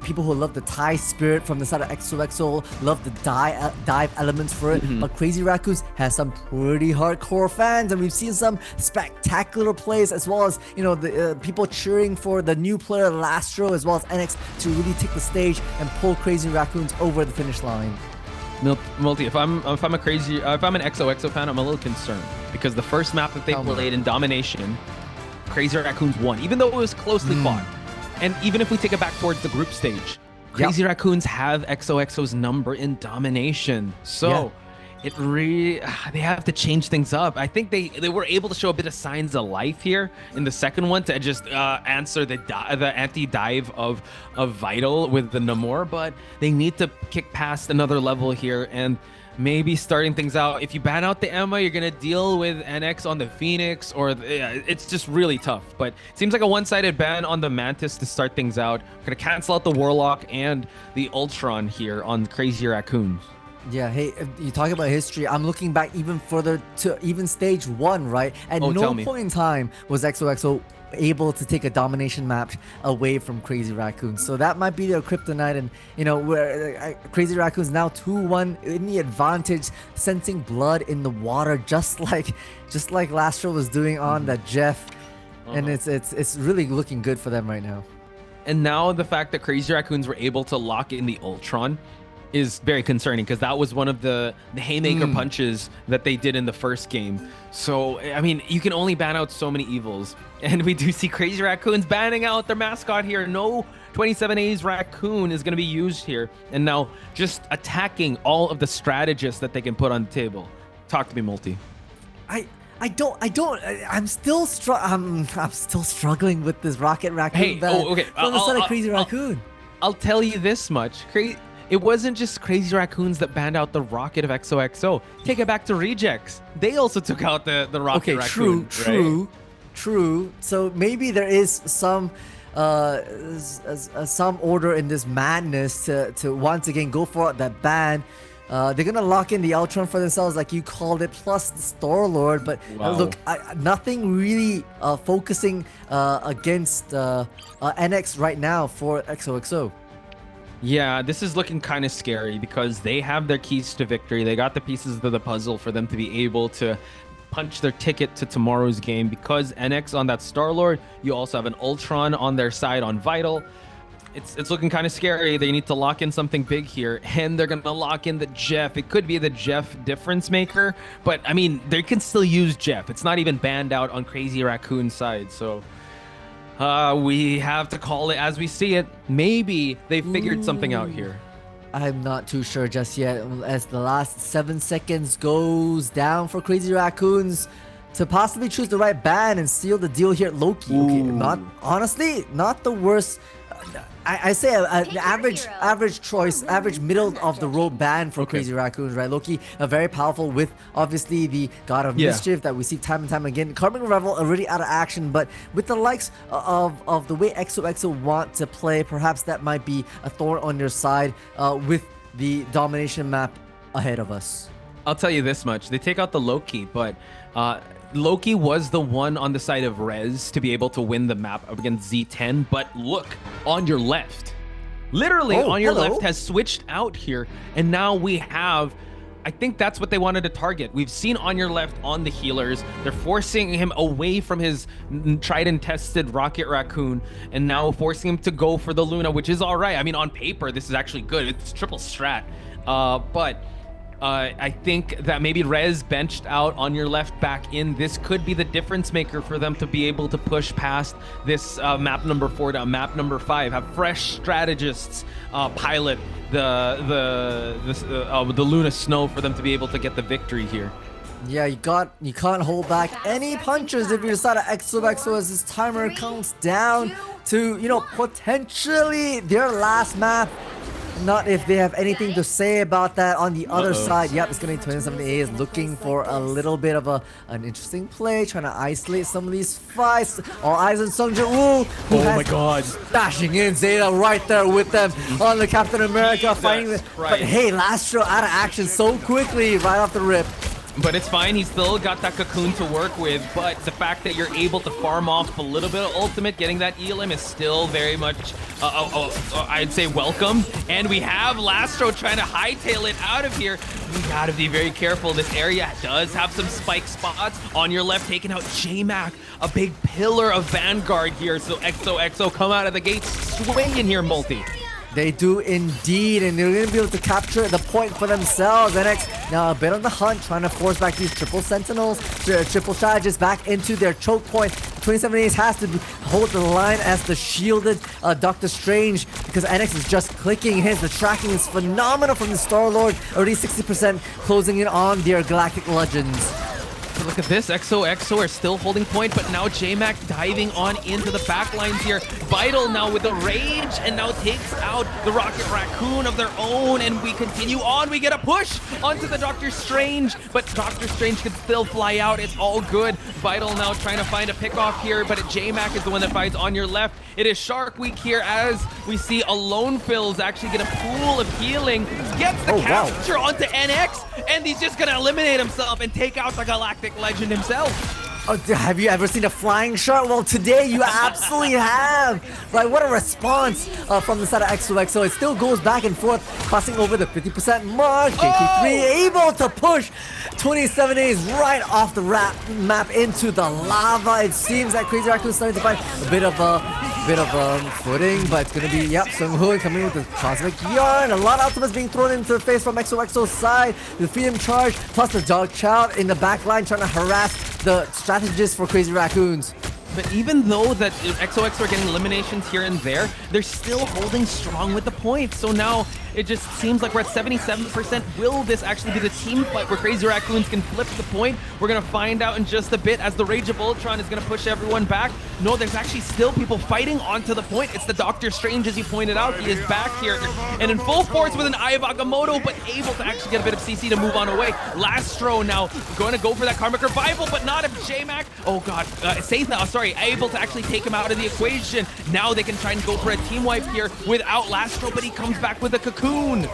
people who love the Thai spirit from the side of XOXO love the dive elements for it. But Crazy Raccoons has some pretty hardcore fans, and we've seen some spectacular plays, as well as, you know, the people cheering for the new player Lastro, as well as NX, to really take the stage and pull Crazy Raccoons over the finish line. Multi, if I'm an XOXO fan, I'm a little concerned because the first map that they played in Domination, Crazy Raccoons won, even though it was closely fought. And even if we take it back towards the group stage, Crazy Raccoons have XOXO's number in Domination. So it really, they have to change things up. I think they were able to show a bit of signs of life here in the second one to just answer the anti-dive of Vital with the Namor, but they need to kick past another level here and maybe starting things out. If you ban out the Emma, you're gonna deal with NX on the Phoenix, or it's just really tough. But it seems like a one-sided ban on the Mantis to start things out. We're gonna cancel out the Warlock and the Ultron here on Crazy Raccoons. Yeah, hey, you talk about history. I'm looking back even further to even Stage 1, right? At no point in time was XOXO able to take a domination match away from Crazy Raccoons. So that might be their kryptonite, and you know, where Crazy Raccoons now 2-1 in the advantage, sensing blood in the water, just like Lastro was doing on that Jeff. And it's really looking good for them right now. And now the fact that Crazy Raccoons were able to lock in the Ultron is very concerning, because that was one of the haymaker punches that they did in the first game. So, I mean, you can only ban out so many evils. And we do see Crazy Raccoons banning out their mascot here. No 27A's Raccoon is going to be used here. And now just attacking all of the strategists that they can put on the table. Talk to me, Multi. I'm still struggling with this Rocket Raccoon ban from the side of Crazy Raccoon. I'll tell you this much. It wasn't just Crazy Raccoons that banned out the Rocket of XOXO. Take it back to Rejects. They also took out the Rocket Raccoon. True. So maybe there is some order in this madness to once again go for that ban. They're gonna lock in the Ultron for themselves, like you called it, plus the Star-Lord. But look, nothing really focusing against NX right now for XOXO. Yeah, this is looking kind of scary because they have their keys to victory. They got the pieces of the puzzle for them to be able to punch their ticket to tomorrow's game. Because NX on that Star-Lord, you also have an Ultron on their side on Vital. It's looking kind of scary. They need to lock in something big here, and they're gonna lock in the Jeff. It could be the Jeff difference maker, but I mean, they can still use Jeff. It's not even banned out on Crazy Raccoon's side, so we have to call it as we see it. Maybe they figured something out here. I'm not too sure just yet, as the last 7 seconds goes down for Crazy Raccoons to possibly choose the right ban and seal the deal here at Loki. Okay, not the worst. I say an average choice, average middle of the road ban for Crazy Raccoons, right? Loki, very powerful with obviously the God of Mischief that we see time and time again. Carbon Revel already out of action, but with the likes of the way XOXO want to play, perhaps that might be a thorn on your side with the domination map ahead of us. I'll tell you this much: they take out the Loki, but Loki was the one on the side of Rez to be able to win the map against Z10. But look, on your left, literally on your left has switched out here, and now we have, I think that's what they wanted to target. We've seen on your left on the healers. They're forcing him away from his tried and tested Rocket Raccoon, and now forcing him to go for the Luna, which is all right. I mean, on paper, this is actually good. It's triple strat, but I think that maybe Rez benched out on your left back in. This could be the difference maker for them to be able to push past this map number 4 to map number 5. Have fresh strategists pilot the Luna Snow for them to be able to get the victory here. Yeah, you can't hold back any punches if you decide to XOXO as this timer counts down to, potentially their last map. Not if they have anything to say about that on the other side. Yep, it's gonna be 27A is looking for a little bit of an interesting play, trying to isolate some of these fights. All eyes on Sung Woo, who Oh has my god. dashing in Zeta right there with them on the Captain America fighting. But Christ. hey, Lastro out of action so quickly right off the rip. But it's fine, he's still got that cocoon to work with, but the fact that you're able to farm off a little bit of ultimate, getting that ELM is still very much, I'd say, welcome. And we have Lastro trying to hightail it out of here. We gotta be very careful. This area does have some spike spots. On your left, taking out J-Mac, a big pillar of Vanguard here. So XOXO come out of the gate swinging here, Multi. They do indeed, and they're going to be able to capture the point for themselves. NX now a bit on the hunt, trying to force back these triple sentinels, triple strategists back into their choke point. 27 Ace has to hold the line as the shielded Doctor Strange, because NX is just clicking his. The tracking is phenomenal from the Star-Lord, already 60% closing in on their Galactic Legends. Look at this, XOXO are still holding point, but now J-Mac diving on into the back lines here. Vital now with the rage, and now takes out the Rocket Raccoon of their own, and we continue on. We get a push onto the Doctor Strange, but Doctor Strange can still fly out. It's all good. Vital now trying to find a pickoff here, but J-Mac is the one that fights on your left. It is Shark Week here as we see Alone Phil's actually get a pool of healing, gets the capture onto NX, and he's just gonna eliminate himself and take out the Galactic Legend himself. Oh, have you ever seen a flying shark? Well, today you absolutely have. Right, what a response from the side of XOXO. It still goes back and forth, crossing over the 50% mark. JT3 able to push 27 A's right off the map into the lava. It seems that Crazy Raccoon is starting to find a bit of footing, but it's gonna be Sung Hoon coming with the Cosmic Yarn. A lot of ultimates being thrown into the face from XOXO's side. The Freedom Charge plus the Dog Child in the back line trying to harass the strategists for Crazy Raccoons. But even though that XOXO are getting eliminations here and there, they're still holding strong with the points. So now it just seems like we're at 77%. Will this actually be the team fight where Crazy Raccoons can flip the point? We're going to find out in just a bit as the Rage of Ultron is going to push everyone back. No, there's actually still people fighting onto the point. It's the Doctor Strange, as you pointed out. He is back here and in full force with an Eye of Agamotto, but able to actually get a bit of CC to move on away. Lastro now going to go for that Karmic Revival, but not if J-Mac. Oh god, able to actually take him out of the equation. Now they can try and go for a team wipe here without Lastro, but he comes back with a cocoon.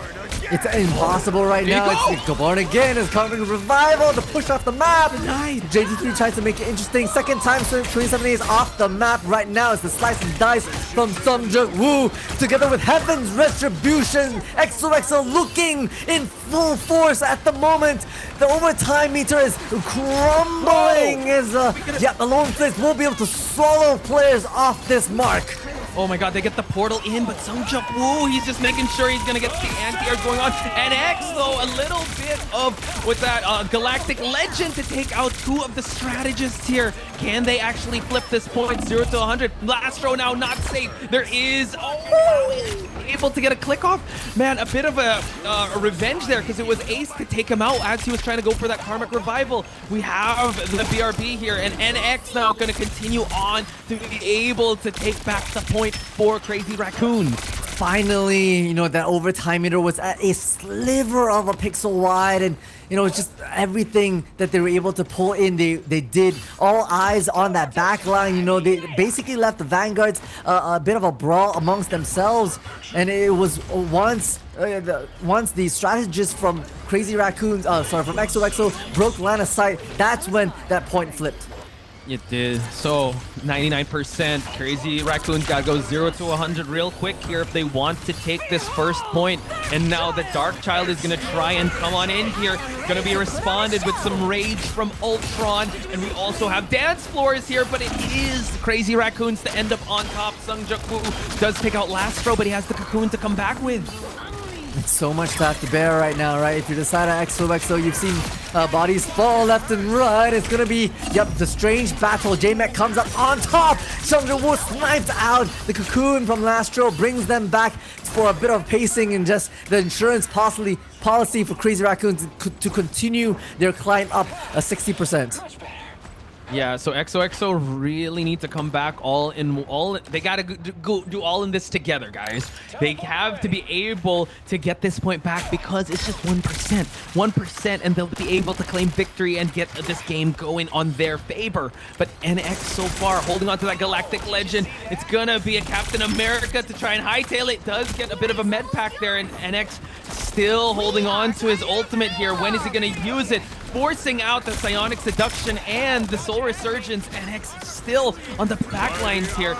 It's impossible right now. It's Gaborn again. It's Karmic Revival to push off the map. Nice. JT3 tries to make it interesting. Second time, so 27 is off the map right now. It's the slice and dice from Sung Woo together with Heaven's Retribution. XOXO looking in full force at the moment. The overtime meter is crumbling. Alone Fist will be able to swallow players off this mark. Oh my god, they get the portal in, but Sung Woo, he's just making sure he's gonna get the anti-air going on. And X, though, a little bit of, with that Galactic Legend to take out two of the strategists here. Can they actually flip this point 0 to 100? Lastro now not safe. There is, able to get a click off. Man, a bit of a revenge there, because it was Ace to take him out as he was trying to go for that Karmic Revival. We have the BRB here, and NX now gonna continue on to be able to take back the point for Crazy Raccoon. Finally, that overtime meter was at a sliver of a pixel wide, and it's just everything that they were able to pull in, they did. All eyes on that back line. They basically left the Vanguards a bit of a brawl amongst themselves, and it was once the strategists from Crazy Raccoons, from XOXO broke line of sight, that's when that point flipped. It did. So 99%. Crazy Raccoons gotta go 0 to 100 real quick here if they want to take this first point. And now the Dark Child is gonna try and come on in here. Gonna be responded with some rage from Ultron. And we also have dance floors here, but it is Crazy Raccoons to end up on top. Sung Woo does take out Lastro, but he has the cocoon to come back with. It's so much to have to bear right now, right? If you decide on XOXO, you've seen bodies fall left and right. It's gonna be, the strange battle. J-Mac comes up on top. Sung Woo snipes out the cocoon from Lastro, brings them back for a bit of pacing and just the insurance policy for Crazy Raccoons to continue their climb up 60%. Yeah, so XOXO really need to come back they gotta do all in this together, guys. They have to be able to get this point back because it's just 1%, and they'll be able to claim victory and get this game going on their favor. But NX so far holding on to that Galactic Legend. It's gonna be a Captain America to try and hightail it. Does get a bit of a med pack there, and NX still holding on to his ultimate here. When is he gonna use it? Forcing out the Psionic Seduction and the Soul Resurgence. NX still on the back lines here,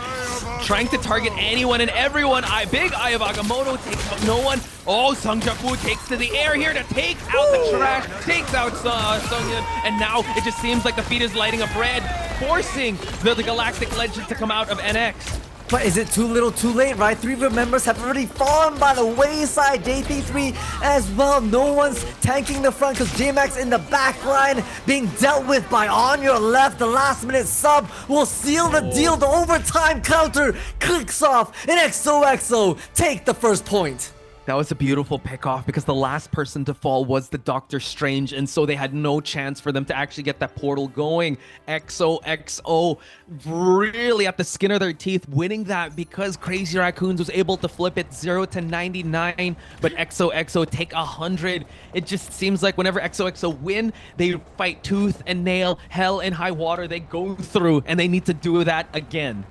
trying to target anyone and everyone. Big Eye of Agamotto takes out no one. Oh, Sung Jaku takes to the air here to take out the trash, takes out Sungyun, and now it just seems like the feed is lighting up red, forcing the Galactic Legend to come out of NX. But is it too little too late, right? 3 of your members have already fallen by the wayside. JT3 as well. No one's tanking the front because J-Max in the back line being dealt with by On Your Left. The last minute sub will seal the deal. The overtime counter clicks off and XOXO take the first point. That was a beautiful pickoff because the last person to fall was the Doctor Strange, and so they had no chance for them to actually get that portal going. XOXO really at the skin of their teeth winning that because Crazy Raccoons was able to flip it 0 to 99, but XOXO take 100. It just seems like whenever XOXO win, they fight tooth and nail, hell and high water. They go through, and they need to do that again.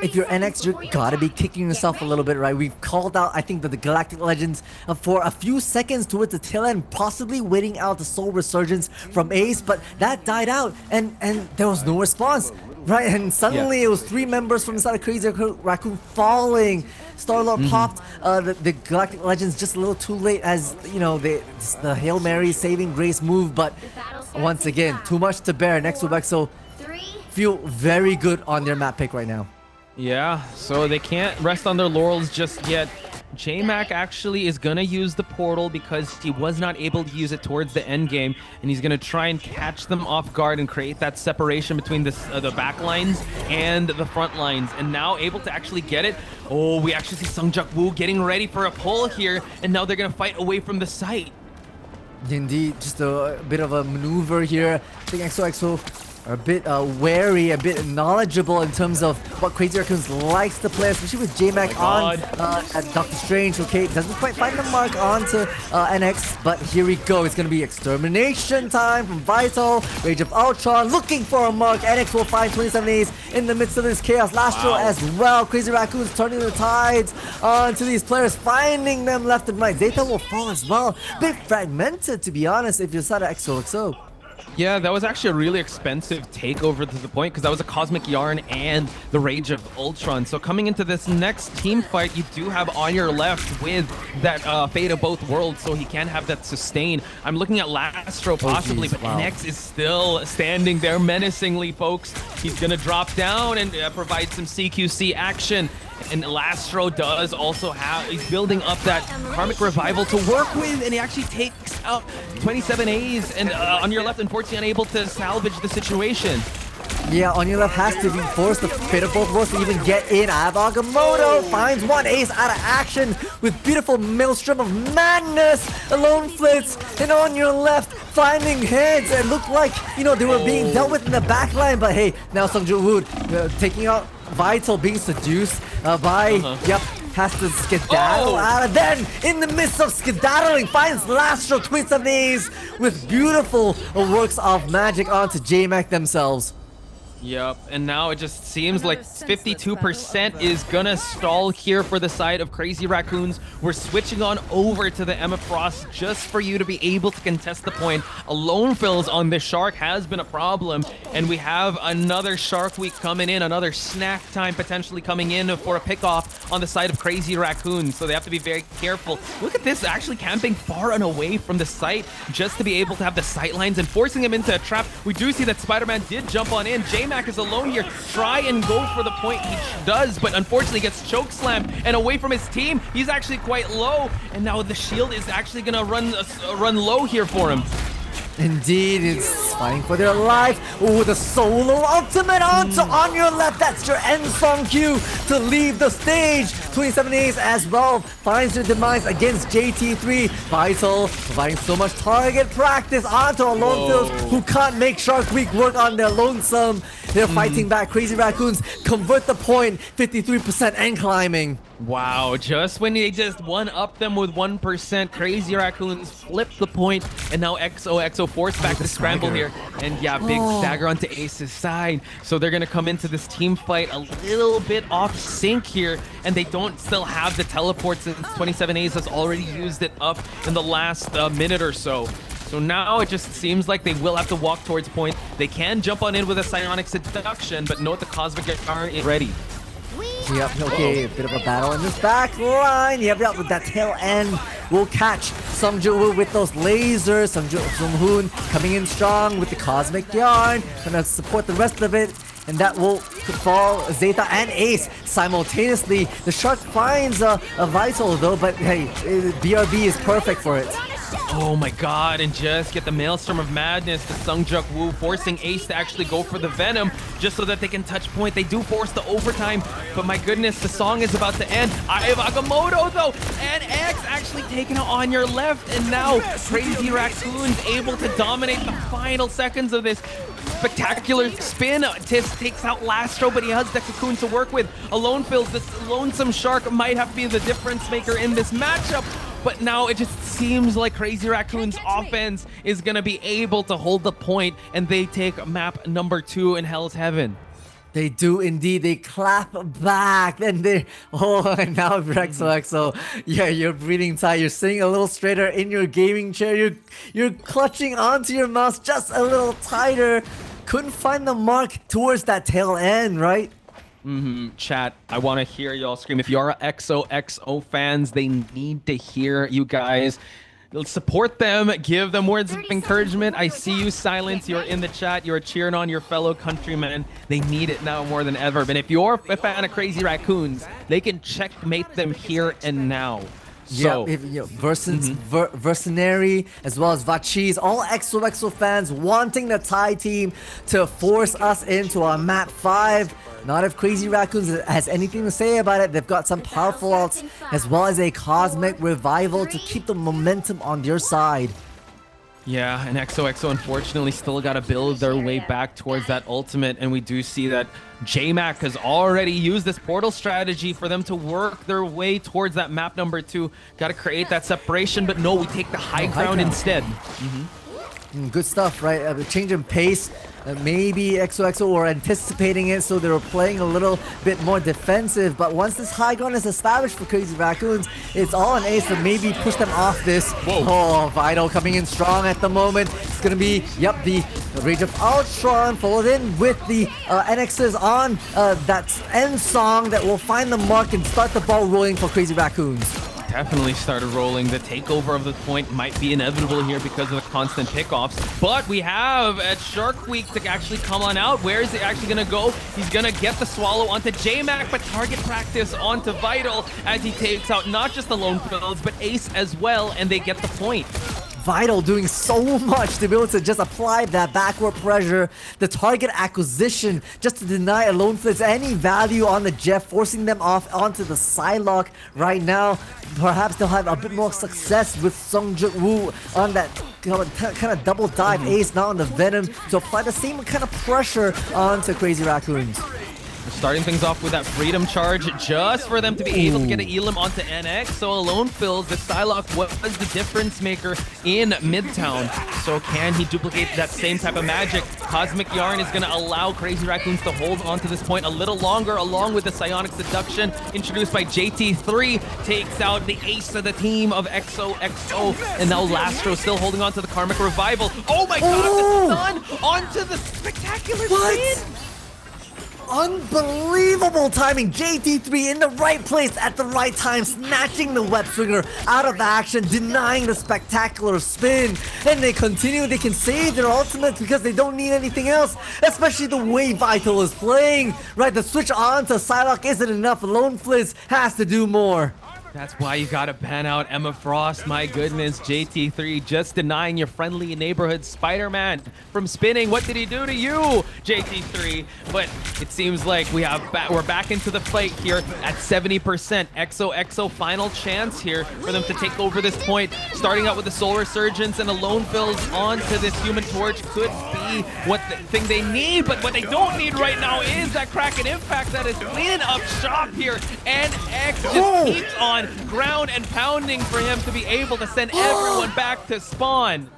If you're NX, you gotta be kicking yourself a little bit, right? We've called out, I think, that the Galactic Legends for a few seconds towards the tail end, possibly waiting out the Soul Resurgence from Ace, but that died out, and there was no response, right? And suddenly it was 3 members from inside of Crazy Raccoon falling. Star-Lord popped the Galactic Legends just a little too late, as you know, the Hail Mary saving grace move, but once again, too much to bear. Next to XO feel very good on their map pick right now. Yeah, so they can't rest on their laurels just yet. J-Mac actually is going to use the portal because he was not able to use it towards the end game, and he's going to try and catch them off guard and create that separation between the back lines and the front lines, and now able to actually get it. Oh, we actually see Sung Jak-woo getting ready for a pull here, and now they're going to fight away from the site. Indeed, just a bit of a maneuver here. I think XOXO are a bit wary, a bit knowledgeable in terms of what Crazy Raccoons likes to play, especially with J-Mac on at Doctor Strange. Okay, doesn't quite find the mark onto NX, but here we go. It's going to be extermination time from Vital, Rage of Ultron, looking for a mark. NX will find 27 A's in the midst of this chaos. Lastro as well. Crazy Raccoons turning the tides onto these players, finding them left and right. Zeta will fall as well. Bit fragmented, to be honest, if you're side of XOXO. Yeah, that was actually a really expensive takeover to the point because that was a Cosmic Yarn and the Rage of Ultron. So coming into this next team fight, you do have On Your Left with that Fate of Both Worlds, so he can have that sustain. I'm looking at Lastro possibly, but NX is still standing there menacingly, folks. He's going to drop down and provide some CQC action. And Lastro does also have, he's building up that Karmic Revival to work with, and he actually takes out 27 A's, and On Your Left, unfortunately, unable to salvage the situation. Yeah, On Your Left has to be forced to Fate of Both Worlds to even get in. Agamotto finds 1 ace out of action with beautiful Maelstrom of Madness. Alone Flits and On Your Left finding heads. It looked like, you know, they were being dealt with in the back line, but hey, now Sung Joo-wood taking out Vital, being seduced by, has to skedaddle out of then in the midst of skedaddling finds Lastro 27 A's with beautiful works of magic onto J-Mac themselves. Yep, and now it just seems like 52% is gonna stall here for the side of Crazy Raccoons. We're switching on over to the Emma Frost just for you to be able to contest the point. Alone fills on this Shark has been a problem, and we have another Shark Week coming in, another snack time potentially coming in for a pickoff on the side of Crazy Raccoons, so they have to be very careful. Look at this, actually camping far and away from the site just to be able to have the sight lines and forcing him into a trap. We do see that Spider-Man did jump on in. J-Mac is alone here. Try and go for the point. He does, but unfortunately gets choke slammed and away from his team. He's actually quite low, and now the shield is actually gonna run low here for him. Indeed, it's fighting for their life. Oh, the solo ultimate onto On Your Left. That's your end song cue to leave the stage. 27 A's as well finds their demise against JT3. Vital providing so much target practice onto a lone Phils who can't make Shark Week work on their lonesome. They're fighting back. Crazy Raccoons convert the point, 53% and climbing. Wow, just when they just one-up them with 1%, Crazy Raccoons flip the point, and now XOXO forced back the scramble here. And yeah, big stagger onto Ace's side. So they're going to come into this team fight a little bit off sync here, and they don't still have the teleport since 27 A's has already used it up in the last minute or so. So now it just seems like they will have to walk towards point. They can jump on in with a Psionic Seduction, but note the Cosmic Yarn is ready. Yep, okay, a bit of a battle in this back line. Yep, with that tail end, we'll catch Sungju with those lasers. Sunghoon coming in strong with the Cosmic Yarn. Gonna support the rest of it. And that will fall Zeta and Ace simultaneously. The Shark finds a Vital though, but hey, BRB is perfect for it. Oh my god, and just get the Maelstrom of Madness to Sungjuk Woo, forcing Ace to actually go for the Venom just so that they can touch point. They do force the overtime, but my goodness, the song is about to end. I have Agamotto though, and X actually taking it on your left, and now Crazy Raccoon's able to dominate the final seconds of this spectacular spin. Tis takes out Lastro, but he has Cocoon to work with. Alone Phils, this lonesome Shark might have to be the difference maker in this matchup. But now it just seems like Crazy Raccoon's offense is going to be able to hold the point, and they take map number 2 in Hell's Heaven. They do indeed. They clap back. Then they... Oh, and now XOXO. Yeah, you're breathing tight. You're sitting a little straighter in your gaming chair. You're clutching onto your mouse just a little tighter. Couldn't find the mark towards that tail end, right? Chat, I want to hear y'all scream. If you are XOXO fans, they need to hear you guys. Support them, give them words of encouragement. I see you, Silence. You're in the chat. You're cheering on your fellow countrymen. They need it now more than ever. But if you're a fan of Crazy Raccoons, they can checkmate them here and now. So, yeah, Vercinary as well as Vachis, all XOXO fans wanting the Thai team to force us into a map 5. Not if Crazy Raccoons has anything to say about it. They've got some powerful ults as well as a Cosmic Revival to keep the momentum on their side. yeah, and XOXO unfortunately still got to build their way back towards that ultimate, and we do see that JMac has already used this portal strategy for them to work their way towards that map number 2. Got to create that separation, but no, we take the high ground instead. Good stuff, right? A change in pace. Maybe XOXO were anticipating it, so they were playing a little bit more defensive. But once this high ground is established for Crazy Raccoons, it's all on Ace to maybe push them off this. Whoa. Oh, Vital coming in strong at the moment. It's going to be, yep, the Rage of Ultron followed in with the NXs on that end song that will find the mark and start the ball rolling for Crazy Raccoons. Definitely started rolling. The takeover of the point might be inevitable here because of the constant pickoffs. But we have at Shark Week to actually come on out. Where is it actually going to go? He's going to get the swallow onto JMac, but target practice onto Vital as he takes out not just the lone builds, but Ace as well, and they get the point. Vital doing so much to be able to just apply that backward pressure, the target acquisition, just to deny Alone Flits any value on the Jeff, forcing them off onto the Psylocke right now. Perhaps they'll have a bit more success with Sungjuk Woo on that kind of double dive Ace, now on the Venom, to apply the same kind of pressure onto Crazy Raccoons. We're starting things off with that Freedom Charge just for them to be able to get an Elim onto NX. So Alone Phils, the Psylocke was the difference maker in Midtown. So can he duplicate that same type of magic? Cosmic Yarn is going to allow Crazy Raccoons to hold on to this point a little longer, along with the Psionic Seduction introduced by JT3. Takes out the ace of the team of XOXO. And now Lastro still holding on to the Karmic Revival. Oh my god, the stun onto the spectacular spin! Unbelievable timing. JT3 in the right place at the right time, snatching the web swinger out of action, denying the spectacular spin. And they continue. They can save their ultimate because they don't need anything else, especially the way Vital is playing. Right, the switch on to Psylocke isn't enough. Lone Flizz has to do more. That's why you gotta ban out Emma Frost. My goodness, JT3 just denying your friendly neighborhood Spider-Man from spinning. What did he do to you, JT3? But it seems like we're back into the fight here at 70%. XOXO final chance here for them to take over this point. Starting out with the Soul Resurgence and a Lone Fills onto this Human Torch could be what the thing they need, but what they don't need right now is that Kraken Impact that is cleaning up shop here. And X just keeps on ground and pounding for him to be able to send everyone back to spawn.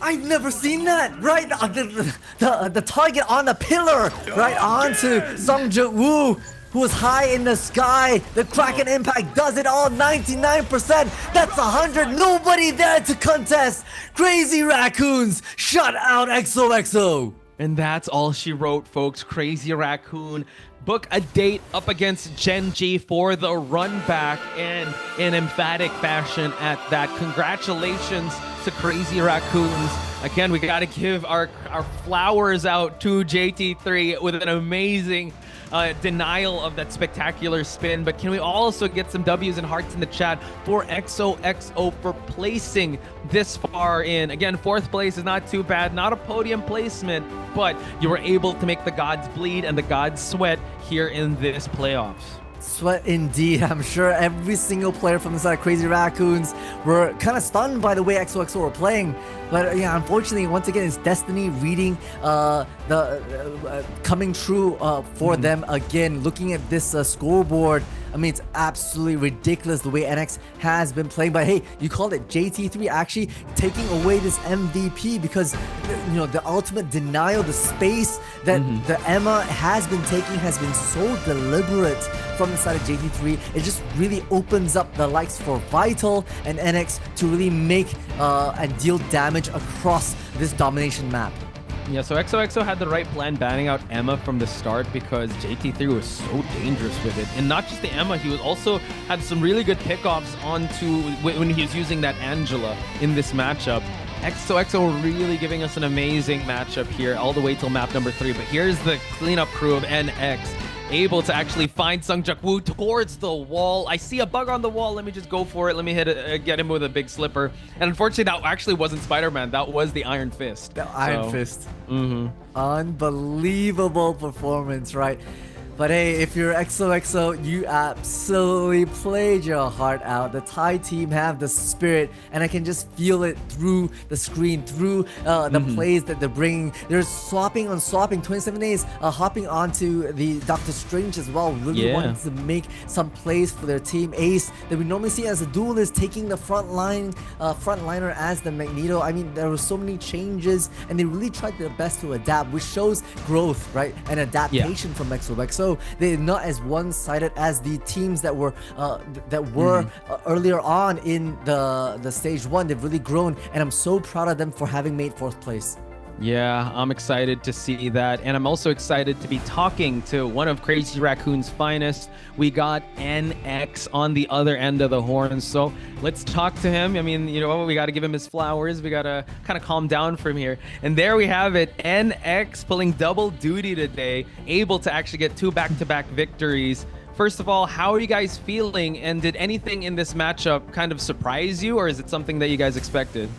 I've never seen that, right? The target on the pillar, right onto Sung Woo, who was high in the sky. The Kraken Impact does it all, 99%. That's 100, nobody there to contest. Crazy Raccoons, shut out XOXO. And that's all she wrote, folks. Crazy Raccoon. Book a date up against Genji for the run back in an emphatic fashion at that. Congratulations to Crazy Raccoons. Again, we got to give our flowers out to JT3 with an amazing denial of that spectacular spin. But can we also get some W's and hearts in the chat for XOXO for placing this far in? Again, 4th place is not too bad, not a podium placement, but you were able to make the gods bleed and the gods sweat here in this playoffs. Sweat indeed. I'm sure every single player from the side of Crazy Raccoons were kind of stunned by the way XOXO were playing. But yeah, unfortunately, once again, it's destiny reading coming true for them again. Looking at this scoreboard, I mean, it's absolutely ridiculous the way NX has been playing. But hey, you called it, JT3 actually taking away this MVP because, you know, the ultimate denial, the space that the Emma has been taking has been so deliberate from the side of JT3. It just really opens up the likes for Vital and NX to really make and deal damage across this domination map. Yeah, so XOXO had the right plan banning out Emma from the start because JT3 was so dangerous with it. And not just the Emma, he was also had some really good pickoffs onto when he was using that Angela in this matchup. XOXO really giving us an amazing matchup here all the way till map number 3. But here's the cleanup crew of NX. Able to actually find Sung Woo towards the wall. I see a bug on the wall. Let me just go for it. Let me hit it, get him with a big slipper. And unfortunately, that actually wasn't Spider-Man. That was the Iron Fist. The Iron Fist. Unbelievable performance, right? But hey, if you're XOXO, you absolutely played your heart out. The Thai team have the spirit, and I can just feel it through the screen, through the plays that they're bringing. They're swapping on swapping. 27 days hopping onto the Doctor Strange as well. Really wanting to make some plays for their team. Ace, that we normally see as a duelist, taking the frontliner as the Magneto. I mean, there were so many changes, and they really tried their best to adapt, which shows growth, right, and adaptation from XOXO. They're not as one-sided as the teams that were earlier on in the stage 1. They've really grown, and I'm so proud of them for having made 4th place. Yeah, I'm excited to see that. And I'm also excited to be talking to one of Crazy Raccoon's finest. We got NX on the other end of the horn. So let's talk to him. I mean, you know, we got to give him his flowers. We got to kind of calm down from here. And there we have it. NX pulling double duty today, able to actually get 2 back-to-back victories. First of all, how are you guys feeling? And did anything in this matchup kind of surprise you, or is it something that you guys expected?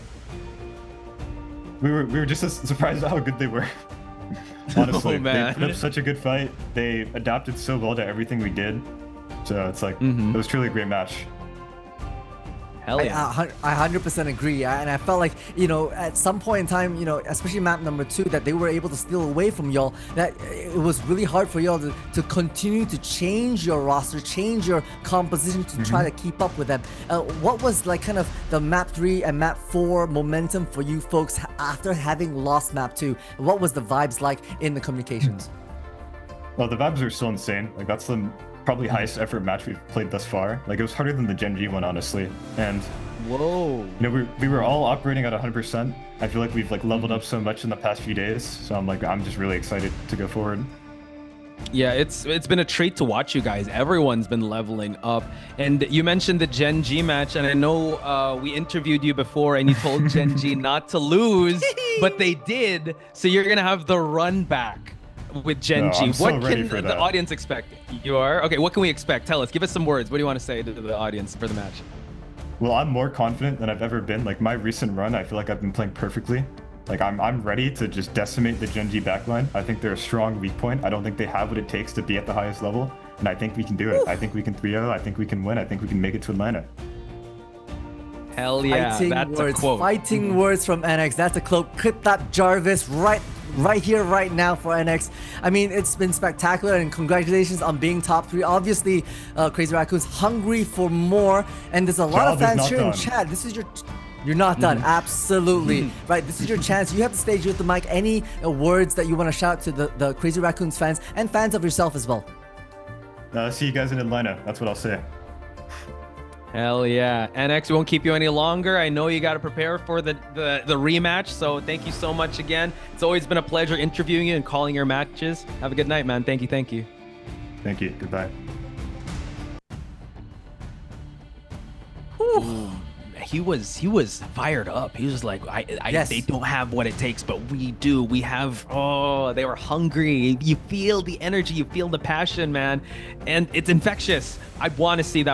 We were just as surprised at how good they were. Honestly, man. They put up such a good fight. They adapted so well to everything we did. So it's like, it was truly a great match. Hell yeah. I 100% agree, and I felt like, you know, at some point in time, you know, especially map number 2, that they were able to steal away from y'all, that it was really hard for y'all to continue to change your roster, change your composition to try to keep up with them. What was like kind of the map 3 and map 4 momentum for you folks after having lost map 2? What was the vibes like in the communications? Well, the vibes are still insane. Like, that's the probably highest effort match we've played thus far. Like, it was harder than the Genji one, honestly. And whoa, you know, we were all operating at 100%. I feel like we've like leveled up so much in the past few days. So I'm just really excited to go forward. Yeah, it's been a treat to watch you guys. Everyone's been leveling up. And you mentioned the Gen G match, and I know we interviewed you before and you told Gen G not to lose, but they did. So you're gonna have the run back with Genji. I'm so What ready can for the that. audience expect? You are? Okay, what can we expect? Tell us. Give us some words. What do you want to say to the audience for the match? Well, I'm more confident than I've ever been. Like my recent run, I feel like I've been playing perfectly. Like I'm ready to just decimate the Genji backline. I think they're a strong weak point. I don't think they have what it takes to be at the highest level, and I think we can do it. I think we can 3-0. I think we can win. I think we can make it to Atlanta. Hell yeah, Fighting that's words, a quote. fighting words from NX. That's a quote. Clip that, Jarvis, right here, right now for NX. I mean, it's been spectacular, and congratulations on being top 3. Obviously, Crazy Raccoon's hungry for more, and there's a lot of Job is fans not here in done. chat. This is your. You're not done, absolutely. Right, this is your chance. You have the stage, you have the mic. Any words that you want to shout to the Crazy Raccoons fans and fans of yourself as well? See you guys in Atlanta. That's what I'll say. Hell yeah. NX, we won't keep you any longer. I know you got to prepare for the rematch, so thank you so much again. It's always been a pleasure interviewing you and calling your matches. Have a good night, man. Thank you. Thank you. Thank you. Goodbye. He was fired up. He was like, Yes. they don't have what it takes, but we do. We have, they were hungry. You feel the energy, you feel the passion, man. And it's infectious. I want to see that.